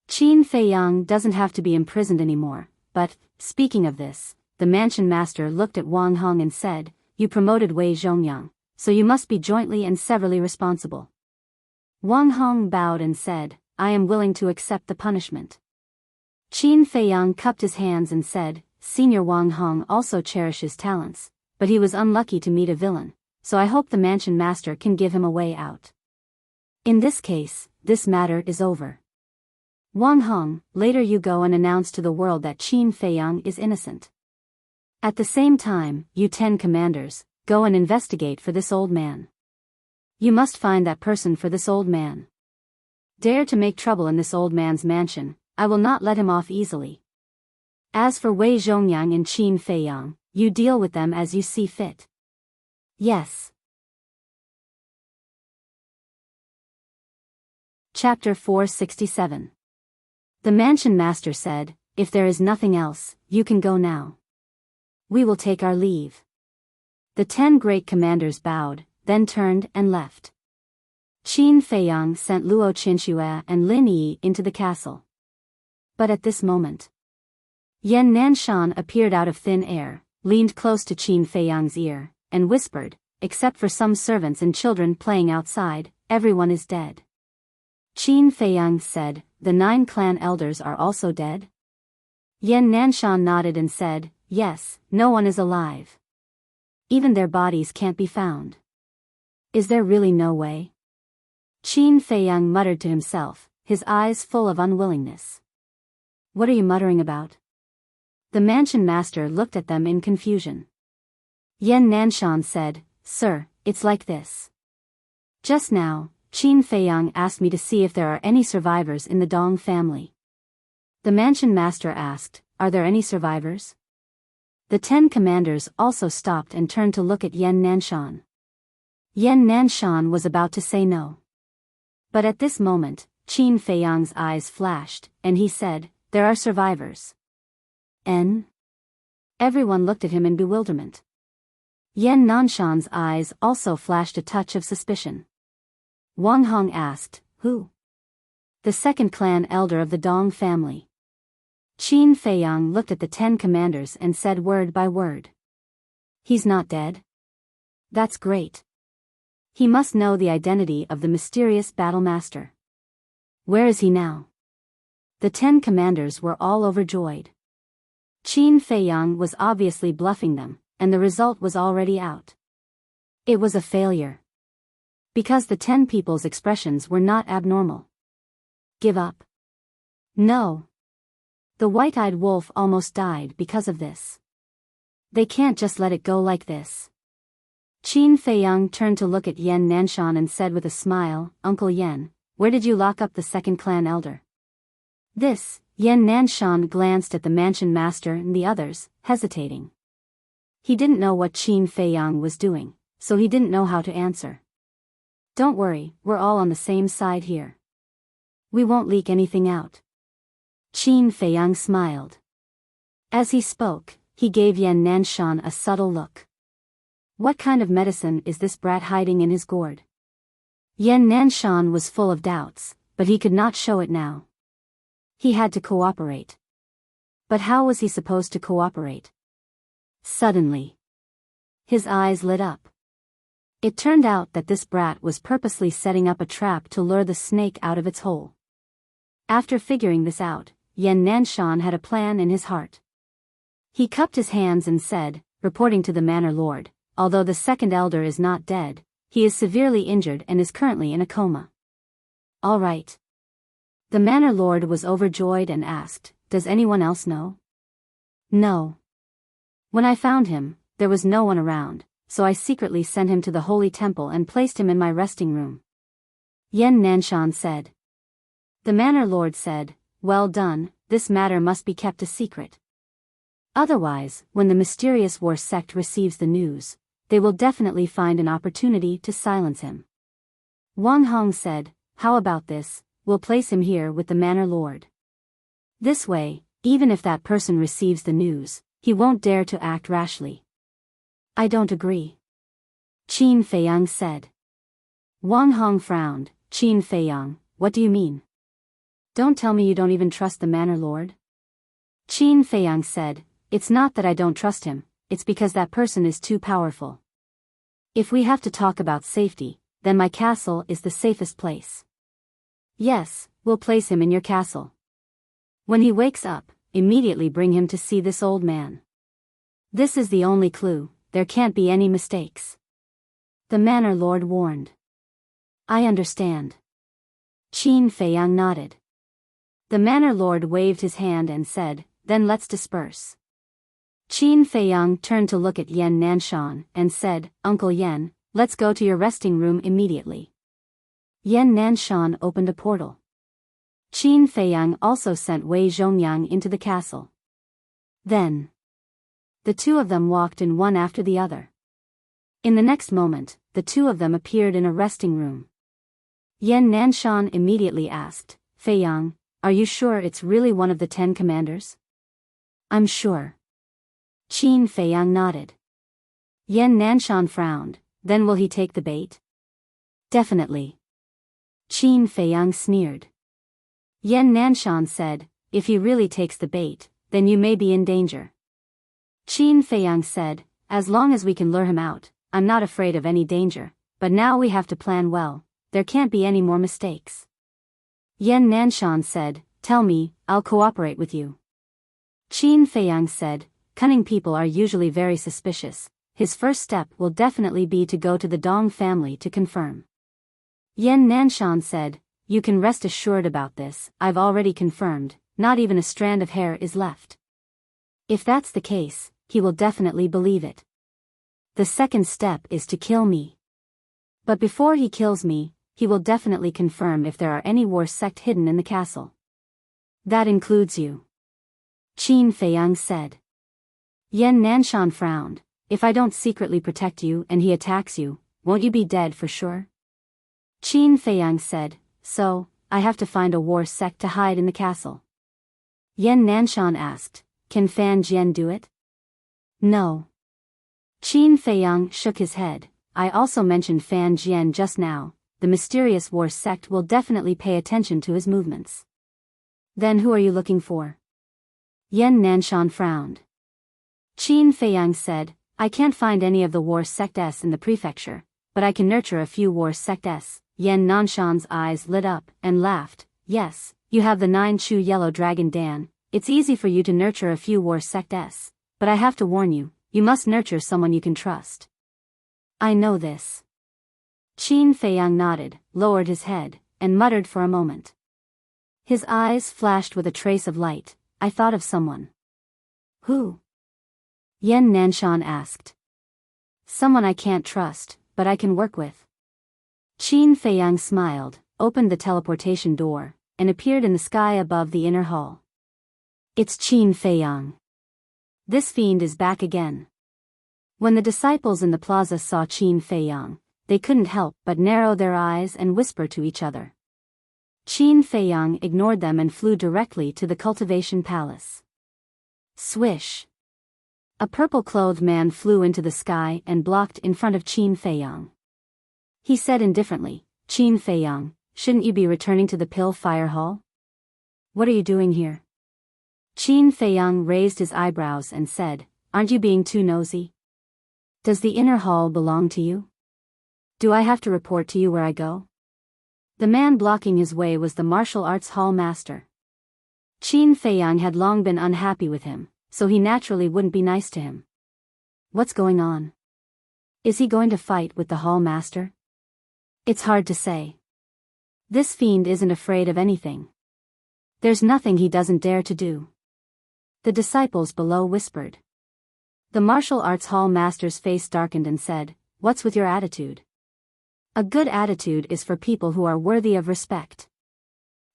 Qin Feiyang doesn't have to be imprisoned anymore, but, speaking of this, the mansion master looked at Wang Hong and said, you promoted Wei Zhongyang, so you must be jointly and severally responsible. Wang Hong bowed and said, I am willing to accept the punishment. Qin Feiyang cupped his hands and said, Senior Wang Hong also cherishes talents, but he was unlucky to meet a villain, so I hope the mansion master can give him a way out. In this case, this matter is over. Wang Hong, later you go and announce to the world that Qin Feiyang is innocent. At the same time, you 10 commanders, go and investigate for this old man. You must find that person for this old man. Dare to make trouble in this old man's mansion, I will not let him off easily. As for Wei Zhongyang and Qin Feiyang, you deal with them as you see fit. Yes. Chapter 467. The mansion master said, "If there is nothing else, you can go now. We will take our leave." The 10 great commanders bowed, then turned and left. Qin Feiyang sent Luo Qinxue and Lin Yi into the castle. But at this moment, Yan Nanshan appeared out of thin air, leaned close to Qin Feiyang's ear, and whispered, "Except for some servants and children playing outside, everyone is dead." Qin Feiyang said, "The 9 clan elders are also dead?" Yan Nanshan nodded and said, "Yes, no one is alive. Even their bodies can't be found." "Is there really no way?" Qin Feiyang muttered to himself, his eyes full of unwillingness. "What are you muttering about?" The mansion master looked at them in confusion. Yan Nanshan said, "Sir, it's like this. Just now, Qin Feiyang asked me to see if there are any survivors in the Dong family." The mansion master asked, "Are there any survivors?" The 10 commanders also stopped and turned to look at Yan Nanshan. Yan Nanshan was about to say no. But at this moment, Qin Feiyang's eyes flashed, and he said, "There are survivors." N? Everyone looked at him in bewilderment. Yan Nanshan's eyes also flashed a touch of suspicion. Wang Hong asked, "Who?" "The 2nd clan elder of the Dong family." Qin Feiyang looked at the 10 commanders and said word by word, "He's not dead? That's great. He must know the identity of the mysterious battle master. Where is he now?" The 10 commanders were all overjoyed. Qin Feiyang was obviously bluffing them, and the result was already out. It was a failure. Because the 10 people's expressions were not abnormal. Give up? No. The white-eyed wolf almost died because of this. They can't just let it go like this. Qin Feiyang turned to look at Yan Nanshan and said with a smile, "Uncle Yan, where did you lock up the 2nd clan elder?" This, Yan Nanshan glanced at the mansion master and the others, hesitating. He didn't know what Qin Feiyang was doing, so he didn't know how to answer. "Don't worry, we're all on the same side here. We won't leak anything out." Qin Feiyang smiled. As he spoke, he gave Yan Nanshan a subtle look. What kind of medicine is this brat hiding in his gourd? Yan Nanshan was full of doubts, but he could not show it now. He had to cooperate. But how was he supposed to cooperate? Suddenly, his eyes lit up. It turned out that this brat was purposely setting up a trap to lure the snake out of its hole. After figuring this out, Yan Nanshan had a plan in his heart. He cupped his hands and said, reporting to the manor lord, "Although the 2nd elder is not dead, he is severely injured and is currently in a coma." "All right." The manor lord was overjoyed and asked, "Does anyone else know?" "No. When I found him, there was no one around, so I secretly sent him to the holy temple and placed him in my resting room," Yan Nanshan said. The manor lord said, "Well done, this matter must be kept a secret. Otherwise, when the mysterious war sect receives the news, they will definitely find an opportunity to silence him." Wang Hong said, "How about this, we'll place him here with the manor lord. This way, even if that person receives the news, he won't dare to act rashly." "I don't agree," Qin Feiyang said. Wang Hong frowned. "Qin Feiyang, what do you mean? Don't tell me you don't even trust the manor lord?" Qin Feiyang said, "It's not that I don't trust him, it's because that person is too powerful. If we have to talk about safety, then my castle is the safest place." "Yes, we'll place him in your castle. When he wakes up, immediately bring him to see this old man. This is the only clue, there can't be any mistakes," the manor lord warned. "I understand." Qin Feiyang nodded. The manor lord waved his hand and said, "Then let's disperse." Qin Feiyang turned to look at Yan Nanshan and said, "Uncle Yan, let's go to your resting room immediately." Yan Nanshan opened a portal. Qin Feiyang also sent Wei Zhongyang into the castle. Then, the two of them walked in one after the other. In the next moment, the two of them appeared in a resting room. Yan Nanshan immediately asked, Fei Yang, are you sure it's really one of the 10 commanders? I'm sure. Qin Fei Yang nodded. Yan Nanshan frowned, then will he take the bait? Definitely. Qin Fei Yang sneered. Yan Nanshan said, if he really takes the bait, then you may be in danger. Qin Fei Yang said, as long as we can lure him out, I'm not afraid of any danger, but now we have to plan well, there can't be any more mistakes. Yan Nanshan said, tell me, I'll cooperate with you. Qin Fei Yang said, cunning people are usually very suspicious, his first step will definitely be to go to the Dong family to confirm. Yan Nanshan said, you can rest assured about this, I've already confirmed, not even a strand of hair is left. If that's the case, he will definitely believe it. The second step is to kill me. But before he kills me, he will definitely confirm if there are any war sect hidden in the castle. That includes you. Qin Fei Yang said. Yan Nanshan frowned, if I don't secretly protect you and he attacks you, won't you be dead for sure? Qin Fei Yang said, so, I have to find a war sect to hide in the castle. Yan Nanshan asked, can Fan Jian do it? No. Qin Fei Yang shook his head, I also mentioned Fan Jian just now, the mysterious war sect will definitely pay attention to his movements. Then who are you looking for? Yan Nanshan frowned. Qin Fei Yang said, I can't find any of the war sects in the prefecture, but I can nurture a few war sects. Yan Nanshan's eyes lit up and laughed, yes, you have the 9-Chu yellow dragon Dan, it's easy for you to nurture a few war sects, but I have to warn you, you must nurture someone you can trust. I know this. Qin Fei Yang nodded, lowered his head, and muttered for a moment. His eyes flashed with a trace of light, I thought of someone. Who? Yan Nanshan asked. Someone I can't trust, but I can work with. Qin Fei Yang smiled, opened the teleportation door, and appeared in the sky above the inner hall. It's Qin Fei Yang. This fiend is back again. When the disciples in the plaza saw Qin Fei Yang, they couldn't help but narrow their eyes and whisper to each other. Qin Fei Yang ignored them and flew directly to the cultivation palace. Swish! A purple-clothed man flew into the sky and blocked in front of Qin Fei Yang. He said indifferently, Qin Fei Yang, shouldn't you be returning to the Pill Fire Hall? What are you doing here? Qin Fei Yang raised his eyebrows and said, aren't you being too nosy? Does the inner hall belong to you? Do I have to report to you where I go? The man blocking his way was the martial arts hall master. Qin Fei Yang had long been unhappy with him, so he naturally wouldn't be nice to him. What's going on? Is he going to fight with the hall master? It's hard to say. This fiend isn't afraid of anything. There's nothing he doesn't dare to do. The disciples below whispered. The martial arts hall master's face darkened and said, what's with your attitude? A good attitude is for people who are worthy of respect.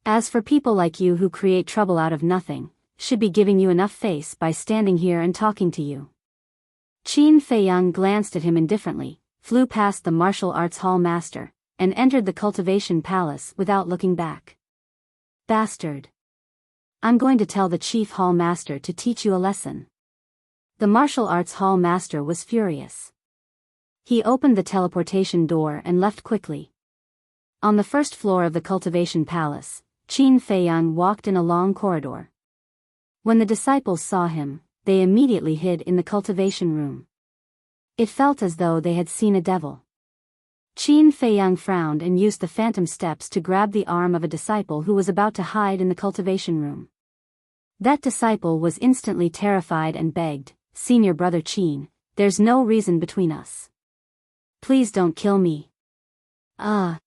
As for people like you who create trouble out of nothing, should be giving you enough face by standing here and talking to you. Qin Fei Yang glanced at him indifferently, flew past the martial arts hall master, and entered the cultivation palace without looking back. Bastard! I'm going to tell the chief hall master to teach you a lesson. The martial arts hall master was furious. He opened the teleportation door and left quickly. On the first floor of the cultivation palace, Qin Fei Yang walked in a long corridor. When the disciples saw him, they immediately hid in the cultivation room. It felt as though they had seen a devil. Qin Fei Yang frowned and used the phantom steps to grab the arm of a disciple who was about to hide in the cultivation room. That disciple was instantly terrified and begged, Senior Brother Qin, there's no reason between us. Please don't kill me. Qin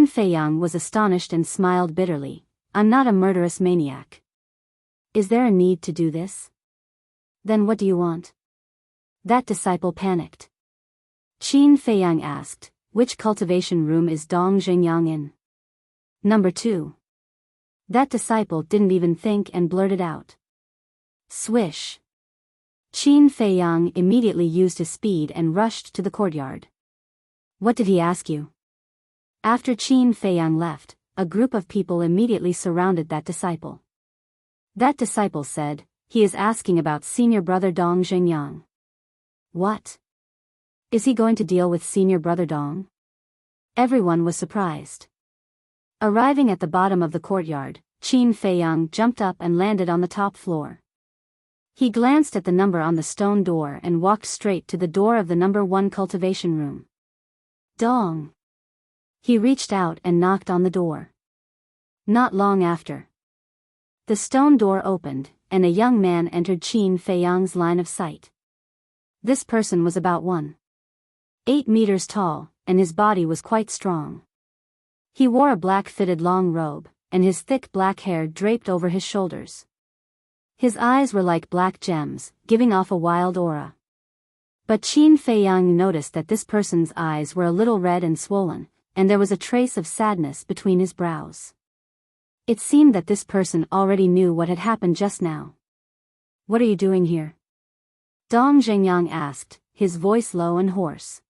Fei Yang was astonished and smiled bitterly, I'm not a murderous maniac. Is there a need to do this? Then what do you want? That disciple panicked. Qin Fei Yang asked, which cultivation room is Dong Xingyang in? Number 2. That disciple didn't even think and blurted out. Swish! Qin Fei Yang immediately used his speed and rushed to the courtyard. What did he ask you? After Qin Feiyang left, a group of people immediately surrounded that disciple. That disciple said, "He is asking about senior brother Dong Xingyang." What? Is he going to deal with senior brother Dong? Everyone was surprised. Arriving at the bottom of the courtyard, Qin Feiyang jumped up and landed on the top floor. He glanced at the number on the stone door and walked straight to the door of the number 1 cultivation room. Dong! He reached out and knocked on the door. Not long after, the stone door opened, and a young man entered Qin Feiyang's line of sight. This person was about 1.8 meters tall, and his body was quite strong. He wore a black-fitted long robe, and his thick black hair draped over his shoulders. His eyes were like black gems, giving off a wild aura. But Qin Feiyang noticed that this person's eyes were a little red and swollen, and there was a trace of sadness between his brows. It seemed that this person already knew what had happened just now. "What are you doing here?" Dong Xingyang asked, his voice low and hoarse.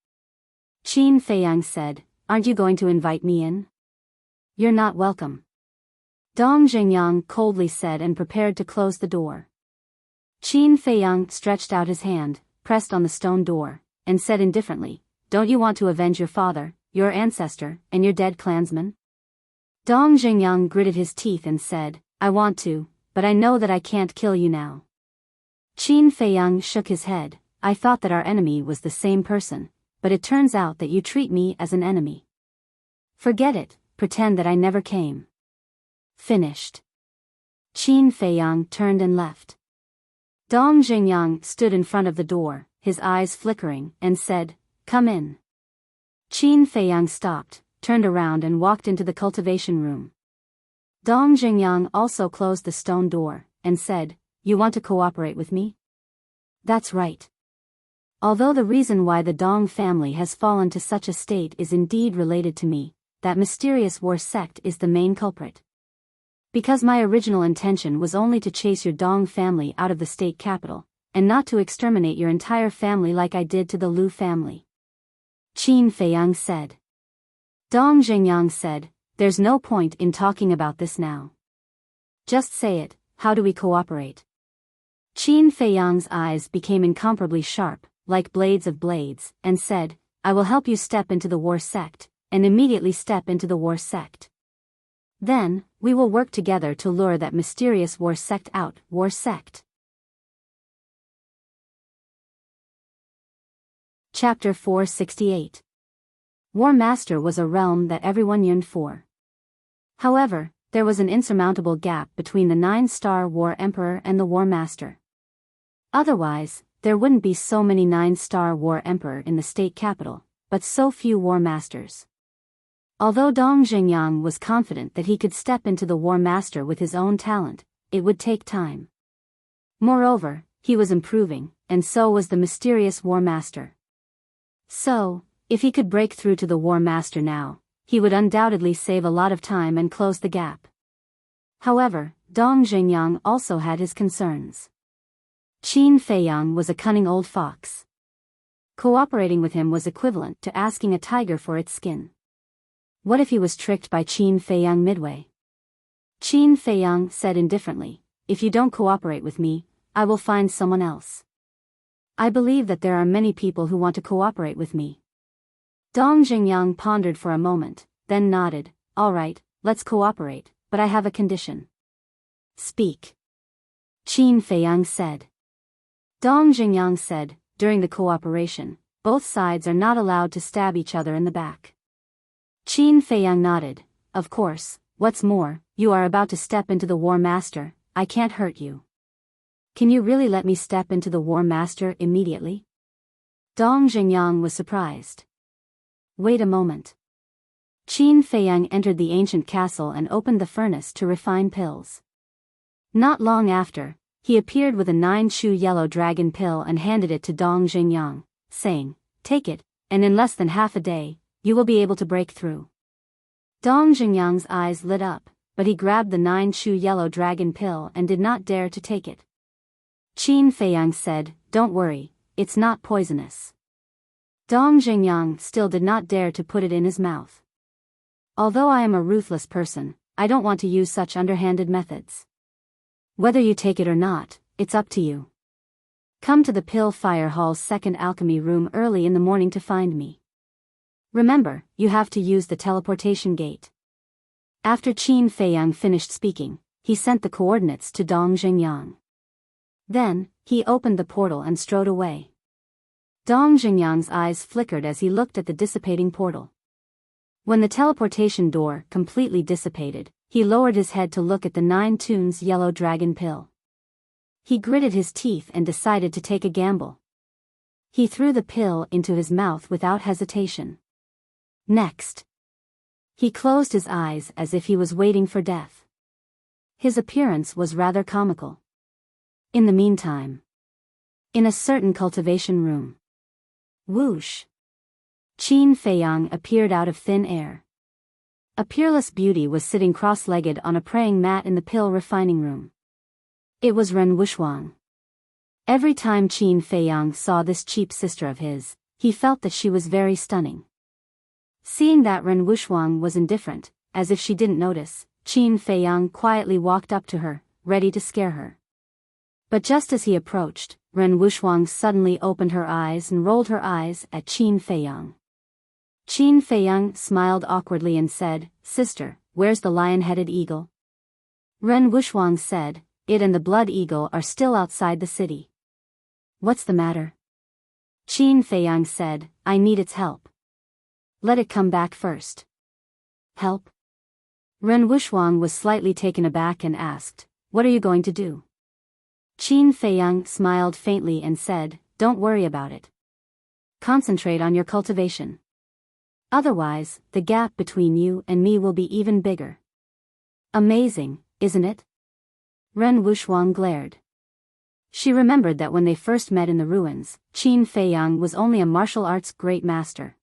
Qin Feiyang said, "Aren't you going to invite me in?" "You're not welcome," Dong Xingyang coldly said and prepared to close the door. Qin Feiyang stretched out his hand, pressed on the stone door, and said indifferently, "Don't you want to avenge your father, your ancestor, and your dead clansmen?" Dong Xingyang gritted his teeth and said, "I want to, but I know that I can't kill you now." Qin Feiyang shook his head. "I thought that our enemy was the same person, but it turns out that you treat me as an enemy. Forget it, pretend that I never came." Finished. Qin Feiyang turned and left. Dong Xingyang stood in front of the door, his eyes flickering, and said, "Come in." Qin Feiyang stopped, turned around and walked into the cultivation room. Dong Xingyang also closed the stone door, and said, "You want to cooperate with me?" "That's right." Although the reason why the Dong family has fallen to such a state is indeed related to me, that mysterious war sect is the main culprit. Because my original intention was only to chase your Dong family out of the state capital, and not to exterminate your entire family like I did to the Lu family. Qin Feiyang said. Dong Xingyang said, "There's no point in talking about this now. Just say it, how do we cooperate?" Qin Feiyang's eyes became incomparably sharp, like blades of blades, and said, "I will help you step into the war sect," and immediately step into the war sect. Then, we will work together to lure that mysterious war sect out. War sect. Chapter 468. War Master was a realm that everyone yearned for. However, there was an insurmountable gap between the 9-star War Emperor and the War Master. Otherwise, there wouldn't be so many 9-star War Emperor in the state capital, but so few War Masters. Although Dong Xingyang was confident that he could step into the War Master with his own talent, it would take time. Moreover, he was improving, and so was the mysterious War Master. So, if he could break through to the War Master now, he would undoubtedly save a lot of time and close the gap. However, Dong Xingyang also had his concerns. Qin Feiyang was a cunning old fox. Cooperating with him was equivalent to asking a tiger for its skin. What if he was tricked by Qin Feiyang midway? Qin Feiyang said indifferently, "If you don't cooperate with me, I will find someone else. I believe that there are many people who want to cooperate with me." Dong Xingyang pondered for a moment, then nodded, "All right, let's cooperate, but I have a condition." "Speak." Qin Feiyang said. Dong Xingyang said, "During the cooperation, both sides are not allowed to stab each other in the back." Qin Feiyang nodded, "Of course, what's more, you are about to step into the War Master, I can't hurt you. Can you really let me step into the War Master immediately?" Dong Xingyang was surprised. "Wait a moment." Qin Feiyang entered the ancient castle and opened the furnace to refine pills. Not long after, he appeared with a 9-chew yellow dragon pill and handed it to Dong Xingyang, saying, "Take it, and in less than half a day, you will be able to break through." Dong Xingyang's eyes lit up, but he grabbed the 9-chew yellow dragon pill and did not dare to take it. Qin Feiyang said, "Don't worry, it's not poisonous." Dong Xingyang still did not dare to put it in his mouth. Although I am a ruthless person, I don't want to use such underhanded methods. Whether you take it or not, it's up to you. Come to the Pill Fire Hall's second alchemy room early in the morning to find me. Remember, you have to use the teleportation gate. After Qin Feiyang finished speaking, he sent the coordinates to Dong Xingyang. Then, he opened the portal and strode away. Dong Xingyang's eyes flickered as he looked at the dissipating portal. When the teleportation door completely dissipated, he lowered his head to look at the 9 tunes yellow dragon pill. He gritted his teeth and decided to take a gamble. He threw the pill into his mouth without hesitation. Next, he closed his eyes as if he was waiting for death. His appearance was rather comical. In the meantime, in a certain cultivation room, whoosh! Qin Feiyang appeared out of thin air. A peerless beauty was sitting cross-legged on a praying mat in the pill refining room. It was Ren Wuxuang. Every time Qin Feiyang saw this cheap sister of his, he felt that she was very stunning. Seeing that Ren Wuxuang was indifferent, as if she didn't notice, Qin Feiyang quietly walked up to her, ready to scare her. But just as he approached, Ren Wuxuang suddenly opened her eyes and rolled her eyes at Qin Feiyang. Qin Feiyang smiled awkwardly and said, "Sister, where's the lion-headed eagle?" Ren Wuxuang said, "It and the blood eagle are still outside the city." "What's the matter?" Qin Feiyang said, "I need its help." "Let it come back first." "Help?" Ren Wuxuang was slightly taken aback and asked, "What are you going to do?" Qin Feiyang smiled faintly and said, "Don't worry about it. Concentrate on your cultivation. Otherwise, the gap between you and me will be even bigger." "Amazing, isn't it?" Ren Wuxuang glared. She remembered that when they first met in the ruins, Qin Feiyang was only a martial arts great master.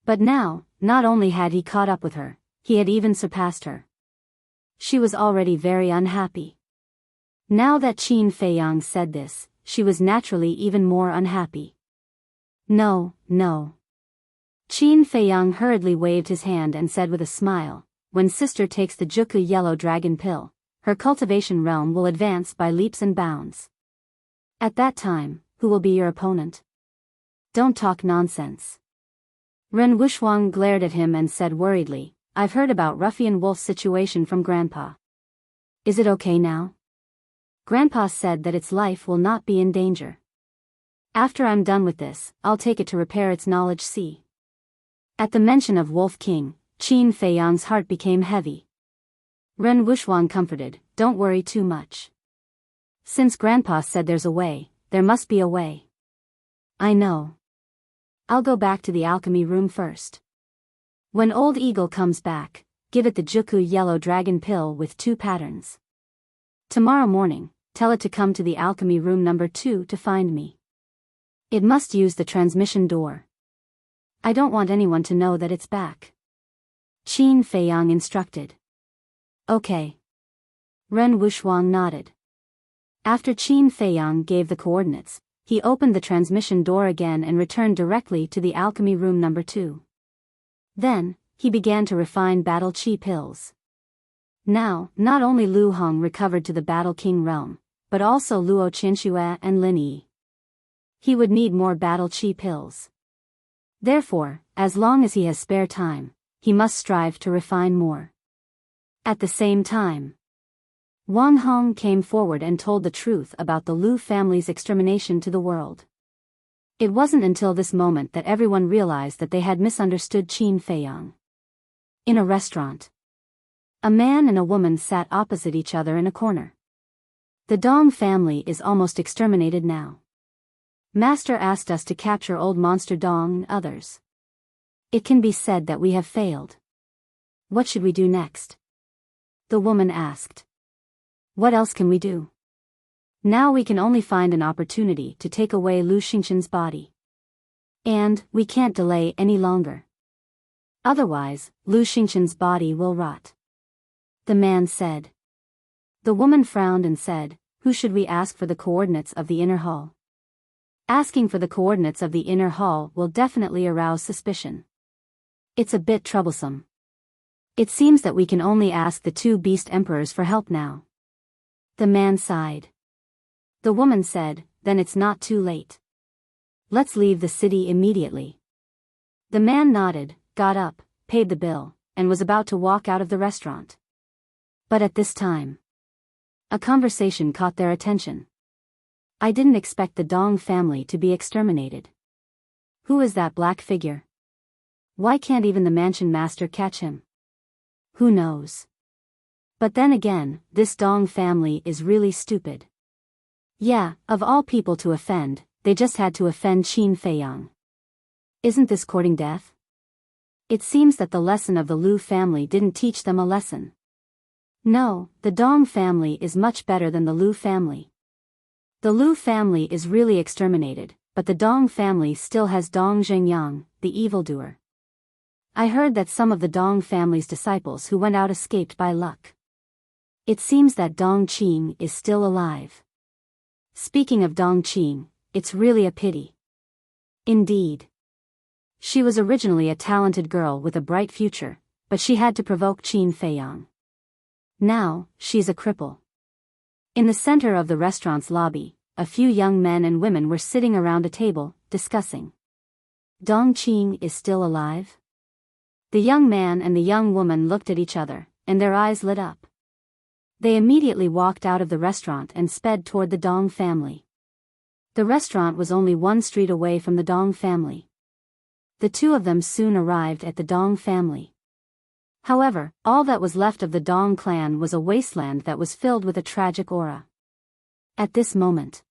But now, not only had he caught up with her, he had even surpassed her. She was already very unhappy. Now that Qin Feiyang said this, she was naturally even more unhappy. "No, no." Qin Feiyang hurriedly waved his hand and said with a smile, "When sister takes the Juku yellow dragon pill, her cultivation realm will advance by leaps and bounds. At that time, who will be your opponent?" "Don't talk nonsense." Ren Wuxuang glared at him and said worriedly, "I've heard about Ruffian Wolf's situation from Grandpa. Is it okay now?" "Grandpa said that its life will not be in danger. After I'm done with this, I'll take it to repair its knowledge." See. At the mention of Wolf King, Qin Feiyang's heart became heavy. Ren Wuxuang comforted, "Don't worry too much. Since Grandpa said there's a way, there must be a way." "I know. I'll go back to the alchemy room first. When Old Eagle comes back, give it the Juku yellow dragon pill with 2 patterns. Tomorrow morning, tell it to come to the alchemy room number 2 to find me. It must use the transmission door. I don't want anyone to know that it's back." Qin Feiyang instructed. "Okay." Ren Wuxuang nodded. After Qin Feiyang gave the coordinates, he opened the transmission door again and returned directly to the alchemy room number 2. Then, he began to refine battle chi pills. Now, not only Lu Hong recovered to the Battle King realm, but also Luo Qinxue and Lin Yi. He would need more battle chi pills. Therefore, as long as he has spare time, he must strive to refine more. At the same time, Wang Hong came forward and told the truth about the Lu family's extermination to the world. It wasn't until this moment that everyone realized that they had misunderstood Qin Feiyang. In a restaurant, a man and a woman sat opposite each other in a corner. "The Dong family is almost exterminated now. Master asked us to capture old monster Dong and others. It can be said that we have failed. What should we do next?" The woman asked. "What else can we do? Now we can only find an opportunity to take away Lu Xingqian's body. And we can't delay any longer. Otherwise, Lu Xingqian's body will rot," the man said. The woman frowned and said, "Who should we ask for the coordinates of the inner hall? Asking for the coordinates of the inner hall will definitely arouse suspicion. It's a bit troublesome." It seems that we can only ask the two beast emperors for help now. The man sighed. The woman said, then it's not too late. Let's leave the city immediately. The man nodded, got up, paid the bill, and was about to walk out of the restaurant. But at this time, a conversation caught their attention. I didn't expect the Dong family to be exterminated. Who is that black figure? Why can't even the mansion master catch him? Who knows? But then again, this Dong family is really stupid. Yeah, of all people to offend, they just had to offend Qin Feiyang. Isn't this courting death? It seems that the lesson of the Liu family didn't teach them a lesson. No, the Dong family is much better than the Liu family. The Liu family is really exterminated, but the Dong family still has Dong Zhengyang, the evildoer. I heard that some of the Dong family's disciples who went out escaped by luck. It seems that Dong Qing is still alive. Speaking of Dong Qing, it's really a pity. Indeed. She was originally a talented girl with a bright future, but she had to provoke Qin Feiyang. Now, she's a cripple. In the center of the restaurant's lobby, a few young men and women were sitting around a table, discussing. Dong Qing is still alive? The young man and the young woman looked at each other, and their eyes lit up. They immediately walked out of the restaurant and sped toward the Dong family. The restaurant was only one street away from the Dong family. The two of them soon arrived at the Dong family. However, all that was left of the Dong clan was a wasteland that was filled with a tragic aura. At this moment,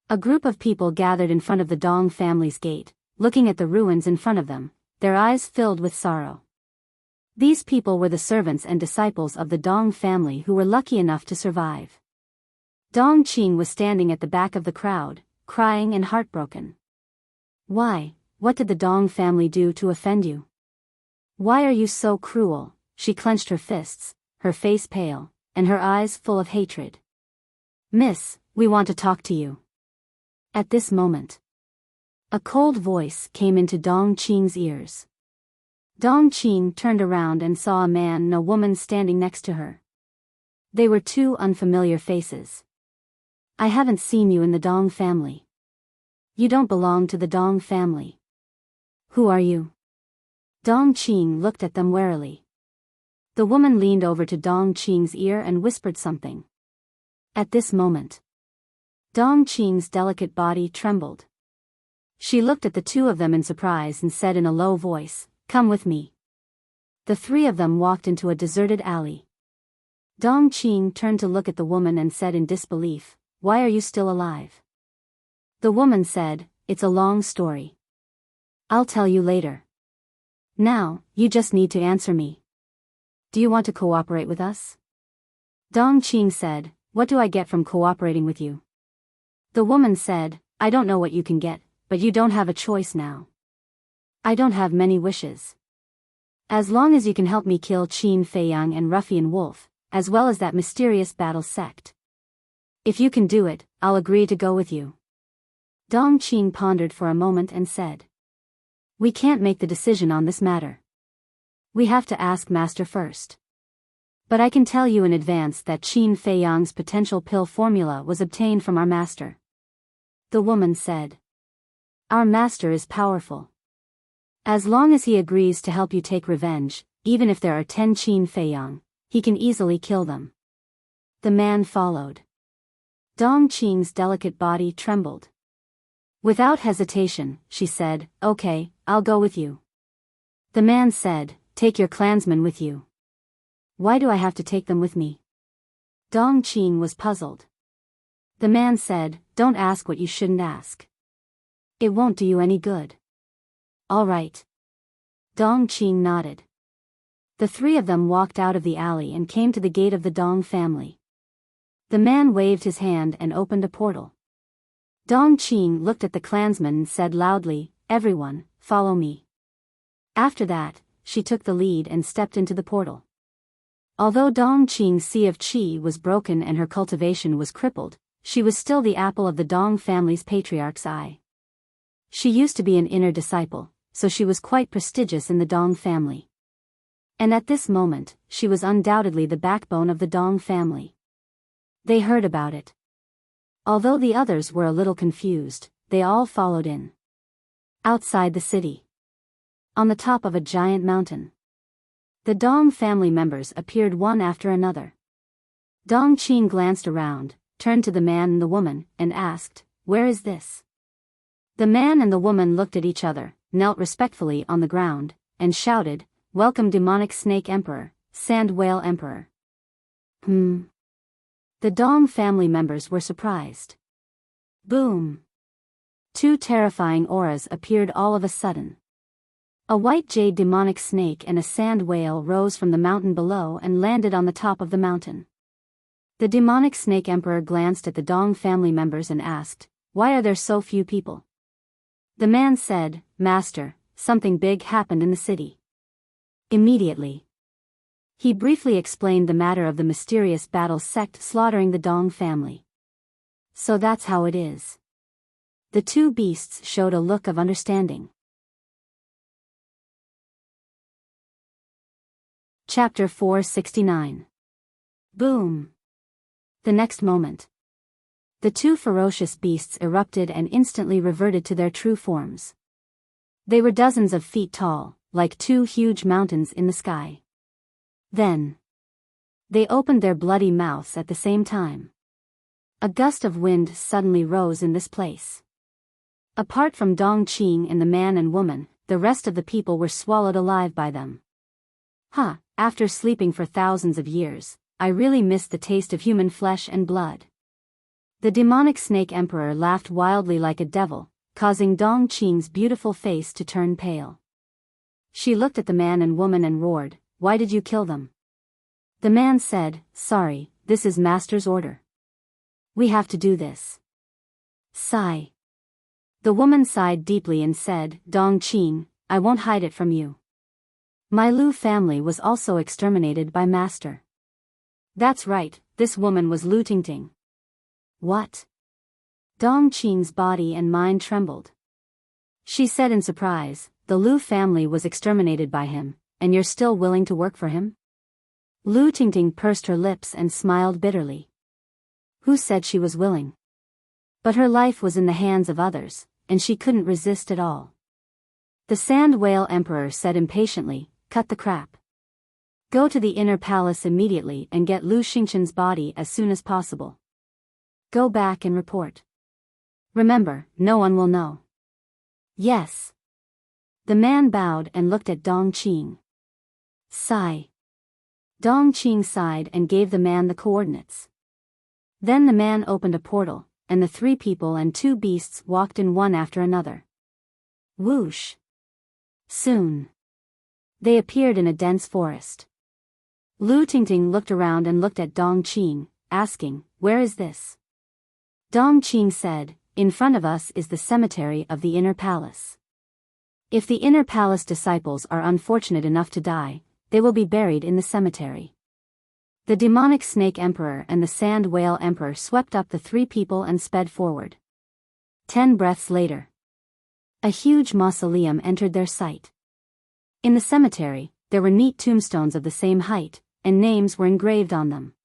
a group of people gathered in front of the Dong family's gate, looking at the ruins in front of them, their eyes filled with sorrow. These people were the servants and disciples of the Dong family who were lucky enough to survive. Dong Qing was standing at the back of the crowd, crying and heartbroken. Why, what did the Dong family do to offend you? Why are you so cruel? She clenched her fists, her face pale, and her eyes full of hatred. Miss, we want to talk to you. At this moment, a cold voice came into Dong Qing's ears. Dong Qing turned around and saw a man and a woman standing next to her. They were two unfamiliar faces. I haven't seen you in the Dong family. You don't belong to the Dong family. Who are you? Dong Qing looked at them warily. The woman leaned over to Dong Qing's ear and whispered something. At this moment, Dong Qing's delicate body trembled. She looked at the two of them in surprise and said in a low voice, "Come with me." The three of them walked into a deserted alley. Dong Qing turned to look at the woman and said in disbelief, "Why are you still alive?" The woman said, "It's a long story. I'll tell you later. Now, you just need to answer me. Do you want to cooperate with us?" Dong Qing said, "What do I get from cooperating with you?" The woman said, "I don't know what you can get, but you don't have a choice now. I don't have many wishes. As long as you can help me kill Qin Feiyang and Ruffian Wolf, as well as that mysterious battle sect. If you can do it, I'll agree to go with you." Dong Qing pondered for a moment and said, "We can't make the decision on this matter. We have to ask Master first. But I can tell you in advance that Qin Feiyang's potential pill formula was obtained from our master." The woman said, "Our master is powerful. As long as he agrees to help you take revenge, even if there are 10 Qin Feiyang, he can easily kill them." The man followed. Dong Qing's delicate body trembled. Without hesitation, she said, "Okay, I'll go with you." The man said, "Take your clansmen with you." "Why do I have to take them with me?" Dong Qing was puzzled. The man said, "Don't ask what you shouldn't ask. It won't do you any good." "All right." Dong Qing nodded. The three of them walked out of the alley and came to the gate of the Dong family. The man waved his hand and opened a portal. Dong Qing looked at the clansmen and said loudly, "Everyone, follow me." After that, she took the lead and stepped into the portal. Although Dong Qing's sea of qi was broken and her cultivation was crippled, she was still the apple of the Dong family's patriarch's eye. She used to be an inner disciple, so she was quite prestigious in the Dong family. And at this moment, she was undoubtedly the backbone of the Dong family. They heard about it. Although the others were a little confused, they all followed in. Outside the city, on the top of a giant mountain, the Dong family members appeared one after another. Dong Qing glanced around, turned to the man and the woman, and asked, "Where is this?" The man and the woman looked at each other, knelt respectfully on the ground, and shouted, "Welcome demonic snake emperor, sand whale emperor." The Dong family members were surprised. Boom! Two terrifying auras appeared all of a sudden. A white jade demonic snake and a sand whale rose from the mountain below and landed on the top of the mountain. The demonic snake emperor glanced at the Dong family members and asked, "Why are there so few people?" The man said, "Master, something big happened in the city." Immediately, he briefly explained the matter of the mysterious battle sect slaughtering the Dong family. "So that's how it is." The two beasts showed a look of understanding. Chapter 469. Boom! The next moment, the two ferocious beasts erupted and instantly reverted to their true forms. They were dozens of feet tall, like two huge mountains in the sky. Then, they opened their bloody mouths at the same time. A gust of wind suddenly rose in this place. Apart from Dong Qing and the man and woman, the rest of the people were swallowed alive by them. After sleeping for thousands of years, I really missed the taste of human flesh and blood. The demonic snake emperor laughed wildly like a devil, causing Dong Qing's beautiful face to turn pale. She looked at the man and woman and roared, "Why did you kill them?" The man said, "Sorry, this is Master's order. We have to do this." Sigh. The woman sighed deeply and said, "Dong Qing, I won't hide it from you. My Lu family was also exterminated by Master." "That's right, this woman was Lu Tingting." "What?" Dong Qing's body and mind trembled. She said in surprise, "The Lu family was exterminated by him, and you're still willing to work for him?" Lu Tingting pursed her lips and smiled bitterly. Who said she was willing? But her life was in the hands of others, and she couldn't resist at all. The Sand Whale Emperor said impatiently, "Cut the crap. Go to the inner palace immediately and get Lu Xingqian's body as soon as possible. Go back and report. Remember, no one will know." "Yes." The man bowed and looked at Dong Qing. Sigh. Dong Qing sighed and gave the man the coordinates. Then the man opened a portal, and the three people and two beasts walked in one after another. Whoosh! Soon, they appeared in a dense forest. Lu Tingting looked around and looked at Dong Qing, asking, "Where is this?" Dong Qing said, "In front of us is the cemetery of the inner palace. If the inner palace disciples are unfortunate enough to die, they will be buried in the cemetery." The demonic snake emperor and the sand whale emperor swept up the three people and sped forward. 10 breaths later, a huge mausoleum entered their sight. In the cemetery, there were neat tombstones of the same height, and names were engraved on them.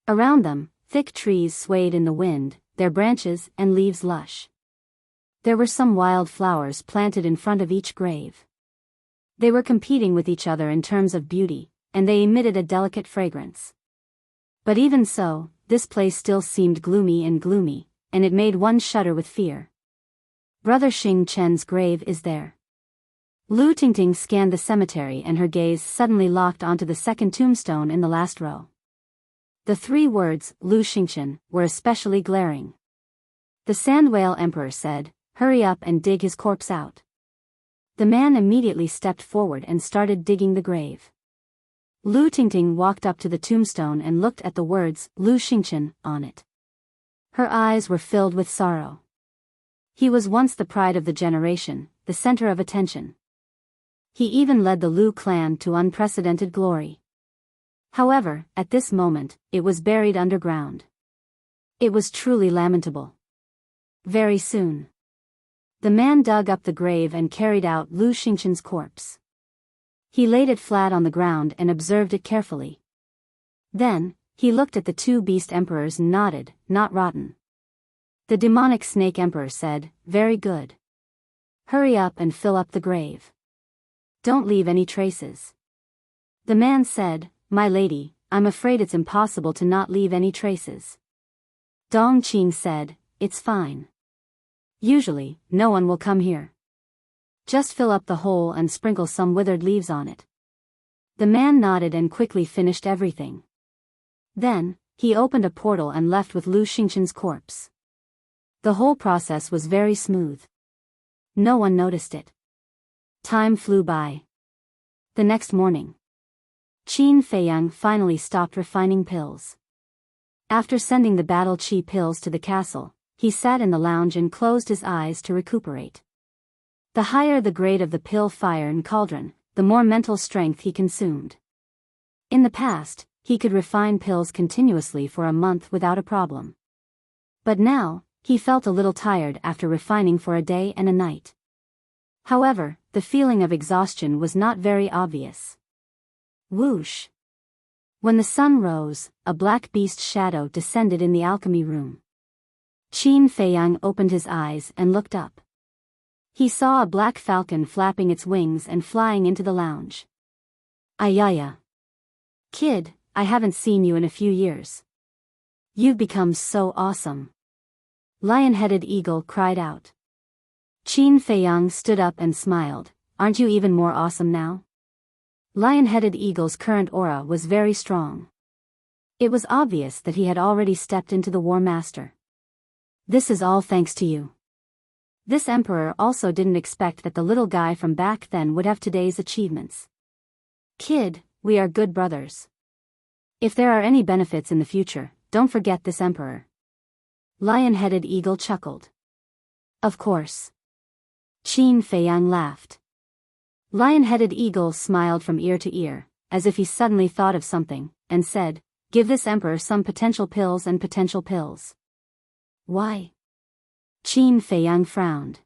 Around them, thick trees swayed in the wind, their branches and leaves lush. There were some wild flowers planted in front of each grave. They were competing with each other in terms of beauty, and they emitted a delicate fragrance. But even so, this place still seemed gloomy, and it made one shudder with fear. Brother Xing Chen's grave is there. Lu Tingting scanned the cemetery and her gaze suddenly locked onto the second tombstone in the last row. The three words, Lu Xingqian, were especially glaring. The Sand Whale Emperor said, "Hurry up and dig his corpse out." The man immediately stepped forward and started digging the grave. Lu Tingting walked up to the tombstone and looked at the words, Lu Xingqian, on it. Her eyes were filled with sorrow. He was once the pride of the generation, the center of attention. He even led the Lu clan to unprecedented glory. However, at this moment, it was buried underground. It was truly lamentable. Very soon, the man dug up the grave and carried out Lu Xingqian's corpse. He laid it flat on the ground and observed it carefully. Then, he looked at the two beast emperors and nodded, "Not rotten." The demonic snake emperor said, "Very good. Hurry up and fill up the grave. Don't leave any traces." The man said, "My lady, I'm afraid it's impossible to not leave any traces." Dong Qing said, "It's fine. Usually, no one will come here. Just fill up the hole and sprinkle some withered leaves on it." The man nodded and quickly finished everything. Then, he opened a portal and left with Lu Xingchen's corpse. The whole process was very smooth. No one noticed it. Time flew by. The next morning, Qin Feiyang finally stopped refining pills. After sending the battle chi pills to the castle, he sat in the lounge and closed his eyes to recuperate. The higher the grade of the pill fire and cauldron, the more mental strength he consumed. In the past, he could refine pills continuously for a month without a problem. But now, he felt a little tired after refining for a day and a night. However, the feeling of exhaustion was not very obvious. Whoosh! When the sun rose, a black beast shadow descended in the alchemy room. Qin Feiyang opened his eyes and looked up. He saw a black falcon flapping its wings and flying into the lounge. "Ayaya! Kid, I haven't seen you in a few years. You've become so awesome." Lion-headed eagle cried out. Qin Feiyang stood up and smiled, "Aren't you even more awesome now?" Lion-headed eagle's current aura was very strong. It was obvious that he had already stepped into the War Master. "This is all thanks to you." This emperor also didn't expect that the little guy from back then would have today's achievements. "Kid, we are good brothers. If there are any benefits in the future, don't forget this emperor." Lion-headed eagle chuckled. "Of course." Qin Feiyang laughed. Lion-headed eagle smiled from ear to ear, as if he suddenly thought of something, and said, "Give this emperor some potential pills and potential pills." "Why?" Qin Feiyang frowned.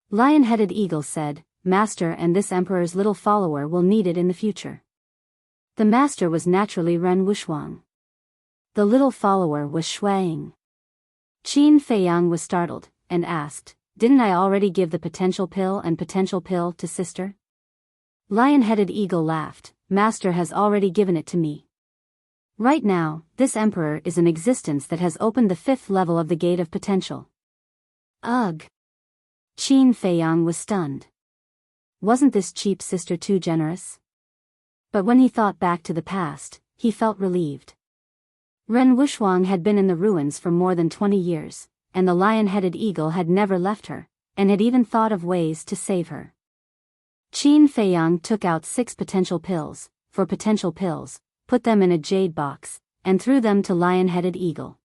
Lion-headed eagle said, "Master and this emperor's little follower will need it in the future." The master was naturally Ren Wuxuang. The little follower was Shuang. Qin Feiyang was startled, and asked, "Didn't I already give the potential pill and potential pill to sister?" Lion-headed eagle laughed, "Master has already given it to me. Right now, this emperor is an existence that has opened the 5th level of the gate of potential." Ugh! Qin Feiyang was stunned. Wasn't this cheap sister too generous? But when he thought back to the past, he felt relieved. Ren Wuxuang had been in the ruins for more than 20 years, and the lion-headed eagle had never left her, and had even thought of ways to save her. Qin Feiyang took out 6 potential pills, for potential pills, put them in a jade box, and threw them to lion-headed eagle.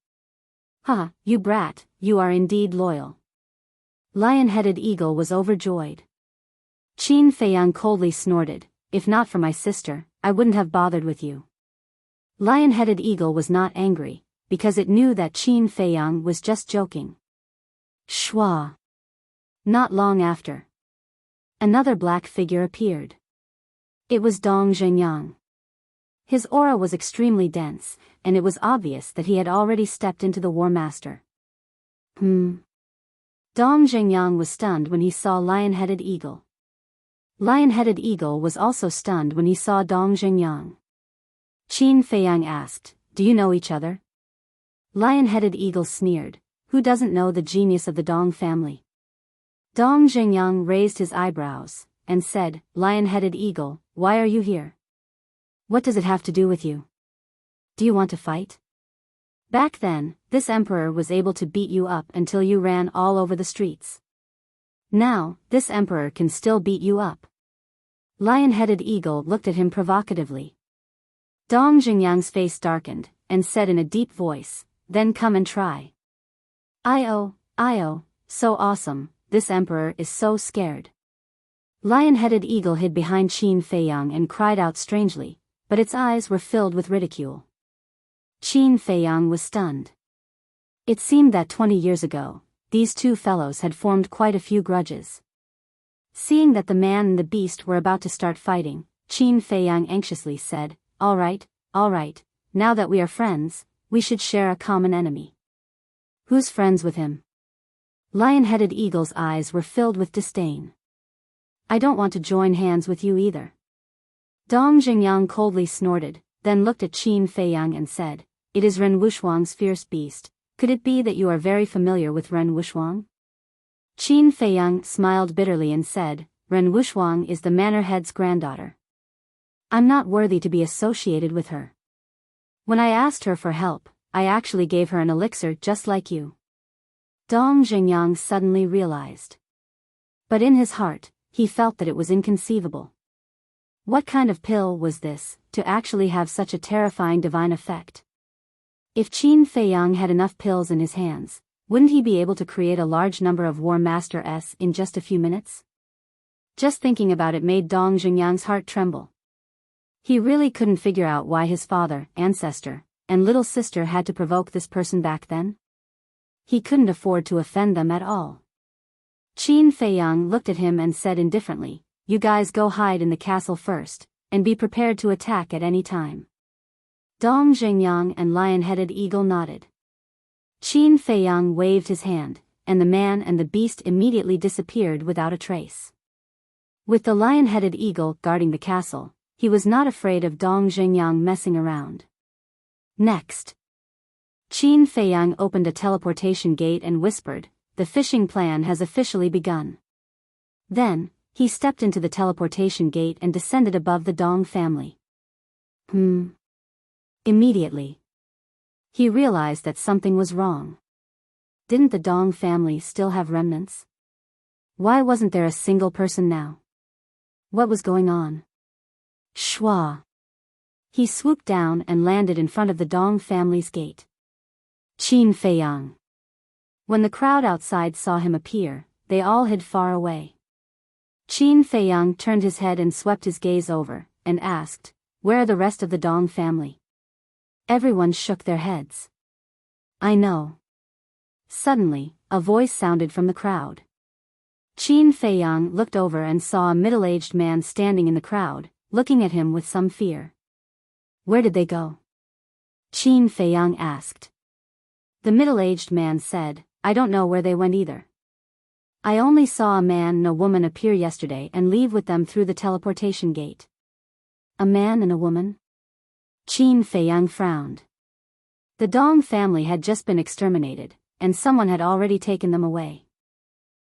"Ha, you brat, you are indeed loyal." Lion-headed eagle was overjoyed. Qin Feiyang coldly snorted, "If not for my sister, I wouldn't have bothered with you." Lion-headed eagle was not angry, because it knew that Qin Feiyang was just joking. Shwa! Not long after, another black figure appeared. It was Dong Zhengyang. His aura was extremely dense, and it was obvious that he had already stepped into the War Master. Dong Zhengyang was stunned when he saw Lion-headed eagle. Lion-headed eagle was also stunned when he saw Dong Zhengyang. Qin Feiyang asked, "Do you know each other?" Lion-headed eagle sneered, "Who doesn't know the genius of the Dong family?" Dong Zhengyang raised his eyebrows, and said, "Lion-headed eagle, why are you here? What does it have to do with you? Do you want to fight?" Back then, this emperor was able to beat you up until you ran all over the streets. Now, this emperor can still beat you up. Lion-headed eagle looked at him provocatively. Dong Zhengyang's face darkened, and said in a deep voice, "Then come and try." "Io, so awesome, this emperor is so scared." Lion-headed eagle hid behind Qin Feiyang and cried out strangely, but its eyes were filled with ridicule. Qin Feiyang was stunned. It seemed that 20 years ago, these two fellows had formed quite a few grudges. Seeing that the man and the beast were about to start fighting, Qin Feiyang anxiously said, all right, now that we are friends, we should share a common enemy. Who's friends with him? Lion-headed eagle's eyes were filled with disdain. I don't want to join hands with you either. Dong Jingyang coldly snorted, then looked at Qin Feiyang and said, it is Ren Wuxuang's fierce beast. Could it be that you are very familiar with Ren Wuxuang? Qin Feiyang smiled bitterly and said, Ren Wuxuang is the manor head's granddaughter. I'm not worthy to be associated with her. When I asked her for help, I actually gave her an elixir just like you. Dong Jingyang suddenly realized. But in his heart, he felt that it was inconceivable. What kind of pill was this, to actually have such a terrifying divine effect? If Qin Feiyang had enough pills in his hands, wouldn't he be able to create a large number of War Master S in just a few minutes? Just thinking about it made Dong Jingyang's heart tremble. He really couldn't figure out why his father, ancestor, and little sister had to provoke this person back then. He couldn't afford to offend them at all. Qin Feiyang looked at him and said indifferently, you guys go hide in the castle first, and be prepared to attack at any time. Dong Jingyang and Lion-headed Eagle nodded. Qin Feiyang waved his hand, and the man and the beast immediately disappeared without a trace. With the Lion-headed Eagle guarding the castle, he was not afraid of Dong Jingyang messing around. Next, Qin Feiyang opened a teleportation gate and whispered, the fishing plan has officially begun. Then, he stepped into the teleportation gate and descended above the Dong family. Immediately, he realized that something was wrong. Didn't the Dong family still have remnants? Why wasn't there a single person now? What was going on? Shwa. He swooped down and landed in front of the Dong family's gate. Qin Feiyang. When the crowd outside saw him appear, they all hid far away. Qin Feiyang turned his head and swept his gaze over, and asked, where are the rest of the Dong family? Everyone shook their heads. I know. Suddenly, a voice sounded from the crowd. Qin Feiyang looked over and saw a middle-aged man standing in the crowd, looking at him with some fear. Where did they go? Qin Feiyang asked. The middle-aged man said, I don't know where they went either. I only saw a man and a woman appear yesterday and leave with them through the teleportation gate. A man and a woman? Qin Feiyang frowned. The Dong family had just been exterminated, and someone had already taken them away.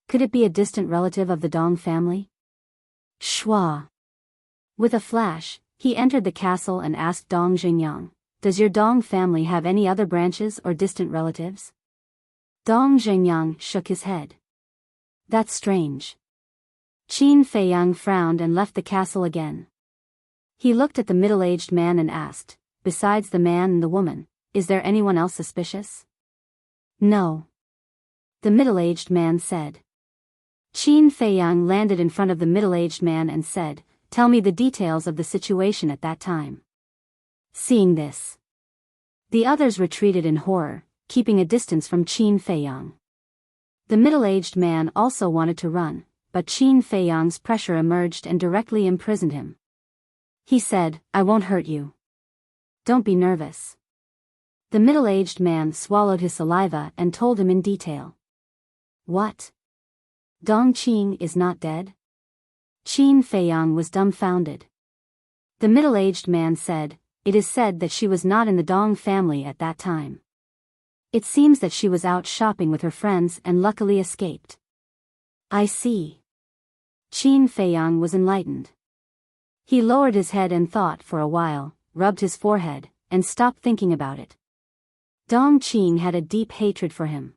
Could it be a distant relative of the Dong family? Shwa. With a flash, he entered the castle and asked Dong Jingyang, does your Dong family have any other branches or distant relatives? Dong Jingyang shook his head. That's strange. Qin Feiyang frowned and left the castle again. He looked at the middle-aged man and asked, besides the man and the woman, is there anyone else suspicious? No. The middle-aged man said. Qin Feiyang landed in front of the middle-aged man and said, tell me the details of the situation at that time. Seeing this, the others retreated in horror, keeping a distance from Qin Feiyang. The middle-aged man also wanted to run, but Qin Feiyang's pressure emerged and directly imprisoned him. He said, I won't hurt you. Don't be nervous. The middle-aged man swallowed his saliva and told him in detail. What? Dong Qing is not dead? Qin Feiyang was dumbfounded. The middle-aged man said, it is said that she was not in the Dong family at that time. It seems that she was out shopping with her friends and luckily escaped. I see. Qin Feiyang was enlightened. He lowered his head and thought for a while, rubbed his forehead, and stopped thinking about it. Dong Qing had a deep hatred for him.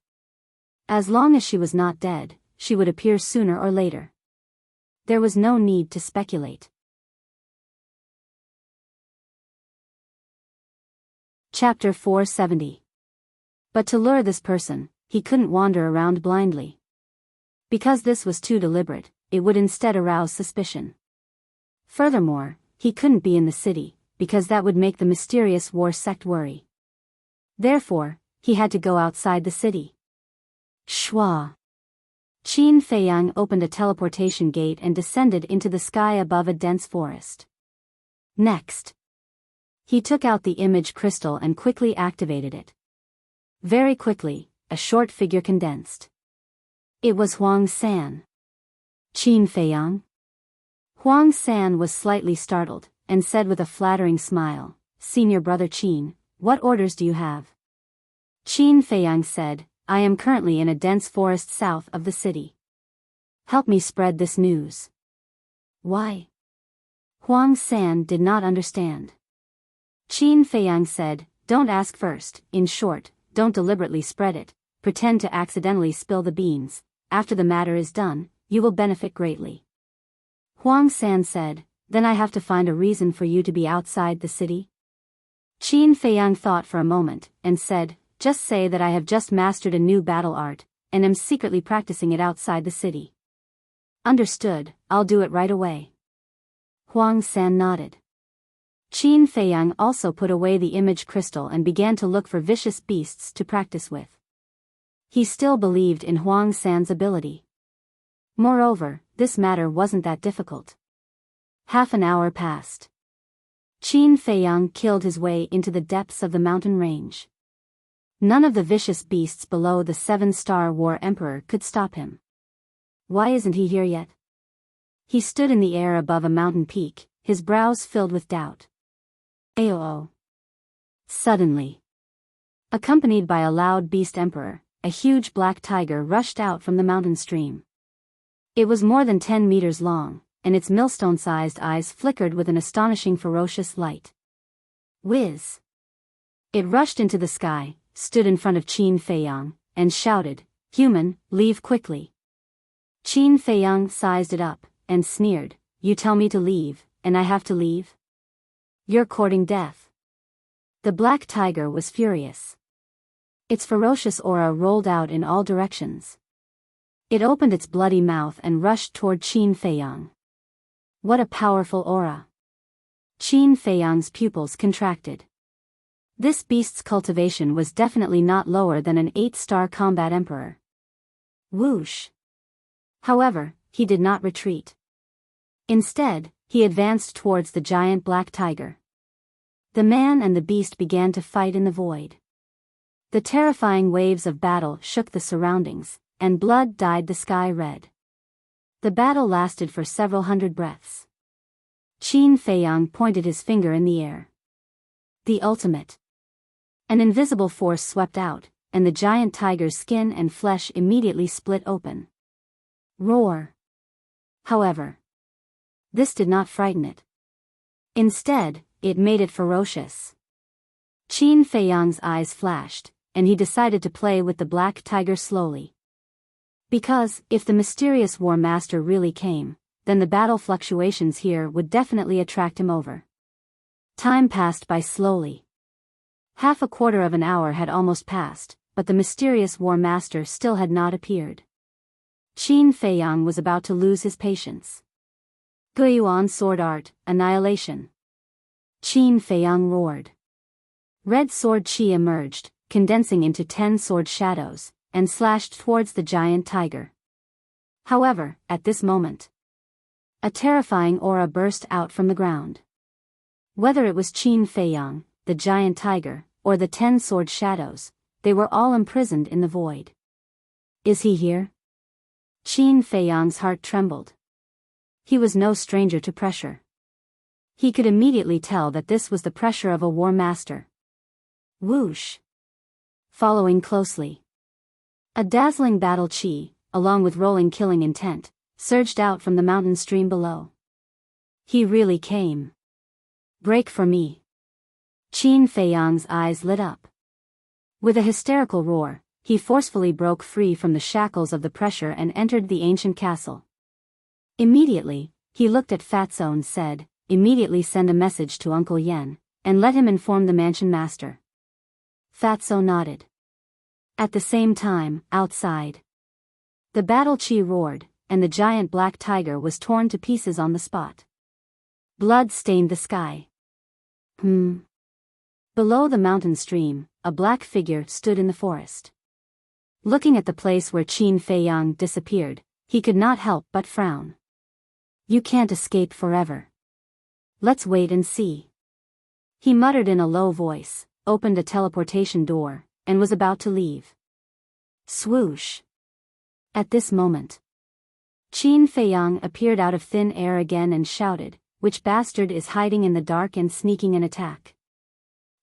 As long as she was not dead, she would appear sooner or later. There was no need to speculate. Chapter 470. But to lure this person, he couldn't wander around blindly. Because this was too deliberate, it would instead arouse suspicion. Furthermore, he couldn't be in the city, because that would make the mysterious war sect worry. Therefore, he had to go outside the city. Shwa. Qin Feiyang opened a teleportation gate and descended into the sky above a dense forest. Next, he took out the image crystal and quickly activated it. Very quickly, a short figure condensed. It was Huang San. Qin Feiyang? Huang San was slightly startled, and said with a flattering smile, "Senior brother Qin, what orders do you have?" Qin Feiyang said, "I am currently in a dense forest south of the city. Help me spread this news." "Why?" Huang San did not understand. Qin Feiyang said, "Don't ask first, in short, don't deliberately spread it, pretend to accidentally spill the beans, after the matter is done, you will benefit greatly." Huang San said, "Then I have to find a reason for you to be outside the city?" Qin Feiyang thought for a moment, and said, "Just say that I have just mastered a new battle art, and am secretly practicing it outside the city." "Understood, I'll do it right away." Huang San nodded. Qin Feiyang also put away the image crystal and began to look for vicious beasts to practice with. He still believed in Huang San's ability. Moreover, this matter wasn't that difficult. Half an hour passed. Qin Feiyang killed his way into the depths of the mountain range. None of the vicious beasts below the 7-star War Emperor could stop him. Why isn't he here yet? He stood in the air above a mountain peak, his brows filled with doubt. Aoo. Suddenly, accompanied by a loud beast emperor, a huge black tiger rushed out from the mountain stream. It was more than 10 meters long, and its millstone-sized eyes flickered with an astonishing ferocious light. Whiz! It rushed into the sky, stood in front of Qin Feiyang, and shouted, "Human, leave quickly." Qin Feiyang sized it up, and sneered, "You tell me to leave, and I have to leave? You're courting death." The black tiger was furious. Its ferocious aura rolled out in all directions. It opened its bloody mouth and rushed toward Qin Feiyang. What a powerful aura! Qin Feiyang's pupils contracted. This beast's cultivation was definitely not lower than an 8-star combat emperor. Whoosh! However, he did not retreat. Instead, he advanced towards the giant black tiger. The man and the beast began to fight in the void. The terrifying waves of battle shook the surroundings, and blood dyed the sky red. The battle lasted for several hundred breaths. Qin Feiyang pointed his finger in the air. The ultimate. An invisible force swept out, and the giant tiger's skin and flesh immediately split open. Roar! However, this did not frighten it. Instead, it made it ferocious. Qin Feiyang's eyes flashed, and he decided to play with the black tiger slowly. Because, if the mysterious War Master really came, then the battle fluctuations here would definitely attract him over. Time passed by slowly. Half a quarter of an hour had almost passed, but the mysterious War Master still had not appeared. Qin Feiyang was about to lose his patience. Guiyuan Sword Art, Annihilation. Qin Feiyang roared. Red sword chi emerged, condensing into 10 sword shadows, and slashed towards the giant tiger. However, at this moment, a terrifying aura burst out from the ground. Whether it was Qin Feiyang, the giant tiger, or the 10 sword shadows, they were all imprisoned in the void. Is he here? Qin Feiyang's heart trembled. He was no stranger to pressure. He could immediately tell that this was the pressure of a war master. Whoosh! Following closely, a dazzling battle chi, along with rolling killing intent, surged out from the mountain stream below. He really came. Break for me. Qin Feiyang's eyes lit up. With a hysterical roar, he forcefully broke free from the shackles of the pressure and entered the ancient castle. Immediately, he looked at Fatso and said, "Immediately send a message to Uncle Yen, and let him inform the mansion master." Fatso nodded. At the same time, outside, the battle chi roared, and the giant black tiger was torn to pieces on the spot. Blood stained the sky. Below the mountain stream, a black figure stood in the forest. Looking at the place where Qin Feiyang disappeared, he could not help but frown. You can't escape forever. Let's wait and see. He muttered in a low voice, opened a teleportation door, and was about to leave. Swoosh. At this moment, Qin Feiyang appeared out of thin air again and shouted, "Which bastard is hiding in the dark and sneaking an attack?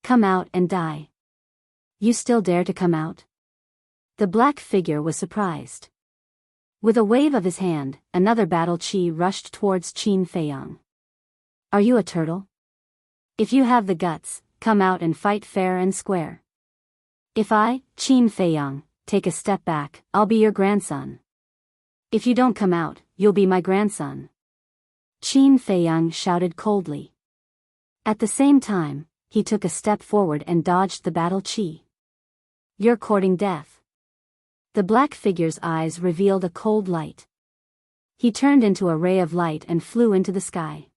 Come out and die. You still dare to come out?" The black figure was surprised. With a wave of his hand, another battle chi rushed towards Qin Feiyang. Are you a turtle? If you have the guts, come out and fight fair and square. If I, Qin Feiyang, take a step back, I'll be your grandson. If you don't come out, you'll be my grandson. Qin Feiyang shouted coldly. At the same time, he took a step forward and dodged the battle chi. You're courting death. The black figure's eyes revealed a cold light. He turned into a ray of light and flew into the sky.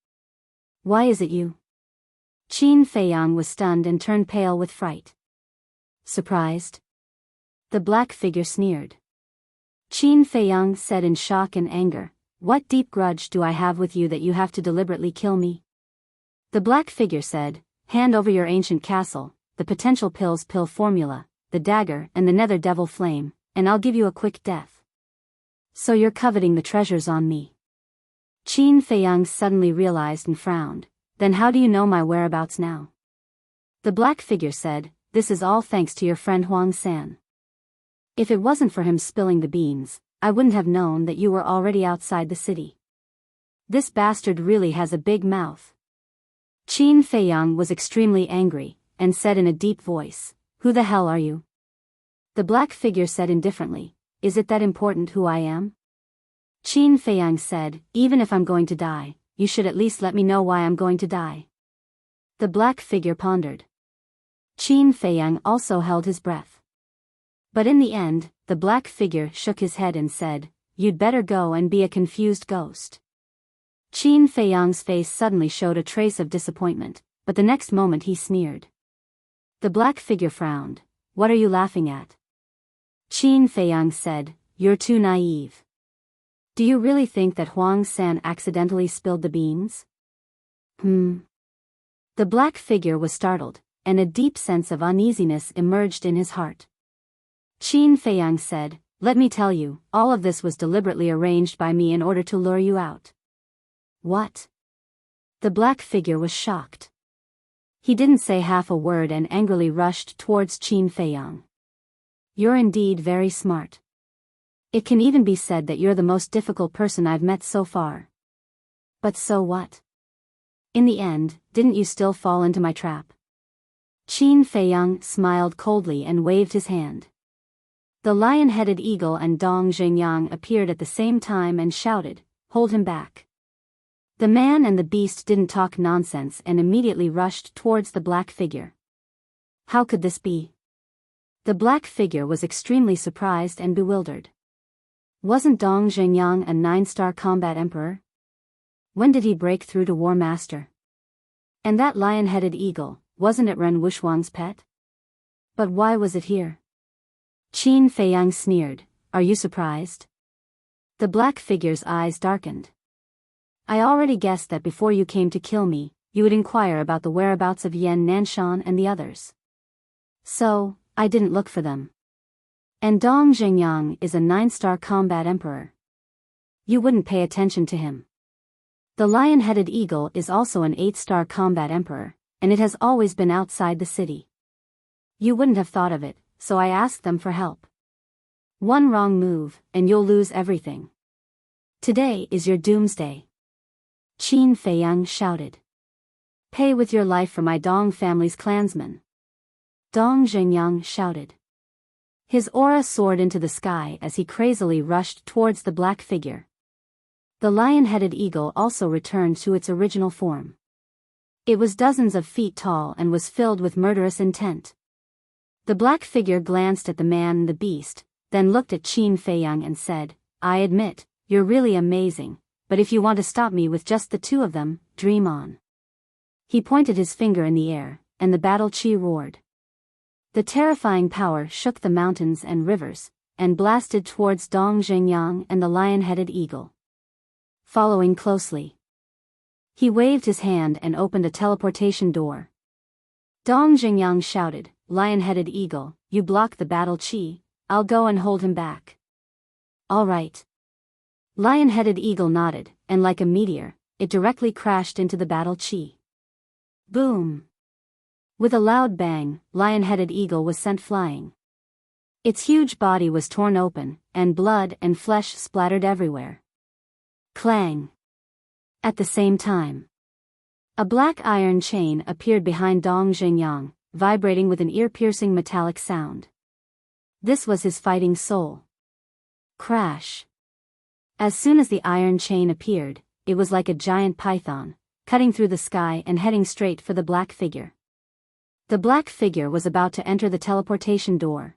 Why is it you? Qin Feiyang was stunned and turned pale with fright. Surprised? The black figure sneered. Qin Feiyang said in shock and anger, What deep grudge do I have with you that you have to deliberately kill me? The black figure said, Hand over your ancient castle, the potential pill formula, the dagger and the nether devil flame, and I'll give you a quick death. So you're coveting the treasures on me. Qin Feiyang suddenly realized and frowned. Then how do you know my whereabouts now? The black figure said, This is all thanks to your friend Huang San. If it wasn't for him spilling the beans, I wouldn't have known that you were already outside the city. This bastard really has a big mouth. Qin Feiyang was extremely angry, and said in a deep voice, Who the hell are you? The black figure said indifferently, Is it that important who I am? Qin Feiyang said, Even if I'm going to die, you should at least let me know why I'm going to die. The black figure pondered. Qin Feiyang also held his breath. But in the end, the black figure shook his head and said, You'd better go and be a confused ghost. Qin Feiyang's face suddenly showed a trace of disappointment, but the next moment he sneered. The black figure frowned. What are you laughing at? Qin Feiyang said, You're too naive. Do you really think that Huang San accidentally spilled the beans? The black figure was startled, and a deep sense of uneasiness emerged in his heart. Qin Feiyang said, Let me tell you, all of this was deliberately arranged by me in order to lure you out. What? The black figure was shocked. He didn't say half a word and angrily rushed towards Qin Feiyang. You're indeed very smart. It can even be said that you're the most difficult person I've met so far. But so what? In the end, didn't you still fall into my trap? Qin Feiyang smiled coldly and waved his hand. The lion-headed eagle and Dong Xingyang appeared at the same time and shouted, Hold him back. The man and the beast didn't talk nonsense and immediately rushed towards the black figure. How could this be? The black figure was extremely surprised and bewildered. Wasn't Dong Xingyang a 9-star combat emperor? When did he break through to War Master? And that lion-headed eagle, wasn't it Ren Wuxuang's pet? But why was it here? Qin Feiyang sneered, Are you surprised? The black figure's eyes darkened. I already guessed that before you came to kill me, you would inquire about the whereabouts of Yan Nanshan and the others. So, I didn't look for them. And Dong Xingyang is a 9-star combat emperor. You wouldn't pay attention to him. The lion-headed eagle is also an 8-star combat emperor, and it has always been outside the city. You wouldn't have thought of it, so I asked them for help. One wrong move, and you'll lose everything. Today is your doomsday. Qin Feiyang shouted. Pay with your life for my Dong family's clansmen. Dong Xingyang shouted. His aura soared into the sky as he crazily rushed towards the black figure. The lion-headed eagle also returned to its original form. It was dozens of feet tall and was filled with murderous intent. The black figure glanced at the man and the beast, then looked at Qin Feiyang and said, I admit, you're really amazing, but if you want to stop me with just the two of them, dream on. He pointed his finger in the air, and the battle chi roared. The terrifying power shook the mountains and rivers, and blasted towards Dong Zhengyang and the lion-headed eagle. Following closely, he waved his hand and opened a teleportation door. Dong Zhengyang shouted, "Lion-headed eagle, you block the battle chi, I'll go and hold him back." "All right." Lion-headed eagle nodded, and like a meteor, it directly crashed into the battle chi. Boom! With a loud bang, lion-headed eagle was sent flying. Its huge body was torn open, and blood and flesh splattered everywhere. Clang! At the same time, a black iron chain appeared behind Dong Zhengyang, vibrating with an ear-piercing metallic sound. This was his fighting soul. Crash! As soon as the iron chain appeared, it was like a giant python, cutting through the sky and heading straight for the black figure. The black figure was about to enter the teleportation door.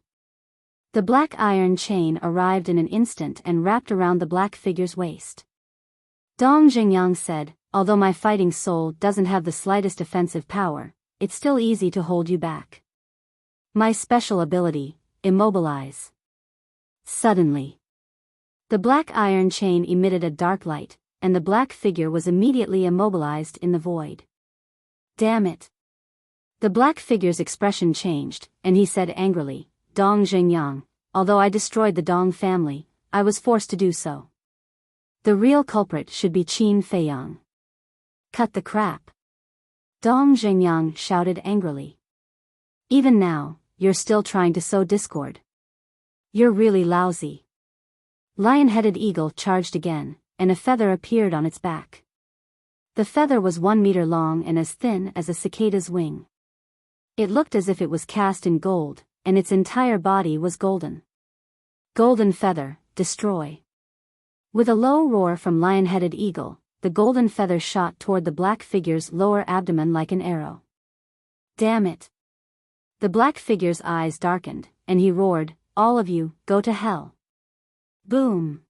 The black iron chain arrived in an instant and wrapped around the black figure's waist. Dong Zhengyang said, "Although my fighting soul doesn't have the slightest offensive power, it's still easy to hold you back. My special ability, immobilize." Suddenly, the black iron chain emitted a dark light, and the black figure was immediately immobilized in the void. "Damn it." The black figure's expression changed, and he said angrily, "Dong Zhengyang, although I destroyed the Dong family, I was forced to do so. The real culprit should be Qin Feiyang." "Cut the crap!" Dong Zhengyang shouted angrily. "Even now, you're still trying to sow discord. You're really lousy." Lion-headed eagle charged again, and a feather appeared on its back. The feather was 1 meter long and as thin as a cicada's wing. It looked as if it was cast in gold, and its entire body was golden. Golden feather, destroy. With a low roar from lion-headed eagle, the golden feather shot toward the black figure's lower abdomen like an arrow. "Damn it." The black figure's eyes darkened, and he roared, "All of you, go to hell." Boom!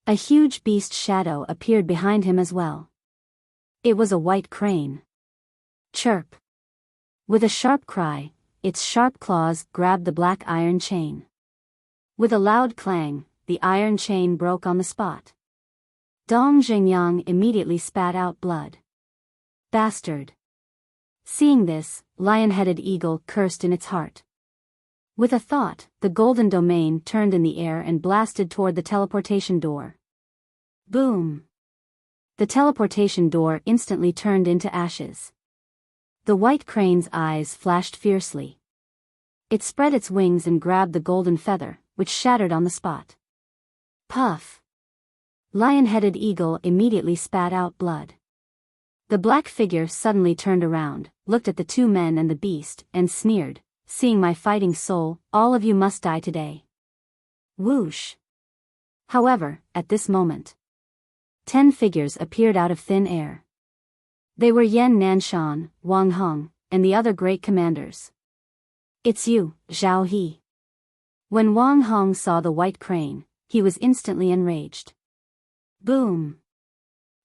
A huge beast shadow appeared behind him as well. It was a white crane. Chirp! With a sharp cry, its sharp claws grabbed the black iron chain. With a loud clang, the iron chain broke on the spot. Dong Zhengyang immediately spat out blood. "Bastard!" Seeing this, lion-headed eagle cursed in its heart. With a thought, the golden domain turned in the air and blasted toward the teleportation door. Boom! The teleportation door instantly turned into ashes. The white crane's eyes flashed fiercely. It spread its wings and grabbed the golden feather, which shattered on the spot. Puff! Lion-headed eagle immediately spat out blood. The black figure suddenly turned around, looked at the two men and the beast, and sneered, "Seeing my fighting soul, all of you must die today." Whoosh! However, at this moment, 10 figures appeared out of thin air. They were Yan Nanshan, Wang Hong, and the other great commanders. "It's you, Zhao He." When Wang Hong saw the white crane, he was instantly enraged. Boom!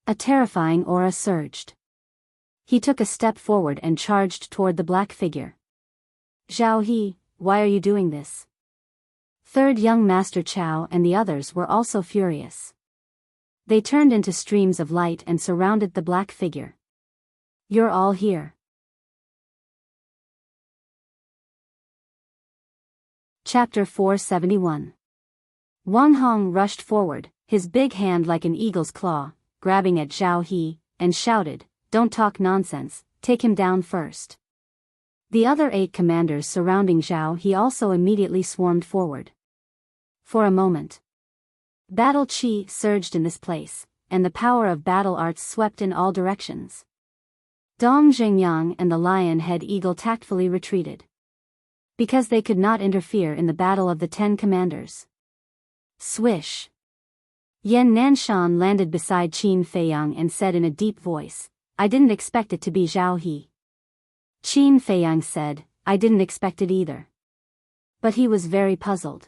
A terrifying aura surged. He took a step forward and charged toward the black figure. "Zhao He, why are you doing this?" Third young Master Chao and the others were also furious. They turned into streams of light and surrounded the black figure. "You're all here." Chapter 471. Wang Hong rushed forward, his big hand like an eagle's claw, grabbing at Zhao He, and shouted, "Don't talk nonsense, take him down first." The other 8 commanders surrounding Zhao He also immediately swarmed forward. For a moment, battle chi surged in this place, and the power of battle arts swept in all directions. Dong Zhengyang and the lion-head eagle tactfully retreated, because they could not interfere in the battle of the 10 commanders. Swish! Yan Nanshan landed beside Qin Feiyang and said in a deep voice, "I didn't expect it to be Zhao He." Qin Feiyang said, "I didn't expect it either." But he was very puzzled.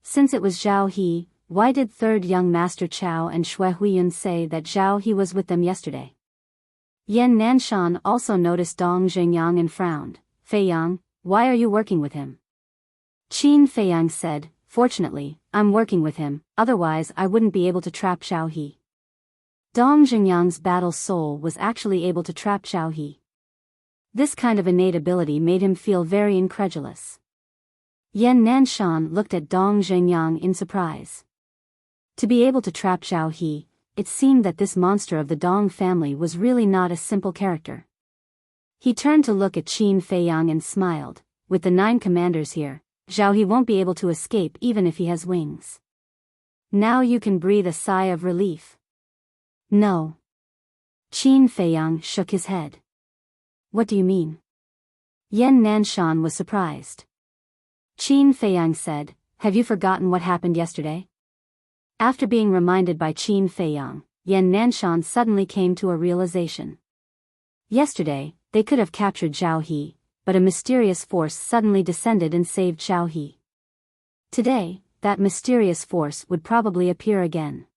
Since it was Zhao He, why did third young Master Chao and Shui Huiyun say that Zhao He was with them yesterday? Yan Nanshan also noticed Dong Zhengyang and frowned. "Feiyang, why are you working with him?" Qin Feiyang said, fortunately, I'm working with him, otherwise I wouldn't be able to trap Zhao He. Dong Jingyang's battle soul was actually able to trap Zhao He. This kind of innate ability made him feel very incredulous. Yan Nanshan looked at Dong Jingyang in surprise. To be able to trap Zhao He, it seemed that this monster of the Dong family was really not a simple character. He turned to look at Qin Feiyang and smiled. With the 9 commanders here, Zhao He won't be able to escape even if he has wings. Now you can breathe a sigh of relief. No. Qin Feiyang shook his head. What do you mean? Yan Nanshan was surprised. Qin Feiyang said, have you forgotten what happened yesterday? After being reminded by Qin Feiyang, Yan Nanshan suddenly came to a realization. Yesterday, they could have captured Zhao He, but a mysterious force suddenly descended and saved Zhao He. Today, that mysterious force would probably appear again.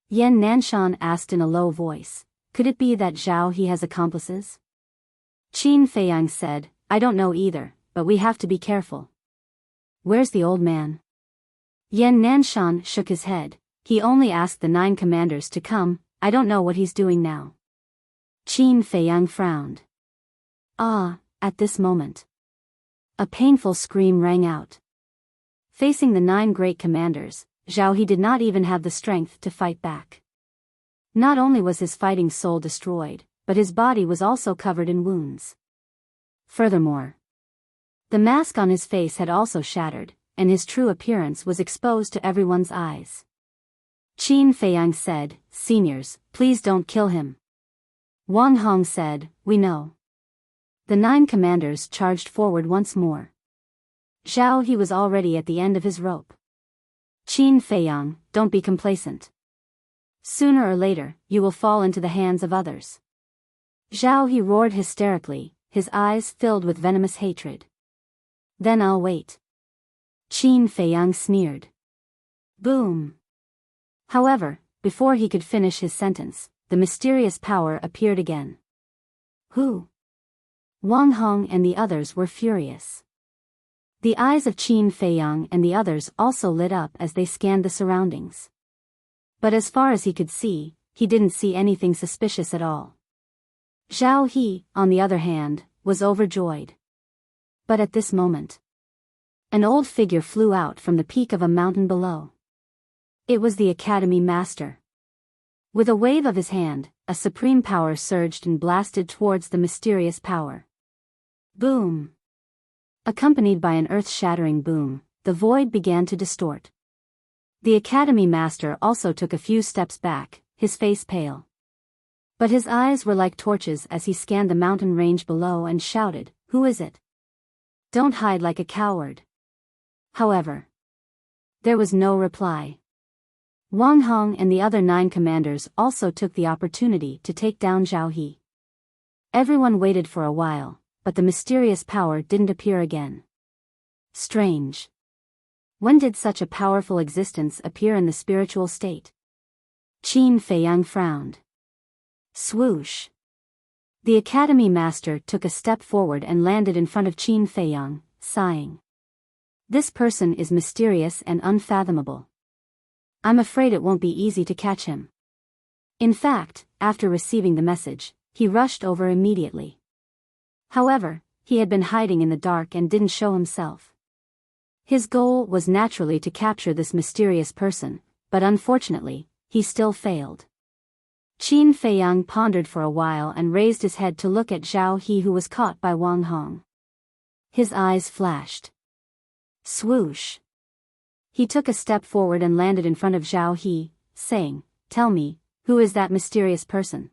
Yan Nanshan asked in a low voice, could it be that Zhao He has accomplices? Qin Feiyang said, I don't know either, but we have to be careful. Where's the old man? Yan Nanshan shook his head. He only asked the 9 commanders to come, I don't know what he's doing now. Qin Feiyang frowned. At this moment, a painful scream rang out. Facing the 9 great commanders, Zhao He did not even have the strength to fight back. Not only was his fighting soul destroyed, but his body was also covered in wounds. Furthermore, the mask on his face had also shattered, and his true appearance was exposed to everyone's eyes. Qin Feiyang said, Seniors, please don't kill him. Wang Hong said, we know. The 9 commanders charged forward once more. Zhao He was already at the end of his rope. Qin Feiyang, don't be complacent. Sooner or later, you will fall into the hands of others. Zhao He roared hysterically, his eyes filled with venomous hatred. Then I'll wait. Qin Feiyang sneered. Boom. However, before he could finish his sentence, the mysterious power appeared again. Who? Wang Hong and the others were furious. The eyes of Qin Feiyang and the others also lit up as they scanned the surroundings. But as far as he could see, he didn't see anything suspicious at all. Zhao He, on the other hand, was overjoyed. But at this moment, an old figure flew out from the peak of a mountain below. It was the Academy Master. With a wave of his hand, a supreme power surged and blasted towards the mysterious power. Boom! Accompanied by an earth-shattering boom, the void began to distort. The Academy Master also took a few steps back, his face pale. But his eyes were like torches as he scanned the mountain range below and shouted, Who is it? Don't hide like a coward. However, there was no reply. Wang Hong and the other 9 commanders also took the opportunity to take down Zhao He. Everyone waited for a while, but the mysterious power didn't appear again. Strange. When did such a powerful existence appear in the spiritual state? Qin Feiyang frowned. Swoosh. The Academy Master took a step forward and landed in front of Qin Feiyang, sighing. This person is mysterious and unfathomable. I'm afraid it won't be easy to catch him. In fact, after receiving the message, he rushed over immediately. However, he had been hiding in the dark and didn't show himself. His goal was naturally to capture this mysterious person, but unfortunately, he still failed. Qin Feiyang pondered for a while and raised his head to look at Zhao He, who was caught by Wang Hong. His eyes flashed. Swoosh. He took a step forward and landed in front of Zhao He, saying, Tell me, who is that mysterious person?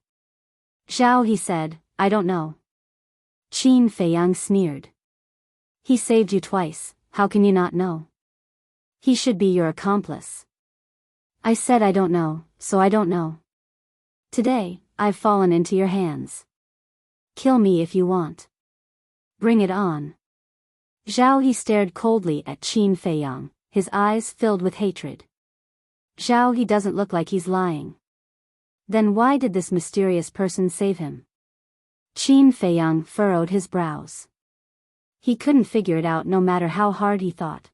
Zhao He said, I don't know. Qin Feiyang sneered. He saved you twice, how can you not know? He should be your accomplice. I said I don't know, so I don't know. Today, I've fallen into your hands. Kill me if you want. Bring it on. Zhao He stared coldly at Qin Feiyang, his eyes filled with hatred. Zhao He doesn't look like he's lying. Then why did this mysterious person save him? Qin Feiyang furrowed his brows. He couldn't figure it out no matter how hard he thought.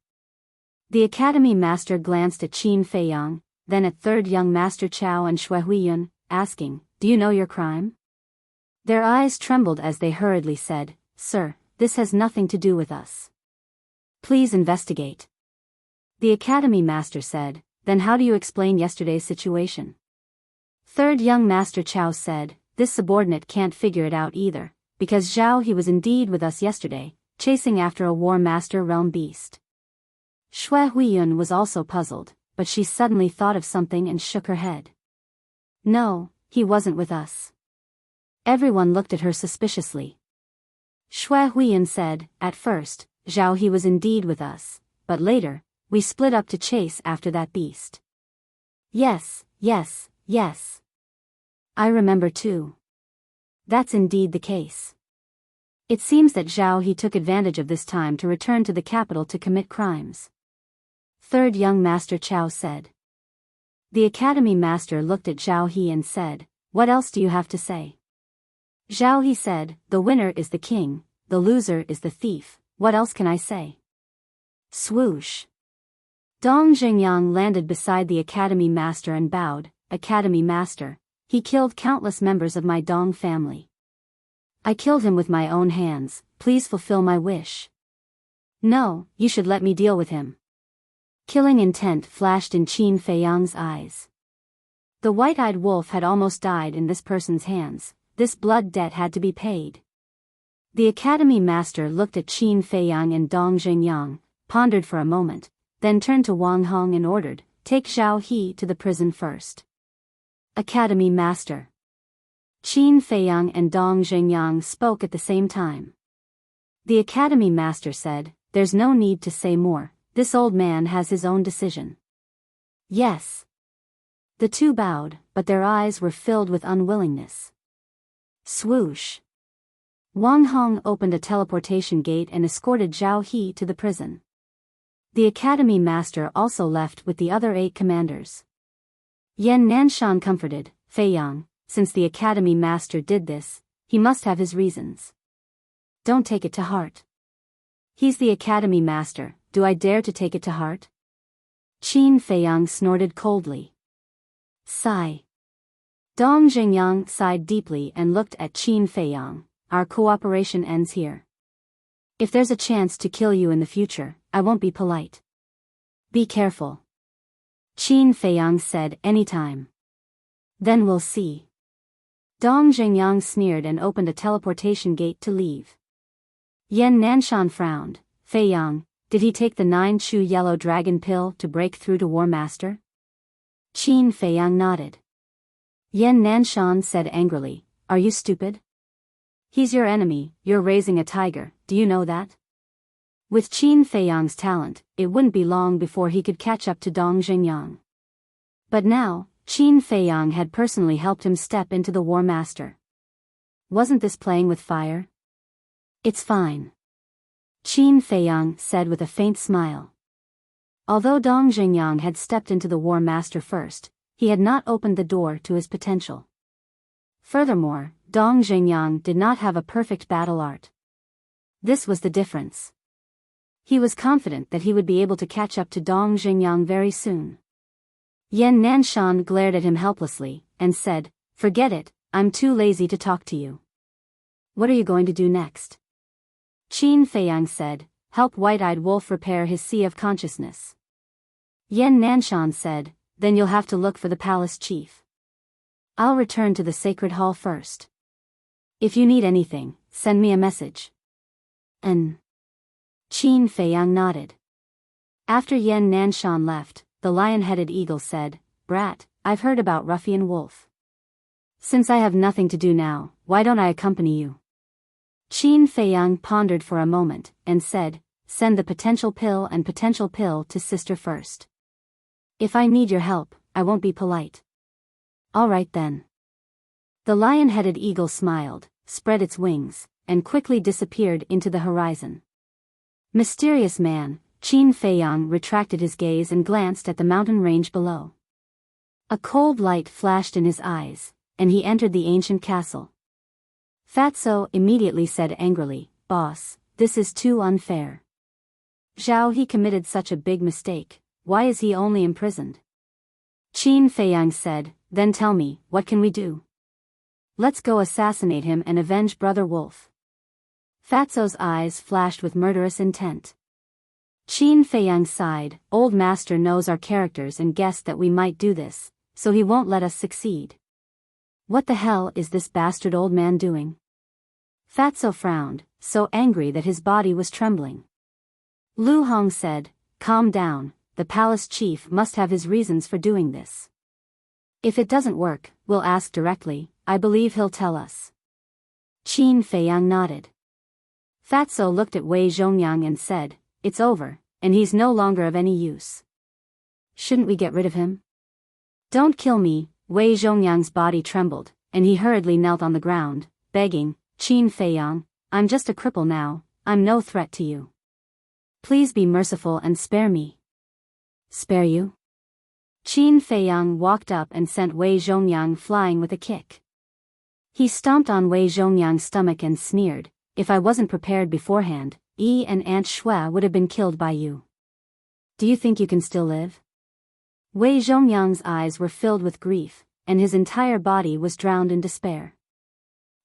The academy master glanced at Qin Feiyang, then at third young master Chao and Xue Huiyun, asking, "Do you know your crime?" Their eyes trembled as they hurriedly said, "Sir, this has nothing to do with us. Please investigate." The academy master said, "Then how do you explain yesterday's situation?" Third young master Chao said, "This subordinate can't figure it out either, because Zhao he was indeed with us yesterday, chasing after a war master realm beast." Xue Huiyun was also puzzled, but she suddenly thought of something and shook her head. "No, he wasn't with us." Everyone looked at her suspiciously. Xue Huiyun said, "At first, Zhao he was indeed with us, but later, we split up to chase after that beast." "Yes, yes, yes. I remember too. That's indeed the case. It seems that Zhao he took advantage of this time to return to the capital to commit crimes." Third young master Chao said. The academy master looked at Zhao He and said, "What else do you have to say?" Zhao He said, "The winner is the king, the loser is the thief, what else can I say?" Swoosh. Dong Jingyang landed beside the academy master and bowed, "Academy master, he killed countless members of my Dong family. I killed him with my own hands, please fulfill my wish." "No, you should let me deal with him." Killing intent flashed in Qin Feiyang's eyes. The white-eyed wolf had almost died in this person's hands, this blood debt had to be paid. The academy master looked at Qin Feiyang and Dong Jingyang, pondered for a moment, then turned to Wang Hong and ordered, "Take Zhao He to the prison first." Academy master. Qin Feiyang and Dong Jingyang spoke at the same time. The academy master said, "There's no need to say more. This old man has his own decision." "Yes." The two bowed, but their eyes were filled with unwillingness. Swoosh. Wang Hong opened a teleportation gate and escorted Zhao He to the prison. The academy master also left with the other 8 commanders. Yan Nanshan comforted, "Feiyang, since the academy master did this, he must have his reasons. Don't take it to heart." "He's the academy master, do I dare to take it to heart?" Qin Feiyang snorted coldly. Sigh. Dong Jingyang sighed deeply and looked at Qin Feiyang, "Our cooperation ends here. If there's a chance to kill you in the future, I won't be polite. Be careful." Qin Feiyang said, "Anytime. Then we'll see." Dong Jingyang sneered and opened a teleportation gate to leave. Yan Nanshan frowned, "Feiyang, did he take the 9-chew yellow dragon pill to break through to War Master?" Qin Feiyang nodded. Yan Nanshan said angrily, "Are you stupid? He's your enemy, you're raising a tiger, do you know that?" With Qin Feiyang's talent, it wouldn't be long before he could catch up to Dong Jingyang. But now, Qin Feiyang had personally helped him step into the War Master. Wasn't this playing with fire? "It's fine," Qin Feiyang said with a faint smile. Although Dong Jingyang had stepped into the War Master first, he had not opened the door to his potential. Furthermore, Dong Jingyang did not have a perfect battle art. This was the difference. He was confident that he would be able to catch up to Dong Jingyang very soon. Yan Nanshan glared at him helplessly, and said, "Forget it, I'm too lazy to talk to you. What are you going to do next?" Qin Feiyang said, "Help White-Eyed Wolf repair his sea of consciousness." Yan Nanshan said, "Then you'll have to look for the palace chief. I'll return to the sacred hall first. If you need anything, send me a message." Qin Feiyang nodded. After Yan Nanshan left, the lion-headed eagle said, "Brat, I've heard about Ruffian Wolf. Since I have nothing to do now, why don't I accompany you?" Qin Feiyang pondered for a moment, and said, "Send the potential pill and potential pill to sister first. If I need your help, I won't be polite." "All right then." The lion-headed eagle smiled, spread its wings, and quickly disappeared into the horizon. Mysterious man, Qin Feiyang retracted his gaze and glanced at the mountain range below. A cold light flashed in his eyes, and he entered the ancient castle. Fatso immediately said angrily, "Boss, this is too unfair. Zhao He committed such a big mistake, why is he only imprisoned? Qin Feiyang said, then tell me, what can we do? Let's go assassinate him and avenge Brother Wolf. Fatso's eyes flashed with murderous intent. Qin Feiyang sighed, Old Master knows our characters and guessed that we might do this, so he won't let us succeed. What the hell is this bastard old man doing? Fatso frowned, so angry that his body was trembling. Lu Hong said, calm down, the palace chief must have his reasons for doing this. If it doesn't work, we'll ask directly, I believe he'll tell us. Qin Feiyang nodded. Fatso looked at Wei Zhongyang and said, it's over, and he's no longer of any use. Shouldn't we get rid of him? Don't kill me. Wei Zhongyang's body trembled, and he hurriedly knelt on the ground, begging, Qin Feiyang, I'm just a cripple now, I'm no threat to you. Please be merciful and spare me. Spare you? Qin Feiyang walked up and sent Wei Zhongyang flying with a kick. He stomped on Wei Zhongyang's stomach and sneered, if I wasn't prepared beforehand, Yi and Aunt Shui would have been killed by you. Do you think you can still live? Wei Zhongyang's eyes were filled with grief, and his entire body was drowned in despair.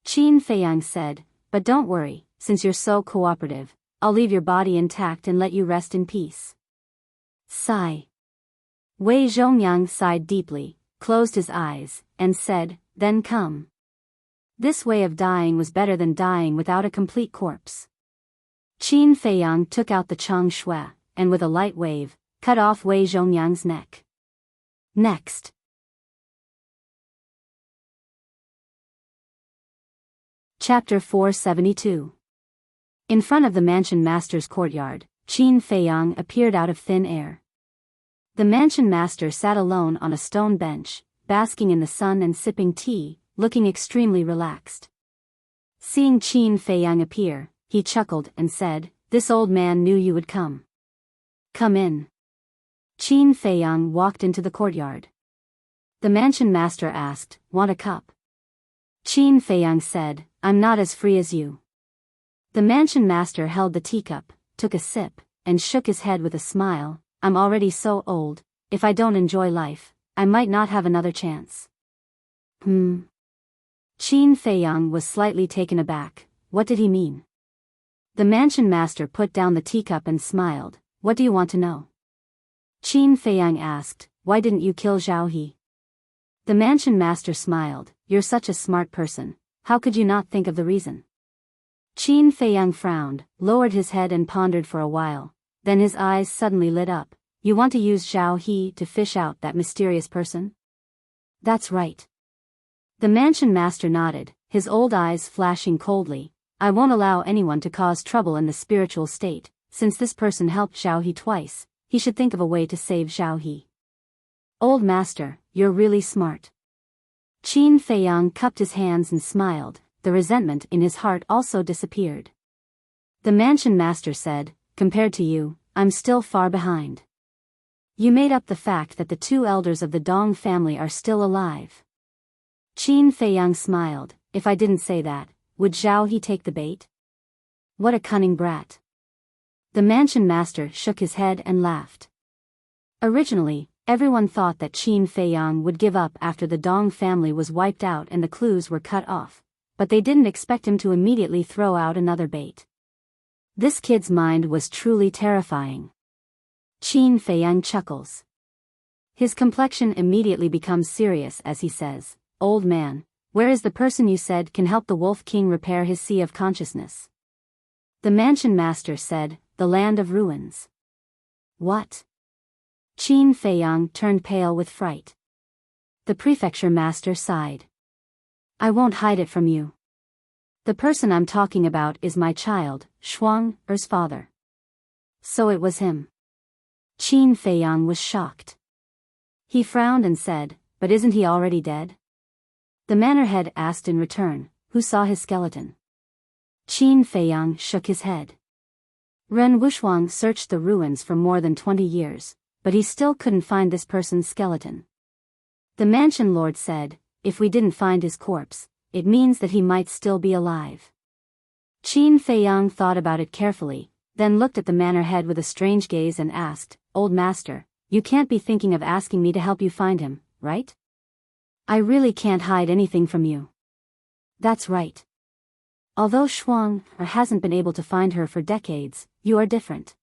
Qin Feiyang said, but don't worry, since you're so cooperative, I'll leave your body intact and let you rest in peace. Sigh. Wei Zhongyang sighed deeply, closed his eyes, and said, then come. This way of dying was better than dying without a complete corpse. Qin Feiyang took out the Chang Shui, and with a light wave, cut off Wei Zhongyang's neck. Next. Chapter 472. In front of the mansion master's courtyard, Qin Feiyang appeared out of thin air. The mansion master sat alone on a stone bench, basking in the sun and sipping tea, looking extremely relaxed. Seeing Qin Feiyang appear, he chuckled and said, this old man knew you would come. Come in. Qin Feiyang walked into the courtyard. The mansion master asked, want a cup? Qin Feiyang said, I'm not as free as you. The mansion master held the teacup, took a sip, and shook his head with a smile, I'm already so old, if I don't enjoy life, I might not have another chance. Qin Feiyang was slightly taken aback, what did he mean? The mansion master put down the teacup and smiled, what do you want to know? Qin Feiyang asked, why didn't you kill Zhao He? The mansion master smiled, you're such a smart person, how could you not think of the reason? Qin Feiyang frowned, lowered his head and pondered for a while, then his eyes suddenly lit up, you want to use Zhao He to fish out that mysterious person? That's right. The mansion master nodded, his old eyes flashing coldly, I won't allow anyone to cause trouble in the spiritual state, since this person helped Zhao He twice, he should think of a way to save Zhao He. Old master, you're really smart. Qin Feiyang cupped his hands and smiled, the resentment in his heart also disappeared. The mansion master said, compared to you, I'm still far behind. You made up the fact that the two elders of the Dong family are still alive. Qin Feiyang smiled, if I didn't say that, would Zhao He take the bait? What a cunning brat. The mansion master shook his head and laughed. Originally, everyone thought that Qin Feiyang would give up after the Dong family was wiped out and the clues were cut off, but they didn't expect him to immediately throw out another bait. This kid's mind was truly terrifying. Qin Feiyang chuckles. His complexion immediately becomes serious as he says, old man, where is the person you said can help the Wolf King repair his sea of consciousness? The mansion master said, the land of ruins. What? Qin Feiyang turned pale with fright. The prefecture master sighed. I won't hide it from you. The person I'm talking about is my child, Shuang Er's father. So it was him. Qin Feiyang was shocked. He frowned and said, but isn't he already dead? The manor head asked in return, who saw his skeleton? Qin Feiyang shook his head. Ren Wushuang searched the ruins for more than 20 years, but he still couldn't find this person's skeleton. The mansion lord said, if we didn't find his corpse, it means that he might still be alive. Qin Feiyang thought about it carefully, then looked at the manor head with a strange gaze and asked, "Old master, you can't be thinking of asking me to help you find him, right? I really can't hide anything from you." "That's right. Although Shuang hasn't been able to find her for decades, you are different.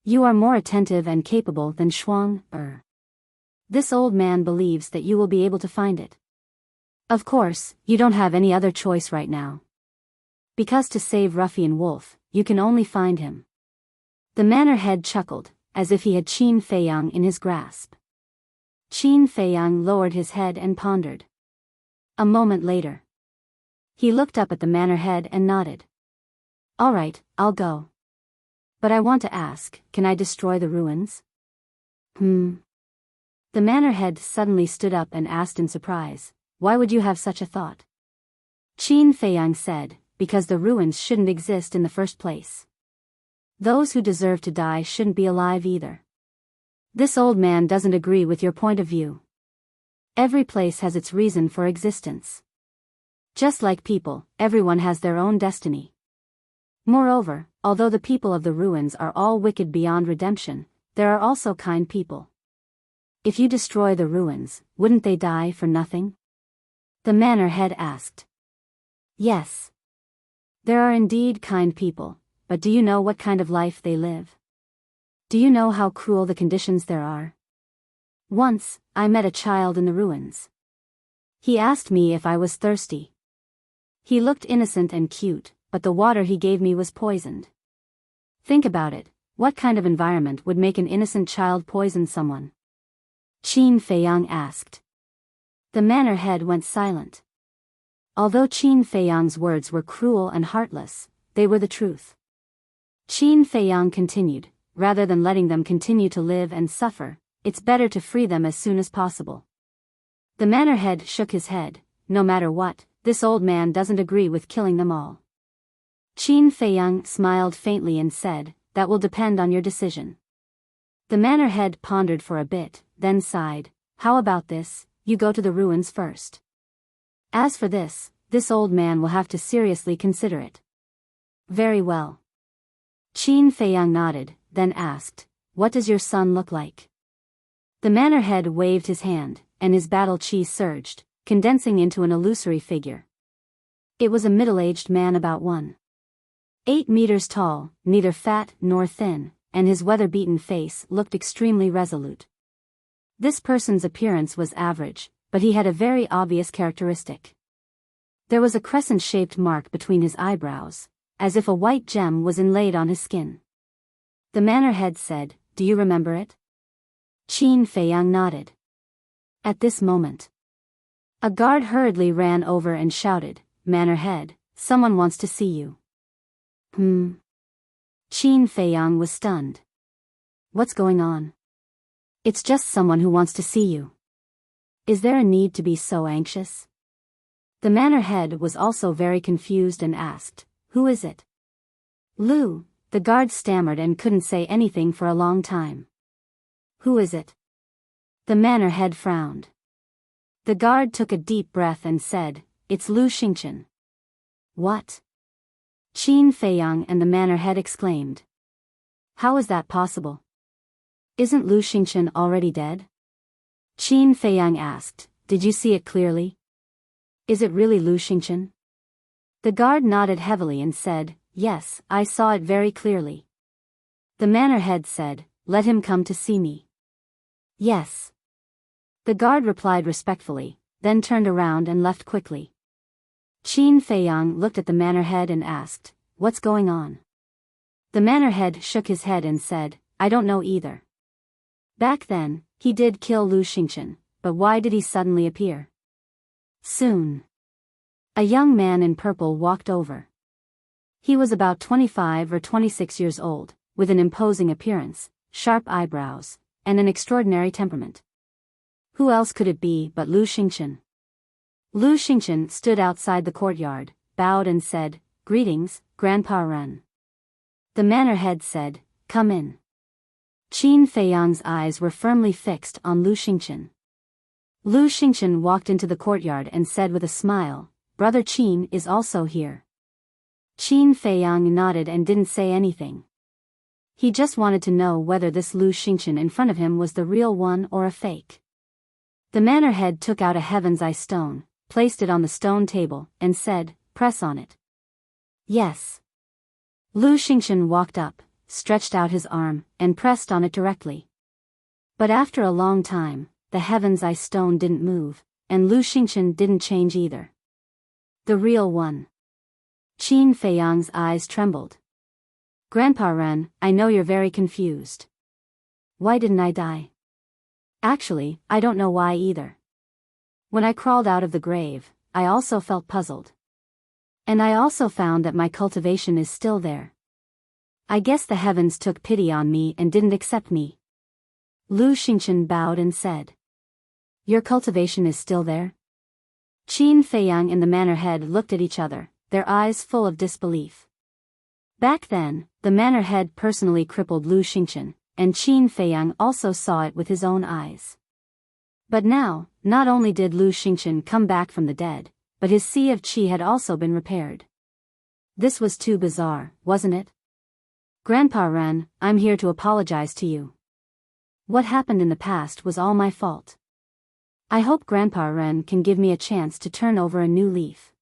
You are more attentive and capable than Shuang. This old man believes that you will be able to find it. Of course, you don't have any other choice right now. Because to save Ruffian Wolf, you can only find him." The manor head chuckled, as if he had Qin Feiyang in his grasp. Qin Feiyang lowered his head and pondered. A moment later, he looked up at the manor head and nodded. "All right, I'll go. But I want to ask, can I destroy the ruins?" The manor head suddenly stood up and asked in surprise, "Why would you have such a thought?" Qin Feiyang said, "Because the ruins shouldn't exist in the first place. Those who deserve to die shouldn't be alive either. This old man doesn't agree with your point of view. Every place has its reason for existence. Just like people, everyone has their own destiny. Moreover, although the people of the ruins are all wicked beyond redemption, there are also kind people. If you destroy the ruins, wouldn't they die for nothing?" The manor head asked. "Yes. There are indeed kind people, but do you know what kind of life they live? Do you know how cruel the conditions there are? Once, I met a child in the ruins. He asked me if I was thirsty. He looked innocent and cute, but the water he gave me was poisoned. Think about it, what kind of environment would make an innocent child poison someone?" Qin Feiyang asked. The manor head went silent. Although Qin Feiyang's words were cruel and heartless, they were the truth. Qin Feiyang continued, "Rather than letting them continue to live and suffer, it's better to free them as soon as possible." The manor head shook his head. "No matter what, this old man doesn't agree with killing them all." Qin Feiyang smiled faintly and said, "That will depend on your decision." The manor head pondered for a bit, then sighed, "How about this, you go to the ruins first. As for this old man will have to seriously consider it." "Very well." Qin Feiyang nodded, then asked, "What does your son look like?" The manor head waved his hand, and his battle chi surged, condensing into an illusory figure. It was a middle-aged man about 1.8 meters tall, neither fat nor thin, and his weather-beaten face looked extremely resolute. This person's appearance was average, but he had a very obvious characteristic. There was a crescent-shaped mark between his eyebrows, as if a white gem was inlaid on his skin. The manor head said, "Do you remember it?" Qin Feiyang nodded. At this moment, a guard hurriedly ran over and shouted, "Manor head, someone wants to see you." Qin Feiyang was stunned. "What's going on?" "It's just someone who wants to see you. Is there a need to be so anxious?" The manor head was also very confused and asked, "Who is it?" "Lu," the guard stammered and couldn't say anything for a long time. "Who is it?" The manor head frowned. The guard took a deep breath and said, "It's Lu Xingqian." "What?" Qin Feiyang and the manor head exclaimed. "How is that possible? Isn't Lu Xingqian already dead?" Qin Feiyang asked, "Did you see it clearly? Is it really Lu Xingqian?" The guard nodded heavily and said, "Yes, I saw it very clearly." The manor head said, "Let him come to see me." "Yes." The guard replied respectfully, then turned around and left quickly. Qin Feiyang looked at the manor head and asked, "What's going on?" The manor head shook his head and said, "I don't know either. Back then, he did kill Lu Xingqian, but why did he suddenly appear?" Soon, a young man in purple walked over. He was about 25 or 26 years old, with an imposing appearance, sharp eyebrows, and an extraordinary temperament. Who else could it be but Lu Xingqian? Lu Xingqian stood outside the courtyard, bowed and said, "Greetings, Grandpa Ren." The manor head said, "Come in." Qin Feiyang's eyes were firmly fixed on Lu Xingqian. Lu Xingqian walked into the courtyard and said with a smile, "Brother Qin is also here." Qin Feiyang nodded and didn't say anything. He just wanted to know whether this Lu Xingqian in front of him was the real one or a fake. The manor head took out a heaven's eye stone, placed it on the stone table, and said, "Press on it." "Yes." Lu Xingqian walked up, stretched out his arm, and pressed on it directly. But after a long time, the heaven's eye stone didn't move, and Lu Xingqian didn't change either. The real one. Qin Feiyang's eyes trembled. "Grandpa Ren, I know you're very confused. Why didn't I die?" "Actually, I don't know why either. When I crawled out of the grave, I also felt puzzled. And I also found that my cultivation is still there. I guess the heavens took pity on me and didn't accept me." Lu Xingqian bowed and said, "Your cultivation is still there?" Qin Feiyang and the manor head looked at each other, their eyes full of disbelief. Back then, the manor head personally crippled Lu Xingqian, and Qin Feiyang also saw it with his own eyes. But now, not only did Lu Xingqian come back from the dead, but his sea of qi had also been repaired. This was too bizarre, wasn't it? "Grandpa Ren, I'm here to apologize to you. What happened in the past was all my fault. I hope Grandpa Ren can give me a chance to turn over a new leaf.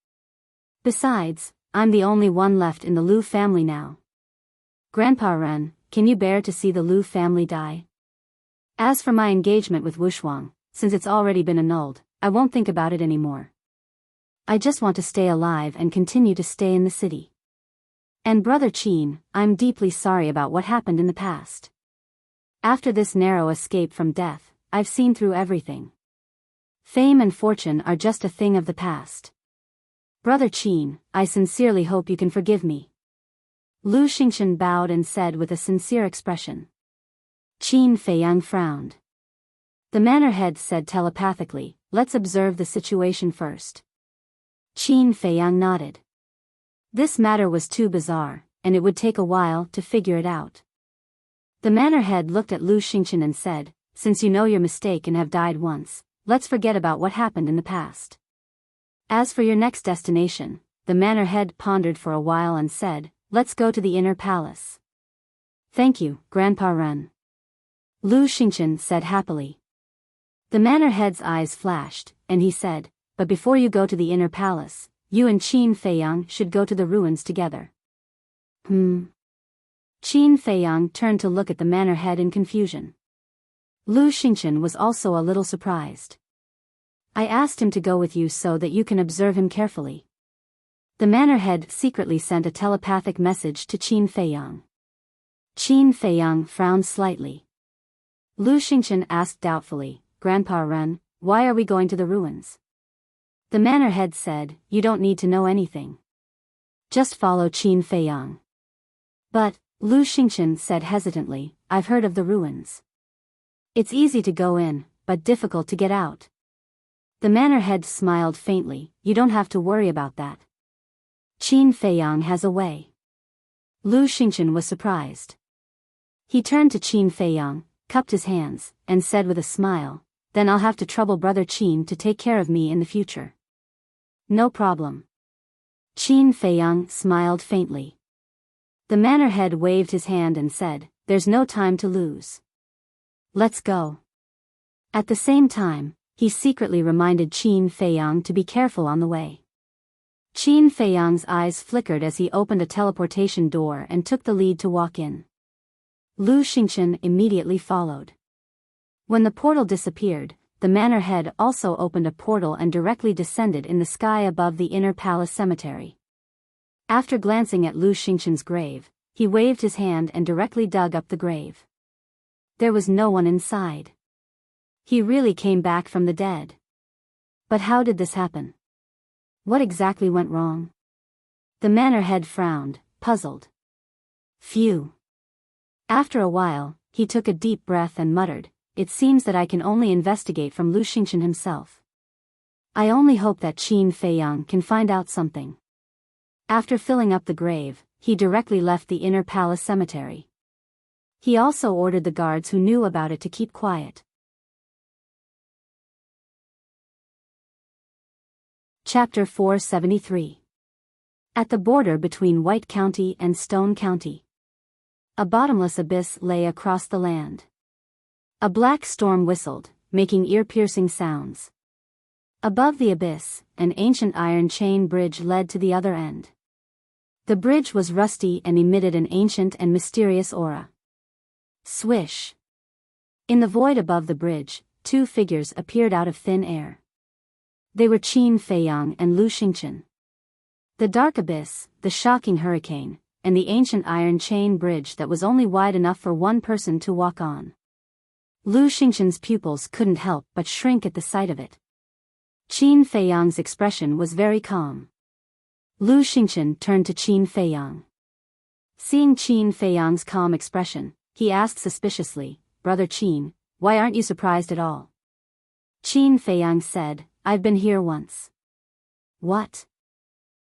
Besides, I'm the only one left in the Lu family now. Grandpa Ren, can you bear to see the Lu family die? As for my engagement with Wushuang, since it's already been annulled, I won't think about it anymore. I just want to stay alive and continue to stay in the city. And Brother Qin, I'm deeply sorry about what happened in the past. After this narrow escape from death, I've seen through everything. Fame and fortune are just a thing of the past. Brother Qin, I sincerely hope you can forgive me." Lu Xingqian bowed and said with a sincere expression. Qin Feiyang frowned. The manor head said telepathically, "Let's observe the situation first." Qin Feiyang nodded. This matter was too bizarre, and it would take a while to figure it out. The manor head looked at Lu Xingqian and said, "Since you know your mistake and have died once, let's forget about what happened in the past. As for your next destination," the manor head pondered for a while and said, "Let's go to the inner palace." "Thank you, Grandpa Ren," Lu Xingqian said happily. The manor head's eyes flashed, and he said, "But before you go to the inner palace, you and Qin Feiyang should go to the ruins together." Qin Feiyang turned to look at the manor head in confusion. Lu Xingqian was also a little surprised. "I asked him to go with you so that you can observe him carefully." The manor head secretly sent a telepathic message to Qin Feiyang. Qin Feiyang frowned slightly. Lu Xingqian asked doubtfully, "Grandpa Ren, why are we going to the ruins?" The manor head said, "You don't need to know anything. Just follow Qin Feiyang." "But," Lu Xingqian said hesitantly, "I've heard of the ruins. It's easy to go in, but difficult to get out." The manor head smiled faintly, "You don't have to worry about that. Qin Feiyang has a way." Lu Xingqian was surprised. He turned to Qin Feiyang, cupped his hands, and said with a smile, "Then I'll have to trouble Brother Qin to take care of me in the future." "No problem." Qin Feiyang smiled faintly. The manor head waved his hand and said, "There's no time to lose. Let's go." At the same time, he secretly reminded Qin Feiyang to be careful on the way. Qin Feiyang's eyes flickered as he opened a teleportation door and took the lead to walk in. Lu Xingqian immediately followed. When the portal disappeared, the manor head also opened a portal and directly descended in the sky above the inner palace cemetery. After glancing at Lu Xingqian's grave, he waved his hand and directly dug up the grave. There was no one inside. He really came back from the dead. But how did this happen? What exactly went wrong? The manor head frowned, puzzled. Phew. After a while, he took a deep breath and muttered, "It seems that I can only investigate from Lu Xingqian himself. I only hope that Qin Feiyang can find out something." After filling up the grave, he directly left the inner palace cemetery. He also ordered the guards who knew about it to keep quiet. Chapter 473. At the border between White County and Stone County. A bottomless abyss lay across the land. A black storm whistled, making ear-piercing sounds. Above the abyss, an ancient iron chain bridge led to the other end. The bridge was rusty and emitted an ancient and mysterious aura. Swish! In the void above the bridge, two figures appeared out of thin air. They were Qin Feiyang and Lu Xingchen. The dark abyss, the shocking hurricane, and the ancient iron chain bridge that was only wide enough for one person to walk on. Lu Xingchen's pupils couldn't help but shrink at the sight of it. Qin Feiyang's expression was very calm. Lu Xingchen turned to Qin Feiyang. Seeing Qin Feiyang's calm expression, he asked suspiciously, "Brother Qin, why aren't you surprised at all?" Qin Feiyang said, "I've been here once." "What?"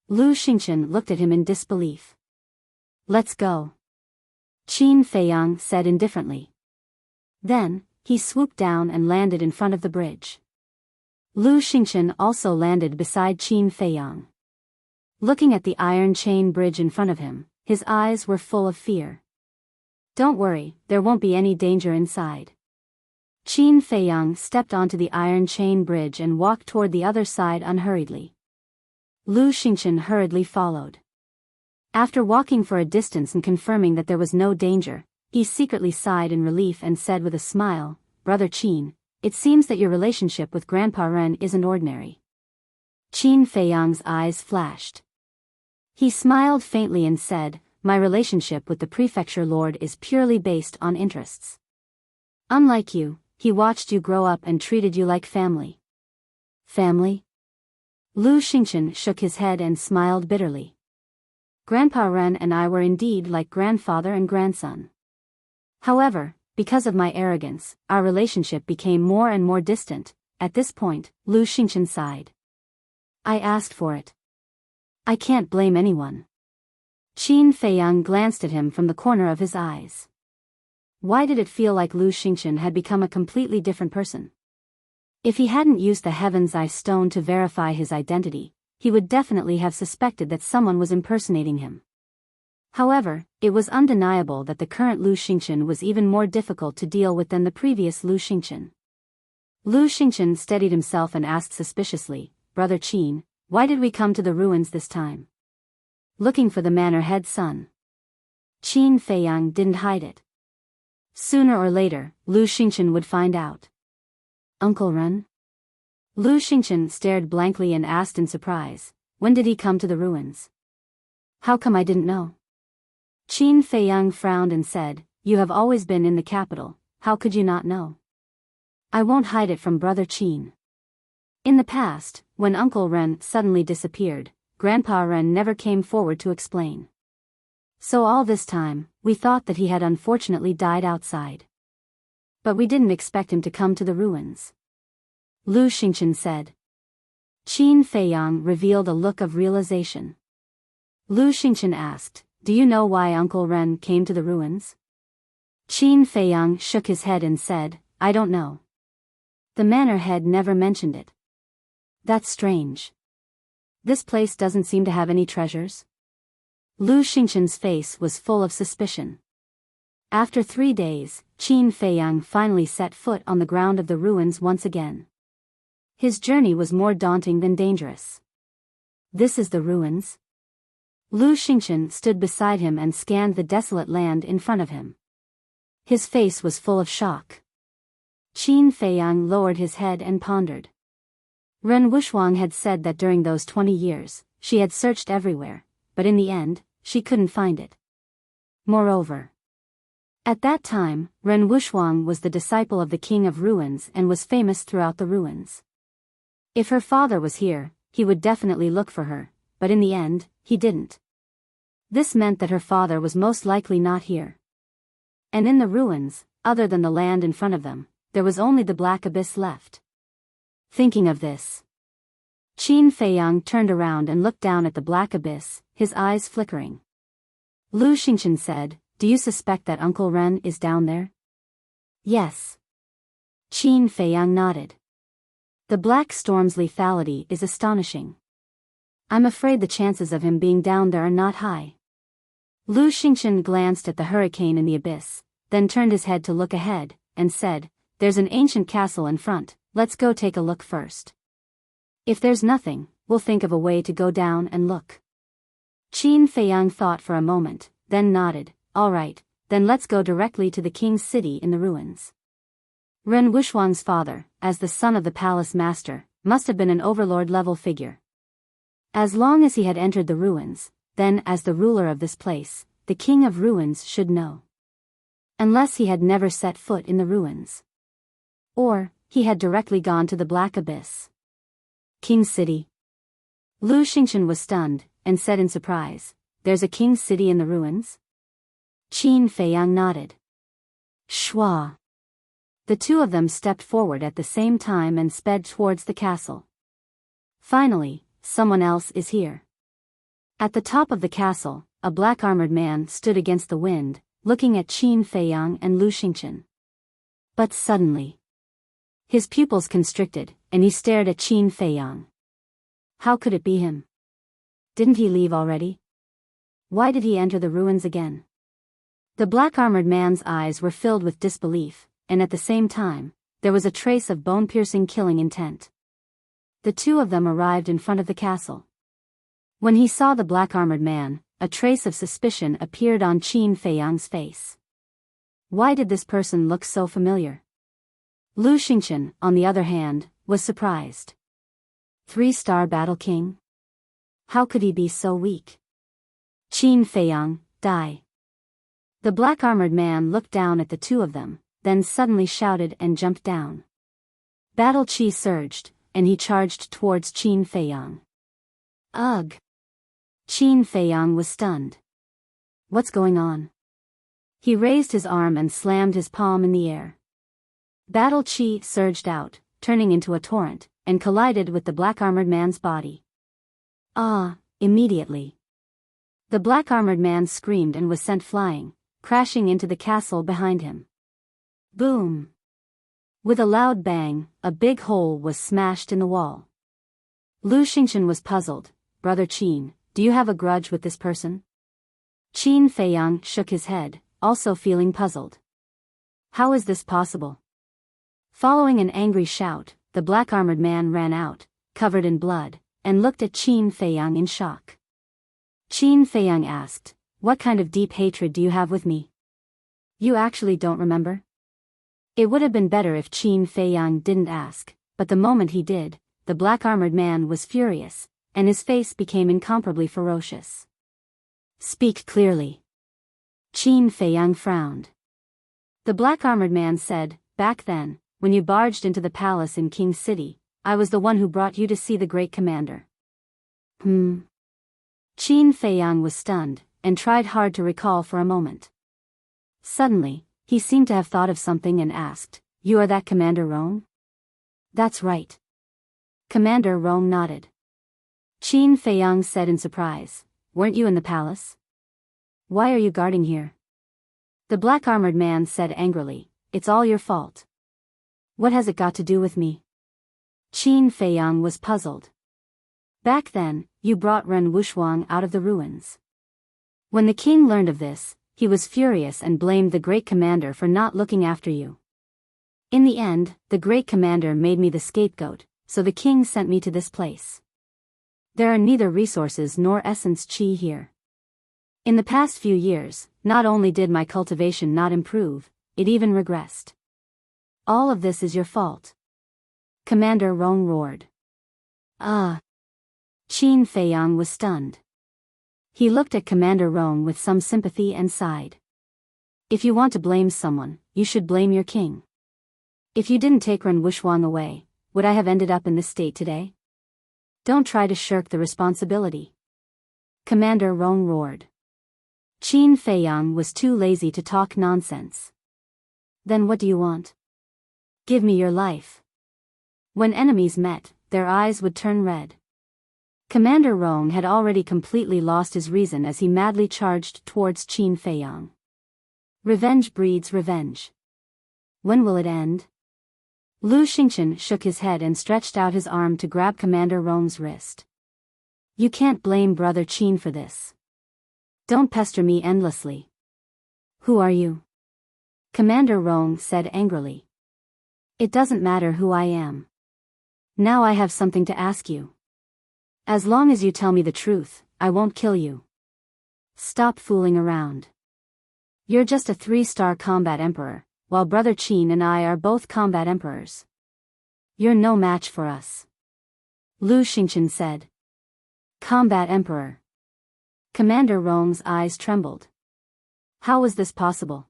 Lu Xingchen looked at him in disbelief. "Let's go," Qin Feiyang said indifferently. Then, he swooped down and landed in front of the bridge. Lu Xingchen also landed beside Qin Feiyang. Looking at the iron chain bridge in front of him, his eyes were full of fear. "Don't worry, there won't be any danger inside." Qin Feiyang stepped onto the iron chain bridge and walked toward the other side unhurriedly. Lu Xingchen hurriedly followed. After walking for a distance and confirming that there was no danger, he secretly sighed in relief and said with a smile, "Brother Qin, it seems that your relationship with Grandpa Ren isn't ordinary." Qin Feiyang's eyes flashed. He smiled faintly and said, "My relationship with the prefecture lord is purely based on interests. Unlike you, he watched you grow up and treated you like family." "Family?" Lu Xingchen shook his head and smiled bitterly. "Grandpa Ren and I were indeed like grandfather and grandson. However, because of my arrogance, our relationship became more and more distant." At this point, Lu Xingchen sighed. "I asked for it. I can't blame anyone." Qin Feiyang glanced at him from the corner of his eyes. Why did it feel like Lu Xingchen had become a completely different person? If he hadn't used the Heaven's Eye stone to verify his identity, he would definitely have suspected that someone was impersonating him. However, it was undeniable that the current Lu Xingchen was even more difficult to deal with than the previous Lu Xingchen. Lu Xingchen steadied himself and asked suspiciously, "Brother Qin, why did we come to the ruins this time?" "Looking for the manor head son." Qin Feiyang didn't hide it. Sooner or later, Lu Xingchen would find out. "Uncle Ren?" Lu Xingchen stared blankly and asked in surprise, "When did he come to the ruins?" "How come I didn't know?" Qin Feiyang frowned and said, "You have always been in the capital, how could you not know?" "I won't hide it from Brother Qin. In the past, when Uncle Ren suddenly disappeared, Grandpa Ren never came forward to explain. So all this time, we thought that he had unfortunately died outside. But we didn't expect him to come to the ruins," Lu Xingchen said. Qin Feiyang revealed a look of realization. Lu Xingchen asked, "Do you know why Uncle Ren came to the ruins?" Qin Feiyang shook his head and said, "I don't know. The manor head never mentioned it." "That's strange. This place doesn't seem to have any treasures?" Lu Xingchen's face was full of suspicion. After 3 days, Qin Feiyang finally set foot on the ground of the ruins once again. His journey was more daunting than dangerous. "This is the ruins?" Lu Xingchen stood beside him and scanned the desolate land in front of him. His face was full of shock. Qin Feiyang lowered his head and pondered. Ren Wuxuang had said that during those 20 years, she had searched everywhere, but in the end, she couldn't find it. Moreover, at that time, Ren Wuxuang was the disciple of the King of Ruins and was famous throughout the ruins. If her father was here, he would definitely look for her, but in the end, he didn't. This meant that her father was most likely not here. And in the ruins, other than the land in front of them, there was only the black abyss left. Thinking of this, Qin Feiyang turned around and looked down at the black abyss, his eyes flickering. Lu Xingchen said, "Do you suspect that Uncle Ren is down there?" "Yes." Qin Feiyang nodded. "The black storm's lethality is astonishing. I'm afraid the chances of him being down there are not high." Lu Xingchen glanced at the hurricane in the abyss, then turned his head to look ahead, and said, "There's an ancient castle in front, let's go take a look first. If there's nothing, we'll think of a way to go down and look." Qin Feiyang thought for a moment, then nodded, "All right, then let's go directly to the king's city in the ruins." Ren Wuxuang's father, as the son of the palace master, must have been an overlord-level figure. As long as he had entered the ruins, then as the ruler of this place, the king of ruins should know. Unless he had never set foot in the ruins. Or, he had directly gone to the Black Abyss. King's City. Lu Xingchen was stunned, and said in surprise, "There's a king's city in the ruins?" Qin Feiyang nodded. Shua. The two of them stepped forward at the same time and sped towards the castle. Finally, someone else is here. At the top of the castle, a black-armored man stood against the wind, looking at Qin Feiyang and Lu Xingchen. But suddenly, his pupils constricted, and he stared at Qin Feiyang. How could it be him? Didn't he leave already? Why did he enter the ruins again? The black-armored man's eyes were filled with disbelief, and at the same time, there was a trace of bone-piercing killing intent. The two of them arrived in front of the castle. When he saw the black-armored man, a trace of suspicion appeared on Qin Feiyang's face. Why did this person look so familiar? Lu Xingchen, on the other hand, was surprised. 3-star Battle King? How could he be so weak? Qin Feiyang, die. The black-armored man looked down at the two of them, then suddenly shouted and jumped down. Battle chi surged, and he charged towards Qin Feiyang. Ugh! Qin Feiyang was stunned. What's going on? He raised his arm and slammed his palm in the air. Battle chi surged out, turning into a torrent, and collided with the black-armored man's body. Immediately. The black-armored man screamed and was sent flying, crashing into the castle behind him. Boom! With a loud bang, a big hole was smashed in the wall. Lu Xingchen was puzzled. Brother Qin, do you have a grudge with this person? Qin Feiyang shook his head, also feeling puzzled. How is this possible? Following an angry shout, the black-armored man ran out, covered in blood, and looked at Qin Feiyang in shock. Qin Feiyang asked, "What kind of deep hatred do you have with me? You actually don't remember?" It would have been better if Qin Feiyang didn't ask, but the moment he did, the black-armored man was furious, and his face became incomparably ferocious. "Speak clearly." Qin Feiyang frowned. The black-armored man said, "Back then, when you barged into the palace in King's City, I was the one who brought you to see the great commander." Qin Feiyang was stunned, and tried hard to recall for a moment. Suddenly, he seemed to have thought of something and asked, "You are that Commander Rong?" "That's right." Commander Rong nodded. Qin Feiyang said in surprise, "Weren't you in the palace? Why are you guarding here?" The black-armored man said angrily, "It's all your fault." "What has it got to do with me?" Qin Feiyang was puzzled. "Back then, you brought Ren Wuxuang out of the ruins. When the king learned of this, he was furious and blamed the great commander for not looking after you. In the end, the great commander made me the scapegoat, so the king sent me to this place. There are neither resources nor essence chi here. In the past few years, not only did my cultivation not improve, it even regressed. All of this is your fault." Commander Rong roared. Qin Feiyang was stunned. He looked at Commander Rong with some sympathy and sighed. "If you want to blame someone, you should blame your king. If you didn't take Ren Wuxuang away, would I have ended up in this state today? Don't try to shirk the responsibility." Commander Rong roared. Qin Feiyang was too lazy to talk nonsense. "Then what do you want? Give me your life." When enemies met, their eyes would turn red. Commander Rong had already completely lost his reason as he madly charged towards Qin Feiyang. Revenge breeds revenge. When will it end? Lu Xingchen shook his head and stretched out his arm to grab Commander Rong's wrist. "You can't blame Brother Qin for this. Don't pester me endlessly. Who are you? Commander Rong said angrily. It doesn't matter who I am. Now I have something to ask you. As long as you tell me the truth, I won't kill you. Stop fooling around. You're just a 3-star combat emperor, while Brother Qin and I are both combat emperors. You're no match for us. Lu Xingqian said. Combat emperor. Commander Rong's eyes trembled. How was this possible?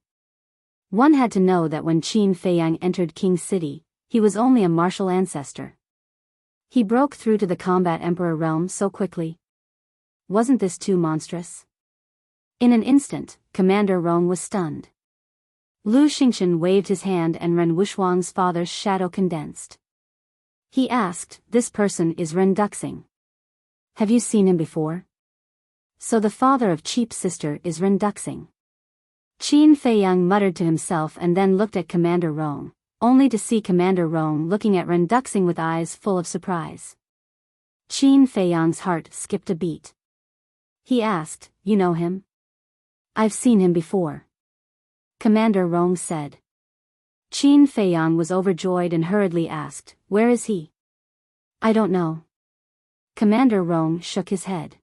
One had to know that when Qin Feiyang entered King's City, he was only a martial ancestor. He broke through to the combat emperor realm so quickly. Wasn't this too monstrous? In an instant, Commander Rong was stunned. Lu Xingqian waved his hand and Ren Wushuang's father's shadow condensed. He asked, this person is Ren Duxing. Have you seen him before? So the father of Cheap's sister is Ren Duxing. Qin Feiyang muttered to himself and then looked at Commander Rong, only to see Commander Rong looking at Ren Duxing with eyes full of surprise. Qin Feiyang's heart skipped a beat. He asked, you know him? I've seen him before. Commander Rong said. Qin Feiyang was overjoyed and hurriedly asked, where is he? I don't know. Commander Rong shook his head.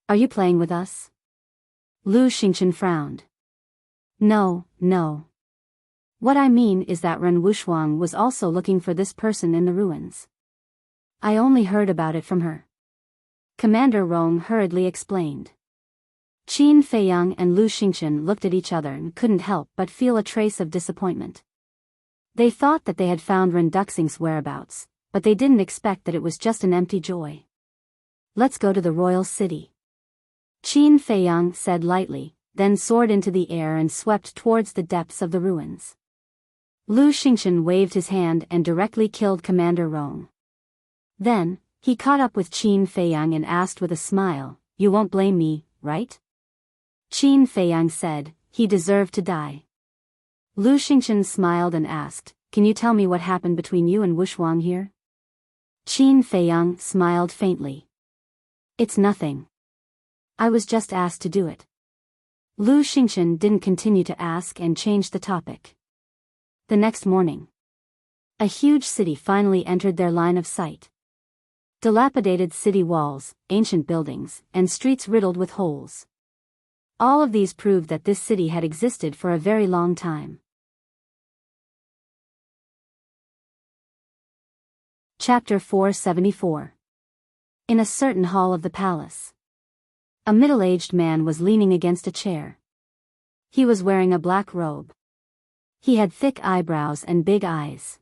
Are you playing with us? Lu Xingqian frowned. No. What I mean is that Ren Wushuang was also looking for this person in the ruins. I only heard about it from her. Commander Rong hurriedly explained. Qin Feiyang and Lu Xingqian looked at each other and couldn't help but feel a trace of disappointment. They thought that they had found Ren Duxing's whereabouts, but they didn't expect that it was just an empty joy. Let's go to the royal city. Qin Feiyang said lightly, then soared into the air and swept towards the depths of the ruins. Lu Xingqian waved his hand and directly killed Commander Rong. Then, he caught up with Qin Feiyang and asked with a smile, you won't blame me, right? Qin Feiyang said, he deserved to die. Lu Xingqian smiled and asked, can you tell me what happened between you and Wushuang here? Qin Feiyang smiled faintly. It's nothing. I was just asked to do it. Lu Xingqian didn't continue to ask and changed the topic. The next morning, a huge city finally entered their line of sight. Dilapidated city walls, ancient buildings, and streets riddled with holes. All of these proved that this city had existed for a very long time. Chapter 474. In a certain hall of the palace, a middle-aged man was leaning against a chair. He was wearing a black robe. He had thick eyebrows and big eyes.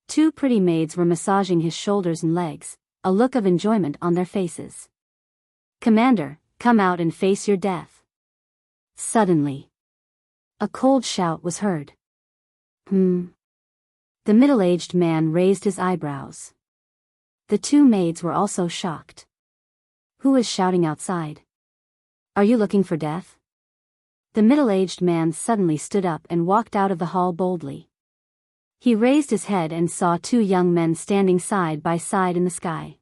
2 pretty maids were massaging his shoulders and legs, a look of enjoyment on their faces. Commander, come out and face your death. Suddenly, a cold shout was heard. The middle-aged man raised his eyebrows. The 2 maids were also shocked. Who is shouting outside? Are you looking for death? The middle-aged man suddenly stood up and walked out of the hall boldly. He raised his head and saw 2 young men standing side by side in the sky.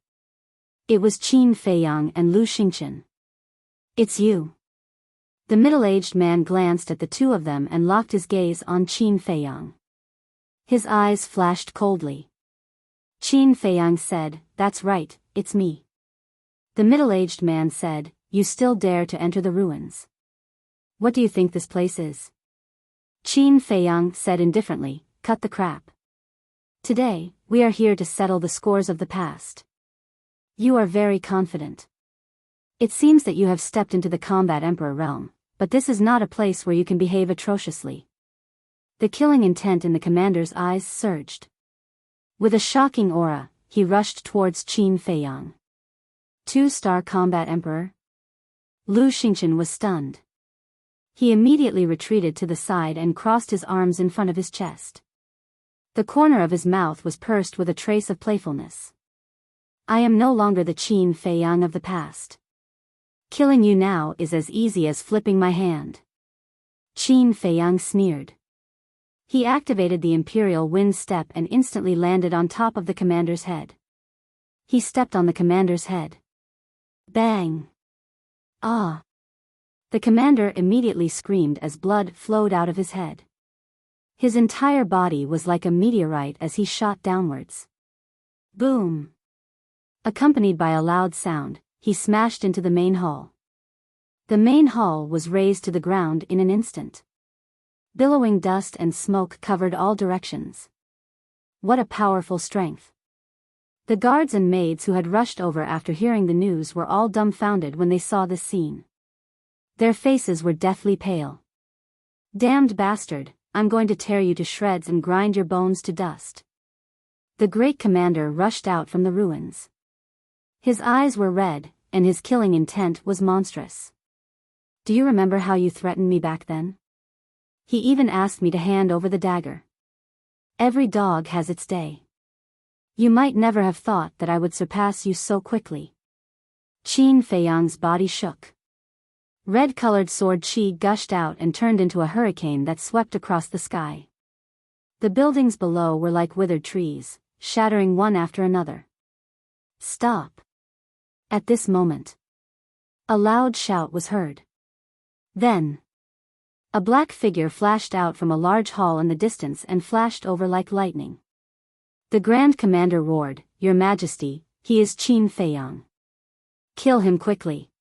It was Qin Feiyang and Lu Xingqian. It's you. The middle-aged man glanced at the 2 of them and locked his gaze on Qin Feiyang. His eyes flashed coldly. Qin Feiyang said, that's right, it's me. The middle-aged man said, you still dare to enter the ruins. What do you think this place is? Qin Feiyang said indifferently, cut the crap. Today, we are here to settle the scores of the past. You are very confident. It seems that you have stepped into the combat emperor realm, but this is not a place where you can behave atrociously. The killing intent in the commander's eyes surged. With a shocking aura, he rushed towards Qin Feiyang. 2-star combat emperor? Lu Xingqian was stunned. He immediately retreated to the side and crossed his arms in front of his chest. The corner of his mouth was pursed with a trace of playfulness. I am no longer the Qin Feiyang of the past. Killing you now is as easy as flipping my hand. Qin Feiyang sneered. He activated the Imperial Wind Step and instantly landed on top of the commander's head. He stepped on the commander's head. Bang! Ah! The commander immediately screamed as blood flowed out of his head. His entire body was like a meteorite as he shot downwards. Boom! Accompanied by a loud sound, he smashed into the main hall. The main hall was razed to the ground in an instant. Billowing dust and smoke covered all directions. What a powerful strength! The guards and maids who had rushed over after hearing the news were all dumbfounded when they saw this scene. Their faces were deathly pale. "Damned bastard, I'm going to tear you to shreds and grind your bones to dust." The great commander rushed out from the ruins. His eyes were red, and his killing intent was monstrous. "Do you remember how you threatened me back then? He even asked me to hand over the dagger. Every dog has its day. You might never have thought that I would surpass you so quickly." Qin Feiyang's body shook. Red-colored sword chi gushed out and turned into a hurricane that swept across the sky. The buildings below were like withered trees, shattering one after another. "Stop!" At this moment, a loud shout was heard. Then, a black figure flashed out from a large hall in the distance and flashed over like lightning. The Grand Commander roared, "Your Majesty, he is Qin Feiyang. Kill him quickly."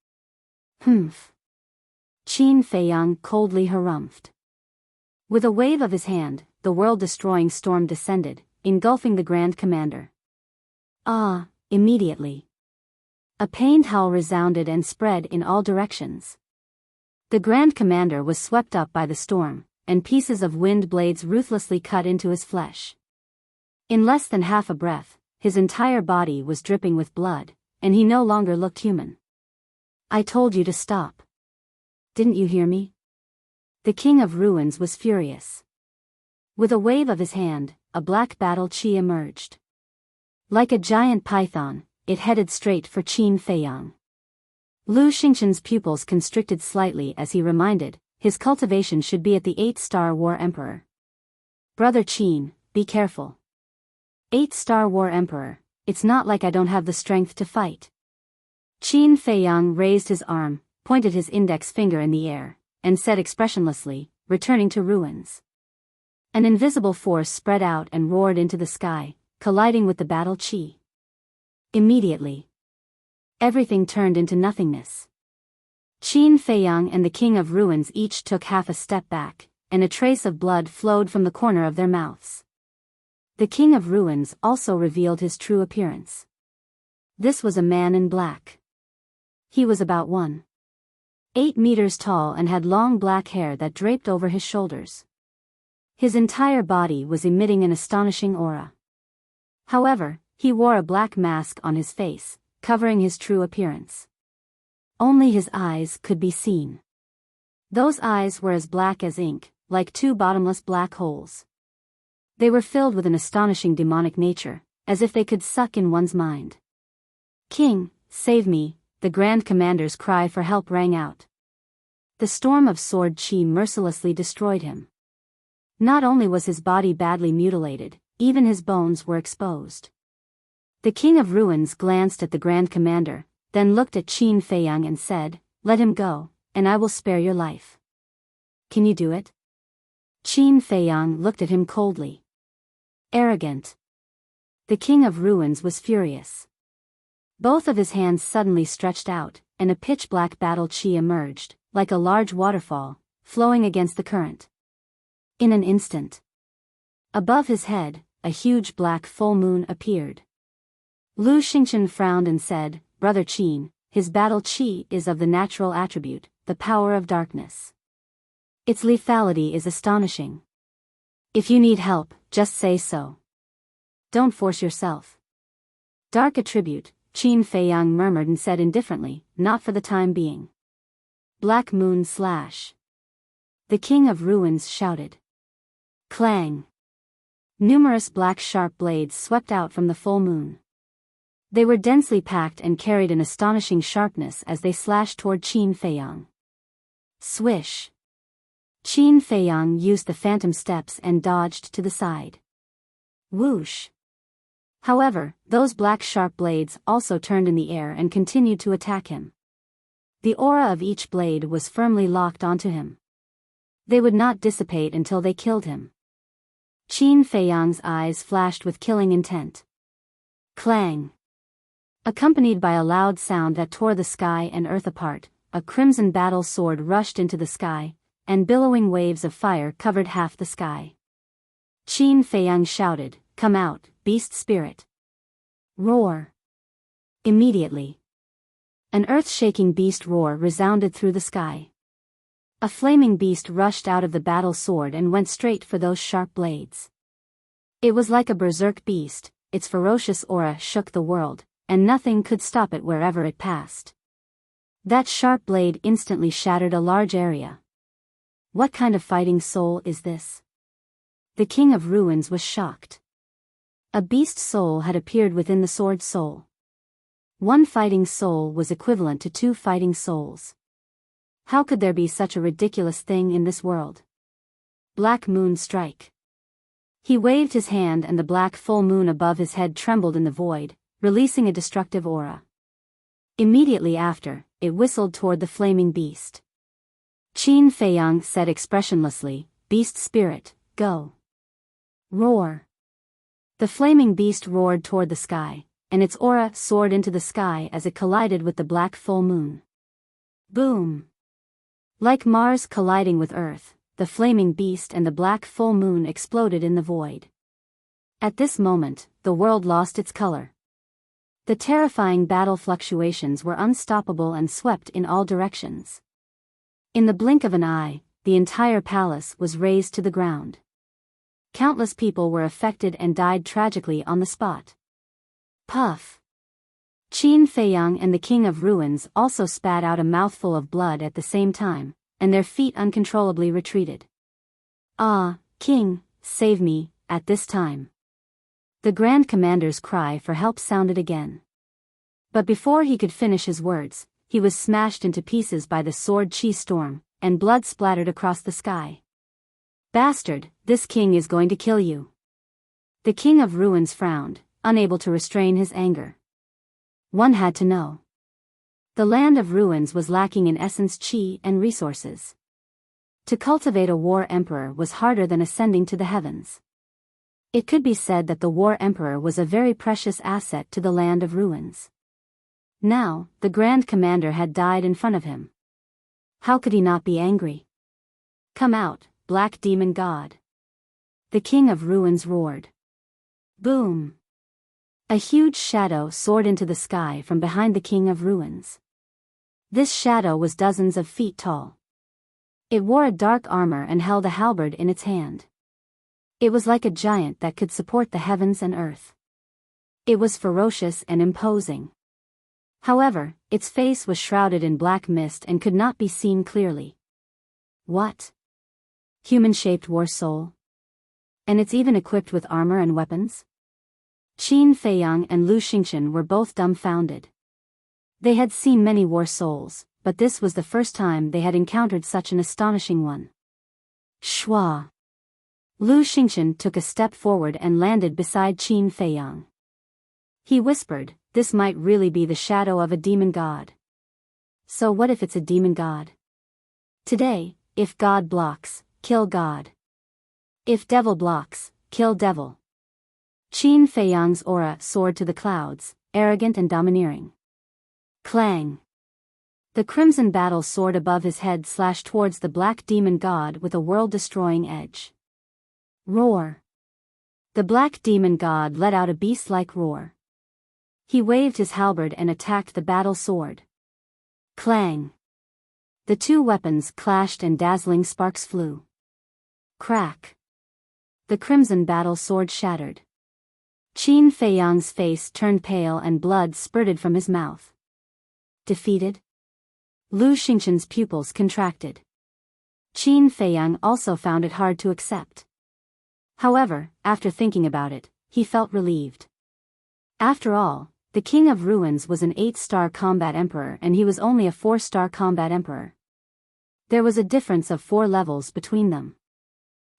"Humph." Qin Feiyang coldly harumphed. With a wave of his hand, the world-destroying storm descended, engulfing the Grand Commander. Immediately, a pained howl resounded and spread in all directions. The Grand Commander was swept up by the storm, and pieces of wind blades ruthlessly cut into his flesh. In less than half a breath, his entire body was dripping with blood, and he no longer looked human. "I told you to stop. Didn't you hear me?" The King of Ruins was furious. With a wave of his hand, a black battle chi emerged. Like a giant python, it headed straight for Qin Feiyang. Lu Xingqian's pupils constricted slightly as he reminded, his cultivation should be at the 8-star War Emperor. "Brother Qin, be careful. 8-star War Emperor, it's not like I don't have the strength to fight." Qin Feiyang raised his arm, pointed his index finger in the air, and said expressionlessly, returning to ruins. An invisible force spread out and roared into the sky, colliding with the battle chi. Immediately, everything turned into nothingness. Qin Feiyang and the King of Ruins each took half a step back, and a trace of blood flowed from the corner of their mouths. The King of Ruins also revealed his true appearance. This was a man in black. He was about 1.8 meters tall and had long black hair that draped over his shoulders. His entire body was emitting an astonishing aura. However, he wore a black mask on his face, covering his true appearance. Only his eyes could be seen. Those eyes were as black as ink, like two bottomless black holes. They were filled with an astonishing demonic nature, as if they could suck in one's mind. "King, save me," the Grand Commander's cry for help rang out. The storm of sword chi mercilessly destroyed him. Not only was his body badly mutilated, even his bones were exposed. The King of Ruins glanced at the Grand Commander, then looked at Qin Feiyang and said, "Let him go, and I will spare your life." "Can you do it?" Qin Feiyang looked at him coldly. "Arrogant." The King of Ruins was furious. Both of his hands suddenly stretched out, and a pitch-black battle chi emerged, like a large waterfall, flowing against the current. In an instant, above his head, a huge black full moon appeared. Lu Xingqian frowned and said, "Brother Qin, his battle chi is of the natural attribute, the power of darkness. Its lethality is astonishing. If you need help, just say so. Don't force yourself." "Dark attribute," Qin Feiyang murmured and said indifferently, "Not for the time being." Black moon slash. The King of Ruins shouted. Clang. Numerous black sharp blades swept out from the full moon. They were densely packed and carried an astonishing sharpness as they slashed toward Qin Feiyang. Swish. Qin Feiyang used the phantom steps and dodged to the side. Whoosh. However, those black sharp blades also turned in the air and continued to attack him. The aura of each blade was firmly locked onto him. They would not dissipate until they killed him. Qin Feiyang's eyes flashed with killing intent. Clang! Accompanied by a loud sound that tore the sky and earth apart, a crimson battle sword rushed into the sky, and billowing waves of fire covered half the sky. Qin Feiyang shouted, "Come out, beast spirit!" Roar! Immediately, an earth-shaking beast roar resounded through the sky. A flaming beast rushed out of the battle sword and went straight for those sharp blades. It was like a berserk beast, its ferocious aura shook the world, and nothing could stop it wherever it passed. That sharp blade instantly shattered a large area. What kind of fighting soul is this? The King of Ruins was shocked. A beast soul had appeared within the sword soul. One fighting soul was equivalent to 2 fighting souls. How could there be such a ridiculous thing in this world? Black Moon Strike. He waved his hand and the black full moon above his head trembled in the void, releasing a destructive aura. Immediately after, it whistled toward the flaming beast. Qin Feiyang said expressionlessly, "Beast spirit, go." Roar. The flaming beast roared toward the sky, and its aura soared into the sky as it collided with the black full moon. Boom! Like Mars colliding with Earth, the flaming beast and the black full moon exploded in the void. At this moment, the world lost its color. The terrifying battle fluctuations were unstoppable and swept in all directions. In the blink of an eye, the entire palace was razed to the ground. Countless people were affected and died tragically on the spot. Puff! Qin Feiyang and the King of Ruins also spat out a mouthful of blood at the same time, and their feet uncontrollably retreated. "Ah, King, save me," at this time. The Grand Commander's cry for help sounded again. But before he could finish his words, he was smashed into pieces by the sword chi storm, and blood splattered across the sky. "Bastard, this king is going to kill you." The King of Ruins frowned, unable to restrain his anger. One had to know. The land of ruins was lacking in essence chi and resources. To cultivate a war emperor was harder than ascending to the heavens. It could be said that the war emperor was a very precious asset to the land of ruins. Now, the Grand Commander had died in front of him. How could he not be angry? "Come out, black demon god." The King of Ruins roared. Boom! A huge shadow soared into the sky from behind the King of Ruins. This shadow was dozens of feet tall. It wore a dark armor and held a halberd in its hand. It was like a giant that could support the heavens and earth. It was ferocious and imposing. However, its face was shrouded in black mist and could not be seen clearly. What? Human-shaped war soul? And it's even equipped with armor and weapons? Qin Feiyang and Lu Xingchen were both dumbfounded. They had seen many war souls, but this was the first time they had encountered such an astonishing one. Shwa! Lu Xingchen took a step forward and landed beside Qin Feiyang. He whispered, "This might really be the shadow of a demon god." So what if it's a demon god? Today, if God blocks, kill God. If devil blocks, kill devil. Qin Feiyang's aura soared to the clouds, arrogant and domineering. Clang! The crimson battle sword above his head slashed towards the black demon god with a world-destroying edge. Roar! The black demon god let out a beast-like roar. He waved his halberd and attacked the battle sword. Clang! The two weapons clashed and dazzling sparks flew. Crack! The crimson battle sword shattered. Qin Feiyang's face turned pale and blood spurted from his mouth. Defeated? Lu Xingchen's pupils contracted. Qin Feiyang also found it hard to accept. However, after thinking about it, he felt relieved. After all, the King of Ruins was an 8-star combat emperor and he was only a 4-star combat emperor. There was a difference of 4 levels between them.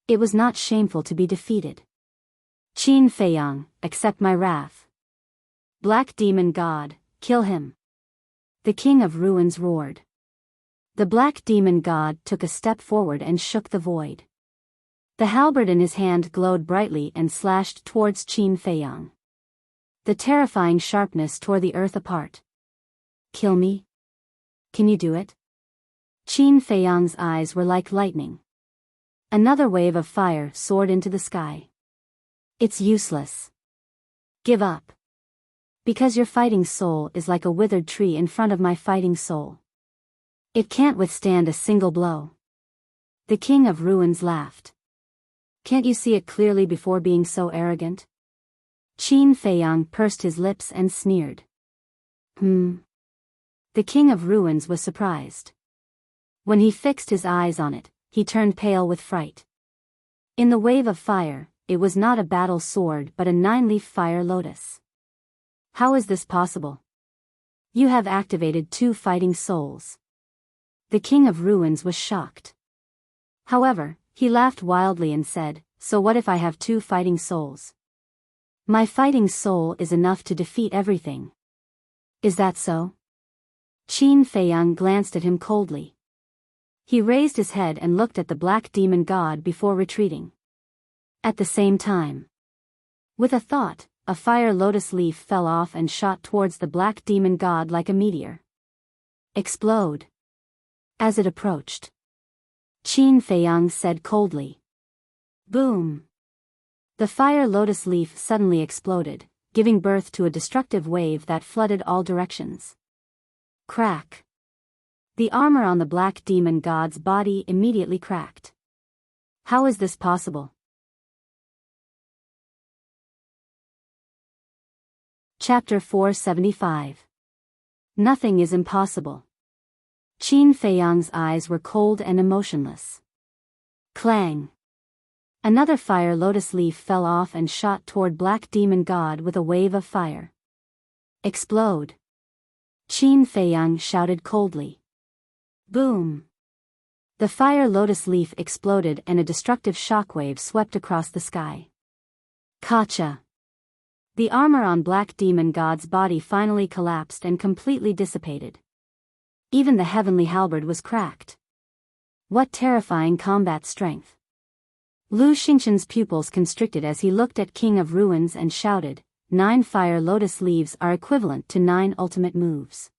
It was not shameful to be defeated. Qin Feiyang, accept my wrath. Black demon god, kill him. The King of Ruins roared. The black demon god took a step forward and shook the void. The halberd in his hand glowed brightly and slashed towards Qin Feiyang. The terrifying sharpness tore the earth apart. Kill me? Can you do it? Qin Feiyang's eyes were like lightning. Another wave of fire soared into the sky. It's useless. Give up. Because your fighting soul is like a withered tree in front of my fighting soul. It can't withstand a single blow. The King of Ruins laughed. Can't you see it clearly before being so arrogant? Qin Feiyang pursed his lips and sneered. The King of Ruins was surprised. When he fixed his eyes on it, he turned pale with fright. In the wave of fire, it was not a battle sword but a 9-leaf fire lotus. How is this possible? You have activated 2 fighting souls. The King of Ruins was shocked. However, he laughed wildly and said, so what if I have 2 fighting souls? My fighting soul is enough to defeat everything. Is that so? Qin Feiyang glanced at him coldly. He raised his head and looked at the black demon god before retreating. At the same time, with a thought, a fire lotus leaf fell off and shot towards the black demon god like a meteor. Explode. As it approached, Qin Feiyang said coldly. Boom. The fire lotus leaf suddenly exploded, giving birth to a destructive wave that flooded all directions. Crack. The armor on the black demon god's body immediately cracked. How is this possible? Chapter 475. Nothing is impossible. Qin Feiyang's eyes were cold and emotionless. Clang. Another fire lotus leaf fell off and shot toward black demon god with a wave of fire. Explode. Qin Feiyang shouted coldly. Boom. The fire lotus leaf exploded and a destructive shockwave swept across the sky. Kacha. The armor on black demon god's body finally collapsed and completely dissipated. Even the heavenly halberd was cracked. What terrifying combat strength. Lu Xingqian's pupils constricted as he looked at King of Ruins and shouted, 9 fire lotus leaves are equivalent to 9 ultimate moves.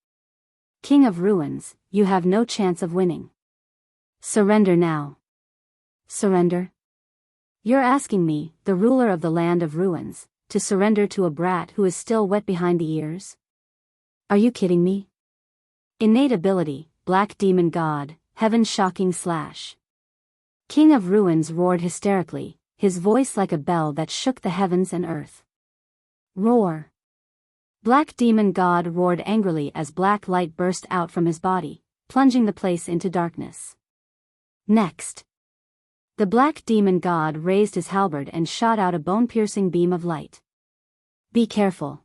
King of Ruins, you have no chance of winning. Surrender now. Surrender? You're asking me, the ruler of the land of ruins, to surrender to a brat who is still wet behind the ears? Are you kidding me? Innate ability, Black Demon God, Heaven Shocking Slash. King of Ruins roared hysterically, his voice like a bell that shook the heavens and earth. Roar. Black Demon God roared angrily as black light burst out from his body, plunging the place into darkness. Next. The Black Demon God raised his halberd and shot out a bone-piercing beam of light. Be careful.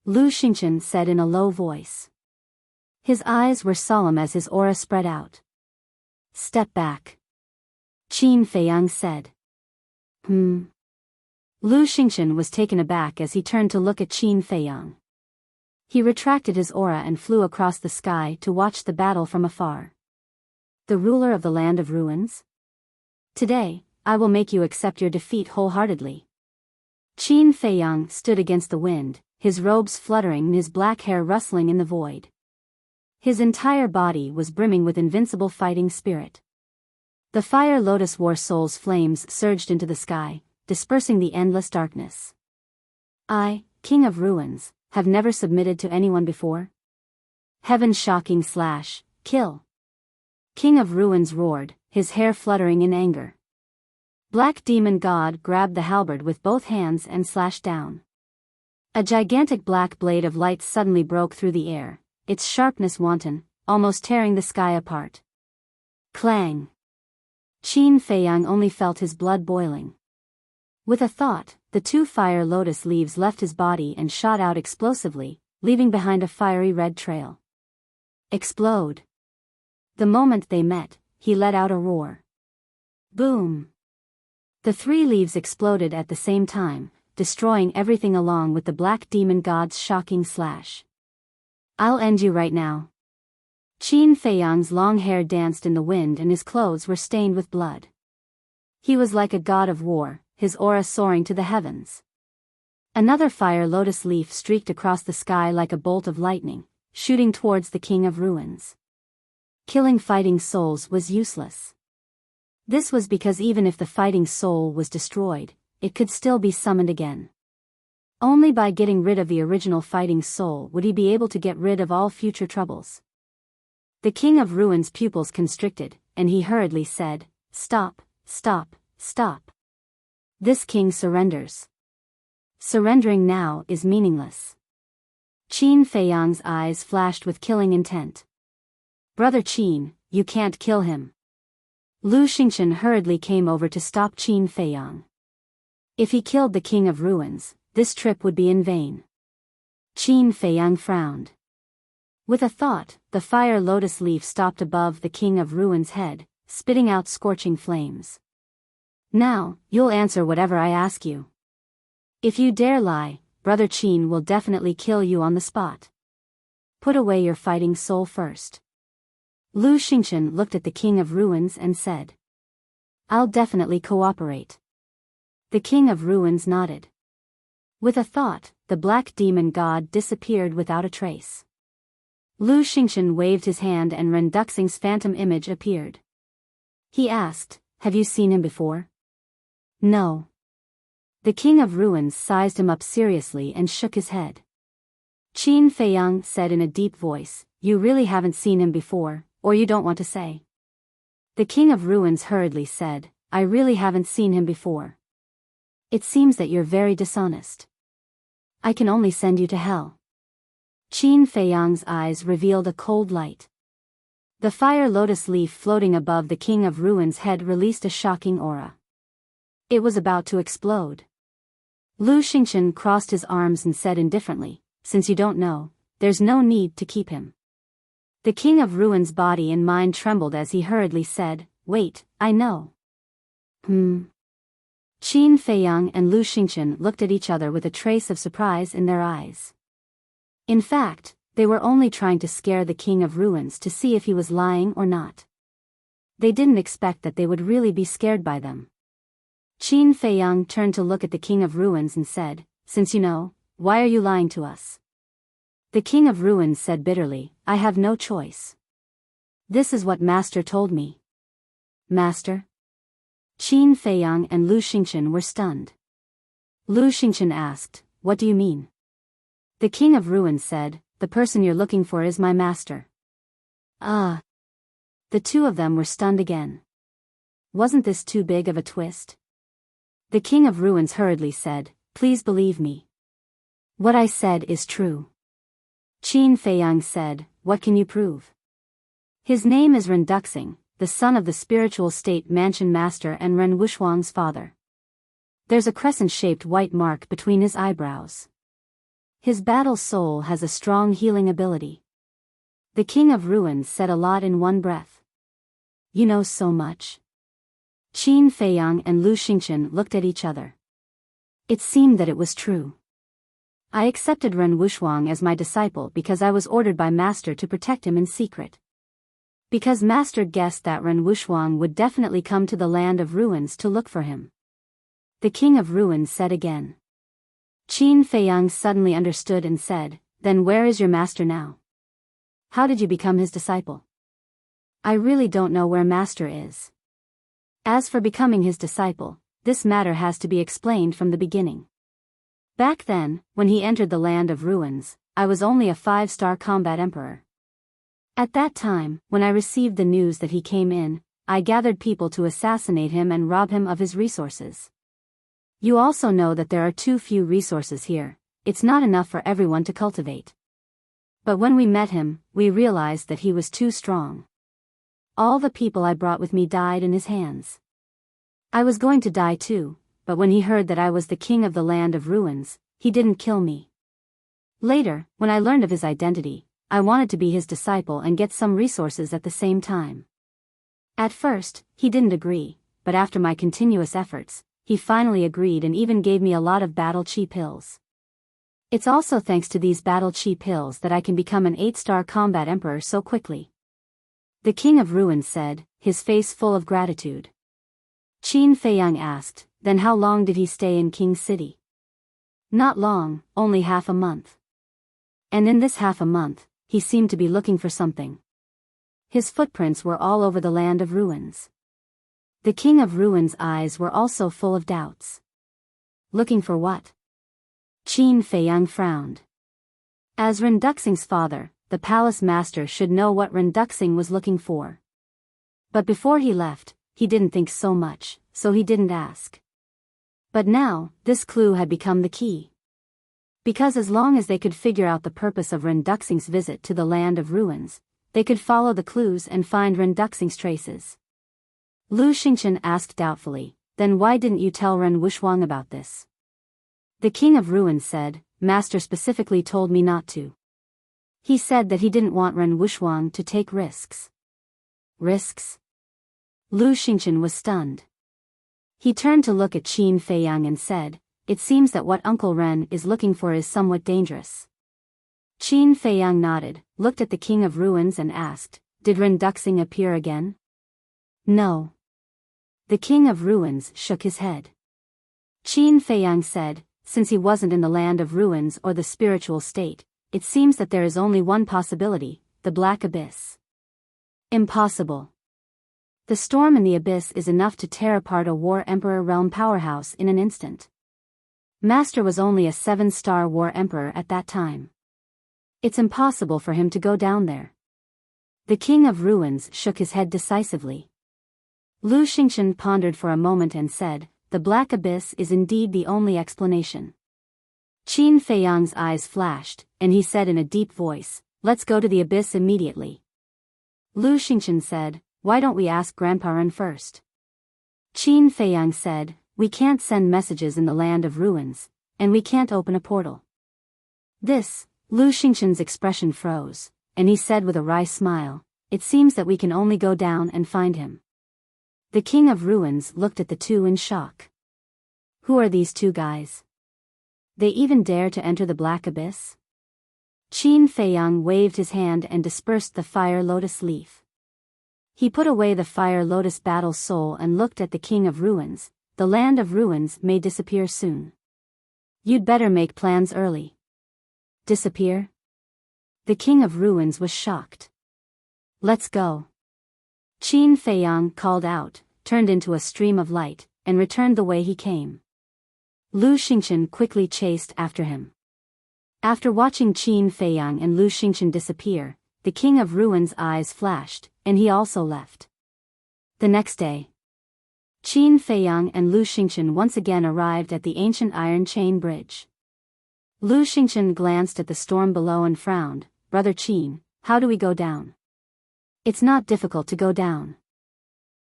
Lu Xingqian said in a low voice. His eyes were solemn as his aura spread out. Step back. Qin Feiyang said. Lu Xingqian was taken aback as he turned to look at Qin Feiyang. He retracted his aura and flew across the sky to watch the battle from afar. The ruler of the land of ruins? Today, I will make you accept your defeat wholeheartedly. Qin Feiyang stood against the wind, his robes fluttering and his black hair rustling in the void. His entire body was brimming with invincible fighting spirit. The fire lotus war soul's flames surged into the sky, dispersing the endless darkness. I, King of Ruins, have never submitted to anyone before. Heaven Shocking Slash, kill. King of Ruins roared, his hair fluttering in anger. Black Demon God grabbed the halberd with both hands and slashed down. A gigantic black blade of light suddenly broke through the air, its sharpness wanton, almost tearing the sky apart. Clang. Qin Feiyang only felt his blood boiling. With a thought, the 2 fire lotus leaves left his body and shot out explosively, leaving behind a fiery red trail. Explode. The moment they met, he let out a roar. Boom. The 3 leaves exploded at the same time, destroying everything along with the Black Demon God's shocking slash. I'll end you right now. Qin Feiyang's long hair danced in the wind and his clothes were stained with blood. He was like a god of war, his aura soaring to the heavens. Another fire lotus leaf streaked across the sky like a bolt of lightning, shooting towards the King of Ruins. Killing fighting souls was useless. This was because even if the fighting soul was destroyed, it could still be summoned again. Only by getting rid of the original fighting soul would he be able to get rid of all future troubles. The King of Ruins' pupils constricted, and he hurriedly said, "Stop, stop, stop. This king surrenders. Surrendering now is meaningless." Qin Feiyang's eyes flashed with killing intent. "Brother Qin, you can't kill him." Lu Xingchen hurriedly came over to stop Qin Feiyang. If he killed the King of Ruins, this trip would be in vain. Qin Feiyang frowned. With a thought, the fire lotus leaf stopped above the King of Ruins' head, spitting out scorching flames. "Now, you'll answer whatever I ask you. If you dare lie, Brother Qin will definitely kill you on the spot. Put away your fighting soul first." Lu Xingchen looked at the King of Ruins and said, "I'll definitely cooperate." The King of Ruins nodded. With a thought, the black demon god disappeared without a trace. Lu Xingchen waved his hand and Ren Duxing's phantom image appeared. He asked, "Have you seen him before?" "No." The King of Ruins sized him up seriously and shook his head. Qin Feiyang said in a deep voice, "You really haven't seen him before, or you don't want to say?" The King of Ruins hurriedly said, "I really haven't seen him before. It seems that you're very dishonest. I can only send you to hell." Qin Feiyang's eyes revealed a cold light. The fire lotus leaf floating above the King of Ruins' head released a shocking aura. It was about to explode. Lu Xingchen crossed his arms and said indifferently, "Since you don't know, there's no need to keep him." The King of Ruins' body and mind trembled as he hurriedly said, "Wait, I know." Qin Feiyang and Lu Xingchen looked at each other with a trace of surprise in their eyes. In fact, they were only trying to scare the King of Ruins to see if he was lying or not. They didn't expect that they would really be scared by them. Qin Feiyang turned to look at the King of Ruins and said, "Since you know, why are you lying to us?" The King of Ruins said bitterly, "I have no choice. This is what Master told me." "Master?" Qin Feiyang and Lu Xingchen were stunned. Lu Xingchen asked, "What do you mean?" The King of Ruins said, "The person you're looking for is my master." Ah! The two of them were stunned again. Wasn't this too big of a twist? The King of Ruins hurriedly said, "Please believe me. What I said is true." Qin Feiyang said, "What can you prove?" "His name is Ren Duxing, the son of the spiritual state mansion master and Ren Wushuang's father. There's a crescent-shaped white mark between his eyebrows. His battle soul has a strong healing ability." The King of Ruins said a lot in one breath. "You know so much." Qin Feiyang and Lu Xingchen looked at each other. It seemed that it was true. "I accepted Ren Wushuang as my disciple because I was ordered by Master to protect him in secret. Because Master guessed that Ren Wushuang would definitely come to the land of ruins to look for him." The King of Ruins said again. Qin Feiyang suddenly understood and said, "Then where is your master now? How did you become his disciple?" "I really don't know where Master is. As for becoming his disciple, this matter has to be explained from the beginning. Back then, when he entered the land of ruins, I was only a 5-star combat emperor. At that time, when I received the news that he came in, I gathered people to assassinate him and rob him of his resources. You also know that there are too few resources here, it's not enough for everyone to cultivate. But when we met him, we realized that he was too strong. All the people I brought with me died in his hands. I was going to die too, but when he heard that I was the king of the land of ruins, he didn't kill me. Later, when I learned of his identity, I wanted to be his disciple and get some resources at the same time. At first, he didn't agree, but after my continuous efforts, he finally agreed and even gave me a lot of battle chi pills. It's also thanks to these battle chi pills that I can become an 8-star combat emperor so quickly. The King of Ruins said, his face full of gratitude. Qin Feiyang asked, then how long did he stay in King City? Not long, only half a month. And in this half a month, he seemed to be looking for something. His footprints were all over the land of ruins. The King of Ruins' eyes were also full of doubts. Looking for what? Qin Feiyang frowned. As Ren Duxing's father, the palace master should know what Ren Duxing was looking for. But before he left, he didn't think so much, so he didn't ask. But now, this clue had become the key. Because as long as they could figure out the purpose of Ren Duxing's visit to the land of ruins, they could follow the clues and find Ren Duxing's traces. Lu Xingchen asked doubtfully, then why didn't you tell Ren Wuxuang about this? The King of Ruins said, Master specifically told me not to. He said that he didn't want Ren Wuxuang to take risks. Risks? Lu Xingchen was stunned. He turned to look at Qin Feiyang and said, it seems that what Uncle Ren is looking for is somewhat dangerous. Qin Feiyang nodded, looked at the King of Ruins and asked, did Ren Duxing appear again? No. The King of Ruins shook his head. Qin Feiyang said, since he wasn't in the land of ruins or the spiritual state, it seems that there is only one possibility, the Black Abyss. Impossible. The storm in the abyss is enough to tear apart a War Emperor realm powerhouse in an instant. Master was only a 7-star War Emperor at that time. It's impossible for him to go down there. The King of Ruins shook his head decisively. Lu Xingchen pondered for a moment and said, the Black Abyss is indeed the only explanation. Qin Feiyang's eyes flashed, and he said in a deep voice, let's go to the abyss immediately. Lu Xingchen said, why don't we ask Grandpa Ren first? Qin Feiyang said, we can't send messages in the land of ruins, and we can't open a portal. This, Lu Xingchen's expression froze, and he said with a wry smile, it seems that we can only go down and find him. The King of Ruins looked at the two in shock. Who are these two guys? They even dare to enter the Black Abyss? Qin Feiyang waved his hand and dispersed the fire lotus leaf. He put away the fire lotus battle soul and looked at the King of Ruins. The land of ruins may disappear soon. You'd better make plans early. Disappear? The King of Ruins was shocked. Let's go. Qin Feiyang called out, turned into a stream of light, and returned the way he came. Lu Xingchen quickly chased after him. After watching Qin Feiyang and Lu Xingchen disappear, the King of Ruins' eyes flashed, and he also left. The next day, Qin Feiyang and Lu Xingchen once again arrived at the ancient iron chain bridge. Lu Xingchen glanced at the storm below and frowned, Brother Qin, how do we go down? It's not difficult to go down.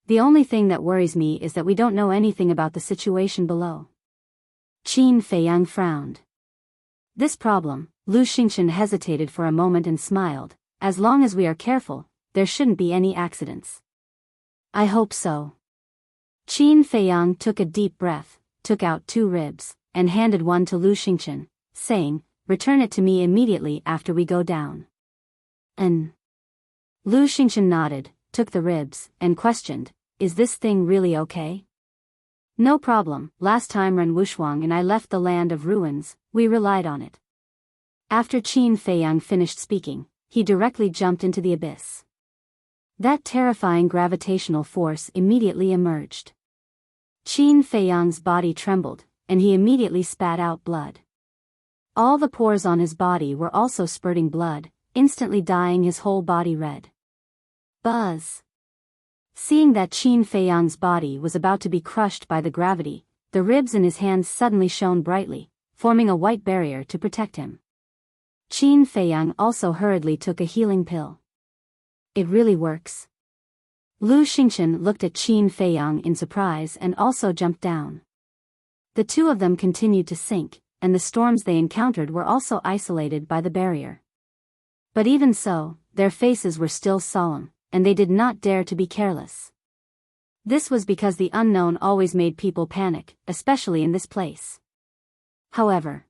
The only thing that worries me is that we don't know anything about the situation below. Qin Feiyang frowned. This problem, Lu Xingchen hesitated for a moment and smiled, as long as we are careful, there shouldn't be any accidents. I hope so. Qin Feiyang took a deep breath, took out 2 ribs, and handed one to Lu Xingchen, saying, return it to me immediately after we go down. Lu Xingchen nodded, took the ribs, and questioned, is this thing really okay? No problem, last time Ren Wuxuang and I left the land of ruins, we relied on it. After Qin Feiyang finished speaking, he directly jumped into the abyss. That terrifying gravitational force immediately emerged. Qin Feiyang's body trembled, and he immediately spat out blood. All the pores on his body were also spurting blood, instantly dyeing his whole body red. Buzz! Seeing that Qin Feiyang's body was about to be crushed by the gravity, the ribs in his hands suddenly shone brightly, forming a white barrier to protect him. Qin Feiyang also hurriedly took a healing pill. It really works. Lu Xingchen looked at Qin Feiyang in surprise and also jumped down. The two of them continued to sink, and the storms they encountered were also isolated by the barrier. But even so, their faces were still solemn, and they did not dare to be careless. This was because the unknown always made people panic, especially in this place. However,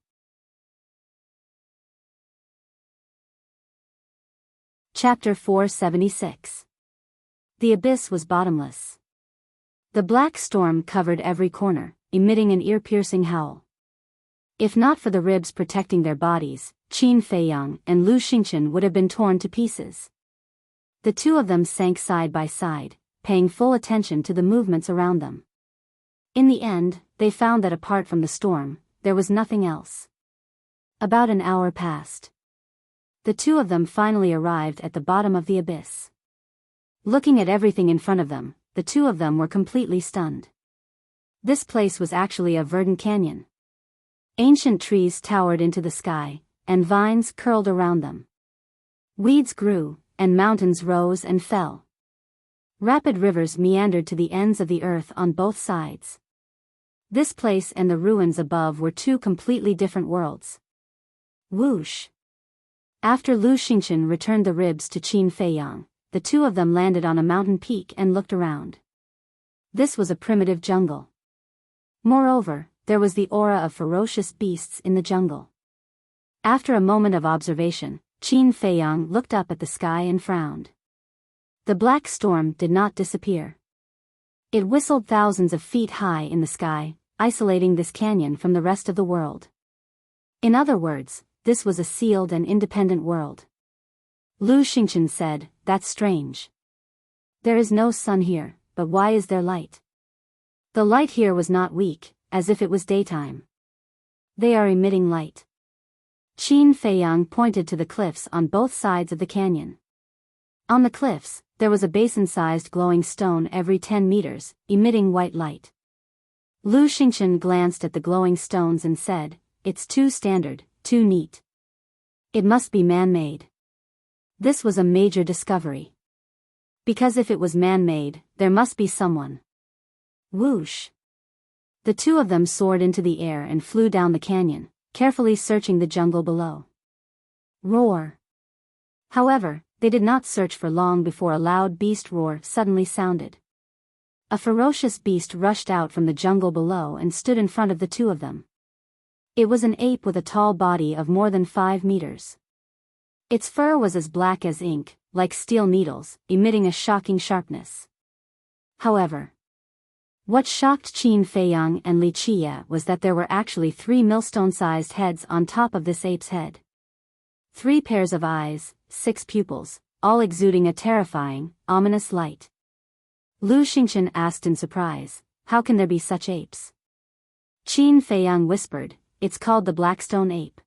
Chapter 476. The abyss was bottomless. The black storm covered every corner, emitting an ear-piercing howl. If not for the ribs protecting their bodies, Qin Feiyang and Lu Xingchen would have been torn to pieces. The two of them sank side by side, paying full attention to the movements around them. In the end, they found that apart from the storm, there was nothing else. About an hour passed. The two of them finally arrived at the bottom of the abyss. Looking at everything in front of them, the two of them were completely stunned. This place was actually a verdant canyon. Ancient trees towered into the sky, and vines curled around them. Weeds grew, and mountains rose and fell. Rapid rivers meandered to the ends of the earth on both sides. This place and the ruins above were two completely different worlds. Whoosh! After Lu Xingchen returned the ribs to Qin Feiyang, the two of them landed on a mountain peak and looked around. This was a primitive jungle. Moreover, there was the aura of ferocious beasts in the jungle. After a moment of observation, Qin Feiyang looked up at the sky and frowned. The black storm did not disappear. It whistled thousands of feet high in the sky, isolating this canyon from the rest of the world. In other words, this was a sealed and independent world. Lu Xingchen said, "That's strange. There is no sun here, but why is there light? The light here was not weak, as if it was daytime. They are emitting light." Qin Feiyang pointed to the cliffs on both sides of the canyon. On the cliffs, there was a basin-sized glowing stone every 10 meters, emitting white light. Lu Xingchen glanced at the glowing stones and said, "It's too standard, too neat. It must be man-made." This was a major discovery. Because if it was man-made, there must be someone. Whoosh! The two of them soared into the air and flew down the canyon, carefully searching the jungle below. Roar! However, they did not search for long before a loud beast roar suddenly sounded. A ferocious beast rushed out from the jungle below and stood in front of the two of them. It was an ape with a tall body of more than 5 meters. Its fur was as black as ink, like steel needles, emitting a shocking sharpness. However, what shocked Qin Feiyang and Li Qiye was that there were actually 3 millstone-sized heads on top of this ape's head. 3 pairs of eyes, 6 pupils, all exuding a terrifying, ominous light. Lu Xingchen asked in surprise, "How can there be such apes?" Qin Feiyang whispered, "It's called the Blackstone ape.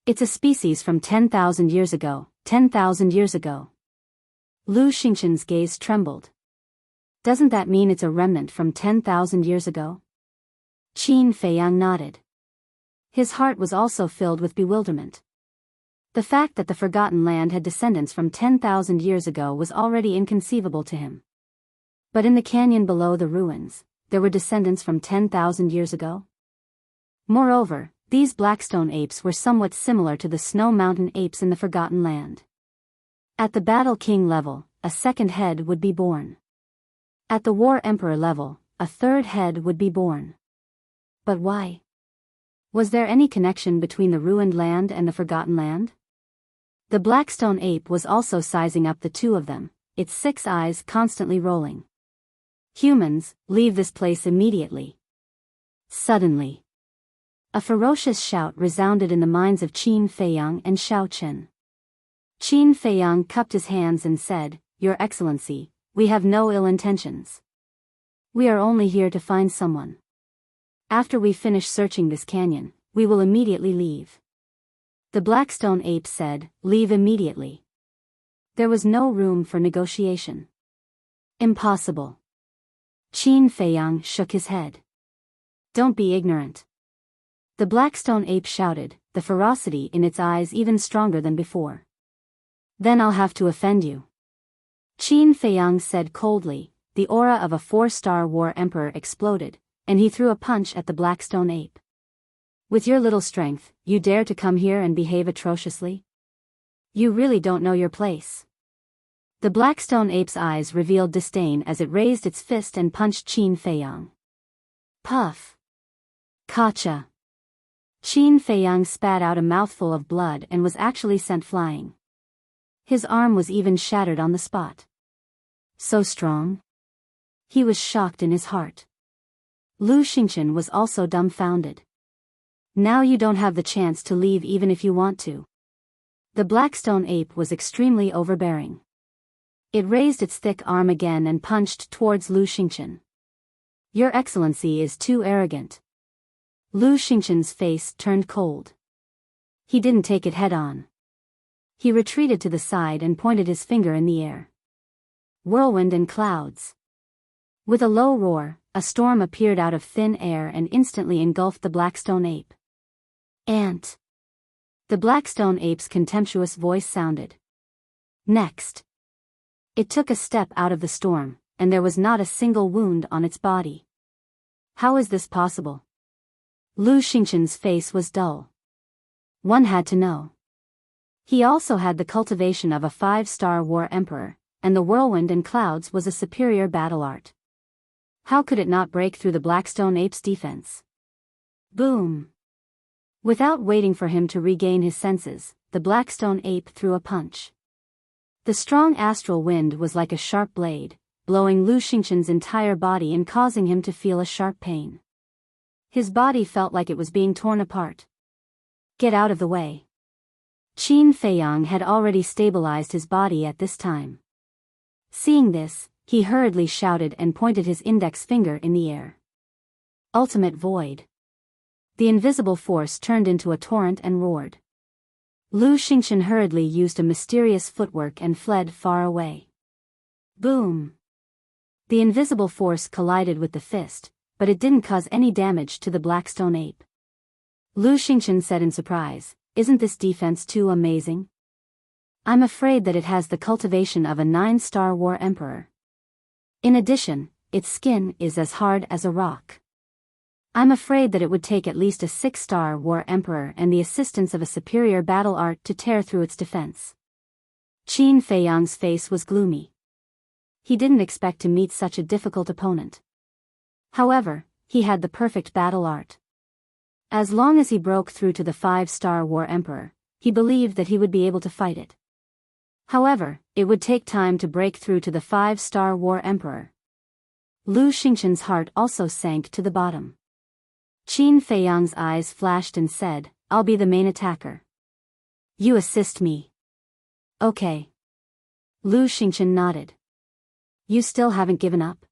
It's a species from 10,000 years ago, 10,000 years ago." Lu Xingchen's gaze trembled. Doesn't that mean it's a remnant from 10,000 years ago? Qin Feiyang nodded. His heart was also filled with bewilderment. The fact that the Forgotten Land had descendants from 10,000 years ago was already inconceivable to him. But in the canyon below the ruins, there were descendants from 10,000 years ago? Moreover, these Blackstone apes were somewhat similar to the Snow Mountain apes in the Forgotten Land. At the Battle King level, a second head would be born. At the War Emperor level, a third head would be born. But why? Was there any connection between the ruined land and the Forgotten Land? The Blackstone ape was also sizing up the two of them, its 6 eyes constantly rolling. "Humans, leave this place immediately." Suddenly, a ferocious shout resounded in the minds of Qin Feiyang and Xiao Chen. Qin Feiyang cupped his hands and said, "Your Excellency, we have no ill intentions. We are only here to find someone. After we finish searching this canyon, we will immediately leave." The Blackstone ape said, "Leave immediately." There was no room for negotiation. Impossible. Qin Feiyang shook his head. "Don't be ignorant." The Blackstone ape shouted, the ferocity in its eyes even stronger than before. "Then I'll have to offend you." Qin Feiyang said coldly. The aura of a 4-star war emperor exploded, and he threw a punch at the Blackstone ape. "With your little strength, you dare to come here and behave atrociously? You really don't know your place." The Blackstone ape's eyes revealed disdain as it raised its fist and punched Qin Feiyang. Puff! Kacha! Qin Feiyang spat out a mouthful of blood and was actually sent flying. His arm was even shattered on the spot. So strong? He was shocked in his heart. Lu Xingchen was also dumbfounded. Now you don't have the chance to leave even if you want to. The Blackstone ape was extremely overbearing. It raised its thick arm again and punched towards Lu Xingchen. Your Excellency is too arrogant. Lu Xingchen's face turned cold. He didn't take it head-on. He retreated to the side and pointed his finger in the air. Whirlwind and clouds. With a low roar, a storm appeared out of thin air and instantly engulfed the Blackstone ape. Ant. The Blackstone ape's contemptuous voice sounded. Next. It took a step out of the storm, and there was not a single wound on its body. How is this possible? Lu Xingchen's face was dull. One had to know. He also had the cultivation of a 5-star war emperor, and the whirlwind and clouds was a superior battle art. How could it not break through the Blackstone ape's defense? Boom! Without waiting for him to regain his senses, the Blackstone ape threw a punch. The strong astral wind was like a sharp blade, blowing Lu Xingchen's entire body and causing him to feel a sharp pain. His body felt like it was being torn apart. Get out of the way. Qin Feiyang had already stabilized his body at this time. Seeing this, he hurriedly shouted and pointed his index finger in the air. Ultimate Void. The invisible force turned into a torrent and roared. Lu Xingchen hurriedly used a mysterious footwork and fled far away. Boom! The invisible force collided with the fist, but it didn't cause any damage to the Blackstone ape. Lu Xingchen said in surprise, "Isn't this defense too amazing? I'm afraid that it has the cultivation of a 9-star war emperor. In addition, its skin is as hard as a rock. I'm afraid that it would take at least a 6-star war emperor and the assistance of a superior battle art to tear through its defense." Qin Feiyang's face was gloomy. He didn't expect to meet such a difficult opponent. However, he had the perfect battle art. As long as he broke through to the 5-star war emperor, he believed that he would be able to fight it. However, it would take time to break through to the 5-star war emperor. Lu Xingchen's heart also sank to the bottom. Qin Feiyang's eyes flashed and said, "I'll be the main attacker. You assist me." Okay. Lu Xingchen nodded. You still haven't given up?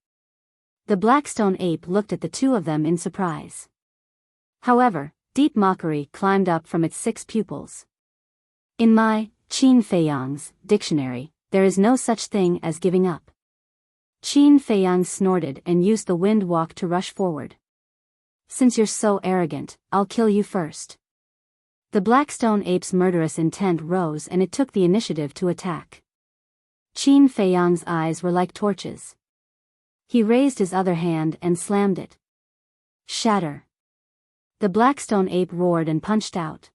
The Blackstone ape looked at the two of them in surprise. However, deep mockery climbed up from its 6 pupils. In my, Qin Feiyang's, dictionary, there is no such thing as giving up. Qin Feiyang snorted and used the wind walk to rush forward. Since you're so arrogant, I'll kill you first. The Blackstone ape's murderous intent rose and it took the initiative to attack. Qin Feiyang's eyes were like torches. He raised his other hand and slammed it. Shatter. The Blackstone ape roared and punched out.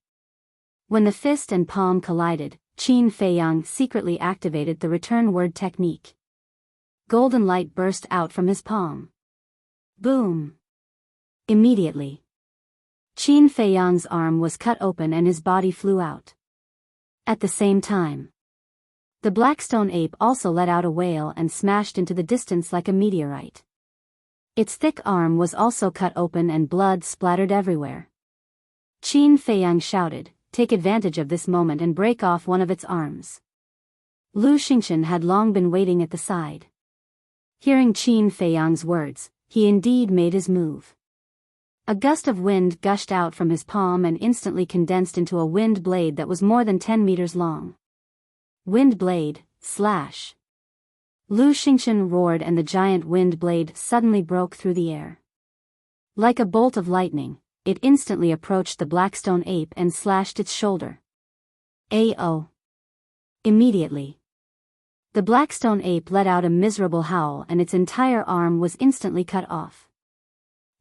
When the fist and palm collided, Qin Feiyang secretly activated the return word technique. Golden light burst out from his palm. Boom! Immediately, Qin Feiyang's arm was cut open and his body flew out. At the same time, the Blackstone ape also let out a wail and smashed into the distance like a meteorite. Its thick arm was also cut open and blood splattered everywhere. Qin Feiyang shouted, "Take advantage of this moment and break off one of its arms." Lu Xingchen had long been waiting at the side. Hearing Qin Feiyang's words, he indeed made his move. A gust of wind gushed out from his palm and instantly condensed into a wind blade that was more than 10 meters long. Wind blade, slash. Lu Xingchen roared and the giant wind blade suddenly broke through the air. Like a bolt of lightning, it instantly approached the Blackstone ape and slashed its shoulder. Ao. Immediately, the Blackstone ape let out a miserable howl and its entire arm was instantly cut off.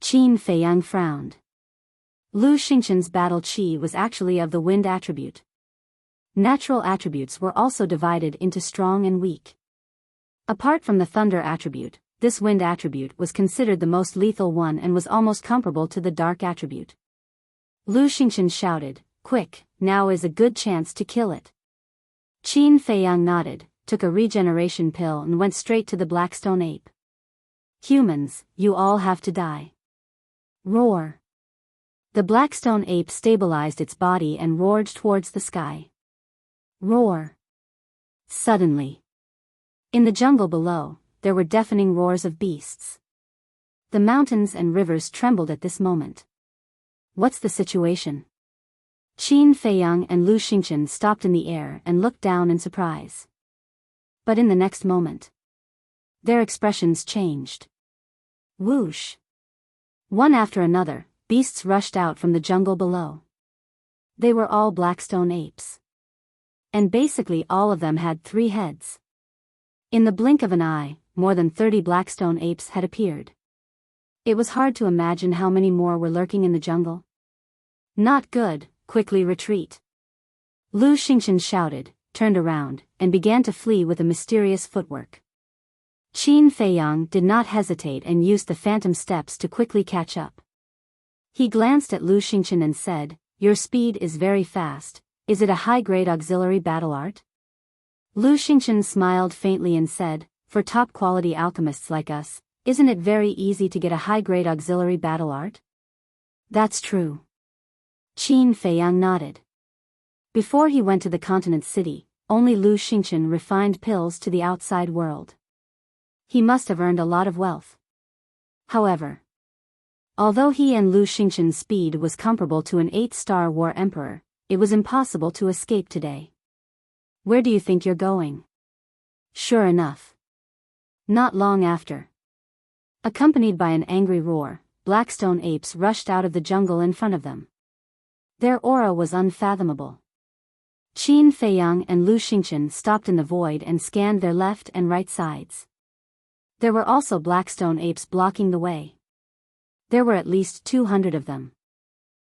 Qin Feiyang frowned. Lu Xingchen's battle chi was actually of the wind attribute. Natural attributes were also divided into strong and weak. Apart from the thunder attribute, this wind attribute was considered the most lethal one and was almost comparable to the dark attribute. Lu Xingchen shouted, "Quick, now is a good chance to kill it." Qin Feiyang nodded, took a regeneration pill and went straight to the Blackstone ape. "Humans, you all have to die." Roar. The Blackstone ape stabilized its body and roared towards the sky. Roar. Suddenly, in the jungle below, there were deafening roars of beasts. The mountains and rivers trembled at this moment. "What's the situation?" Qin Feiyang and Lu Xingchen stopped in the air and looked down in surprise. But in the next moment, their expressions changed. Whoosh! One after another, beasts rushed out from the jungle below. They were all Blackstone apes. And basically all of them had 3 heads. In the blink of an eye, more than 30 Blackstone apes had appeared. It was hard to imagine how many more were lurking in the jungle. "Not good, quickly retreat." Lu Xingchen shouted, turned around, and began to flee with a mysterious footwork. Qin Feiyang did not hesitate and used the phantom steps to quickly catch up. He glanced at Lu Xingchen and said, "Your speed is very fast. Is it a high-grade auxiliary battle art?" Lu Xingchen smiled faintly and said, "For top-quality alchemists like us, isn't it very easy to get a high-grade auxiliary battle art?" "That's true." Qin Feiyang nodded. Before he went to the continent city, only Lu Xingchen refined pills to the outside world. He must have earned a lot of wealth. However, although he and Lu Xingchen's speed was comparable to an 8-star war emperor, it was impossible to escape today. "Where do you think you're going?" Sure enough, not long after, accompanied by an angry roar, Blackstone apes rushed out of the jungle in front of them. Their aura was unfathomable. Qin Feiyang and Lu Xingchen stopped in the void and scanned their left and right sides. There were also Blackstone apes blocking the way. There were at least 200 of them.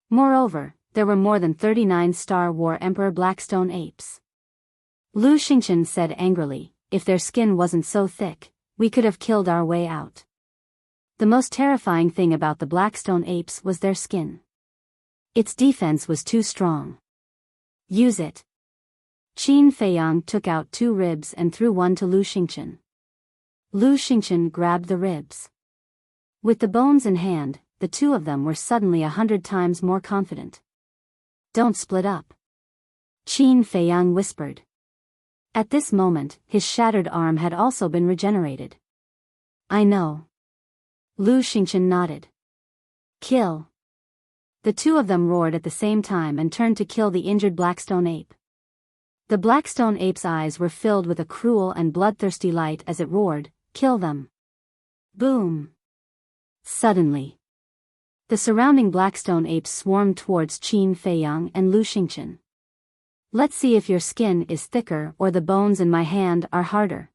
Moreover, there were more than 39 Star War Emperor Blackstone apes. Lu Xingchen said angrily, "If their skin wasn't so thick, we could have killed our way out." The most terrifying thing about the Blackstone apes was their skin. Its defense was too strong. "Use it." Qin Feiyang took out 2 ribs and threw one to Lu Xingchen. Lu Xingchen grabbed the ribs. With the bones in hand, the 2 of them were suddenly 100 times more confident. "Don't split up," Qin Feiyang whispered. At this moment, his shattered arm had also been regenerated. "I know." Lu Xingchen nodded. "Kill." The 2 of them roared at the same time and turned to kill the injured Blackstone ape. The Blackstone ape's eyes were filled with a cruel and bloodthirsty light as it roared, "Kill them." Boom. Suddenly, the surrounding Blackstone apes swarmed towards Qin Feiyang and Lu Xingchen. "Let's see if your skin is thicker or the bones in my hand are harder."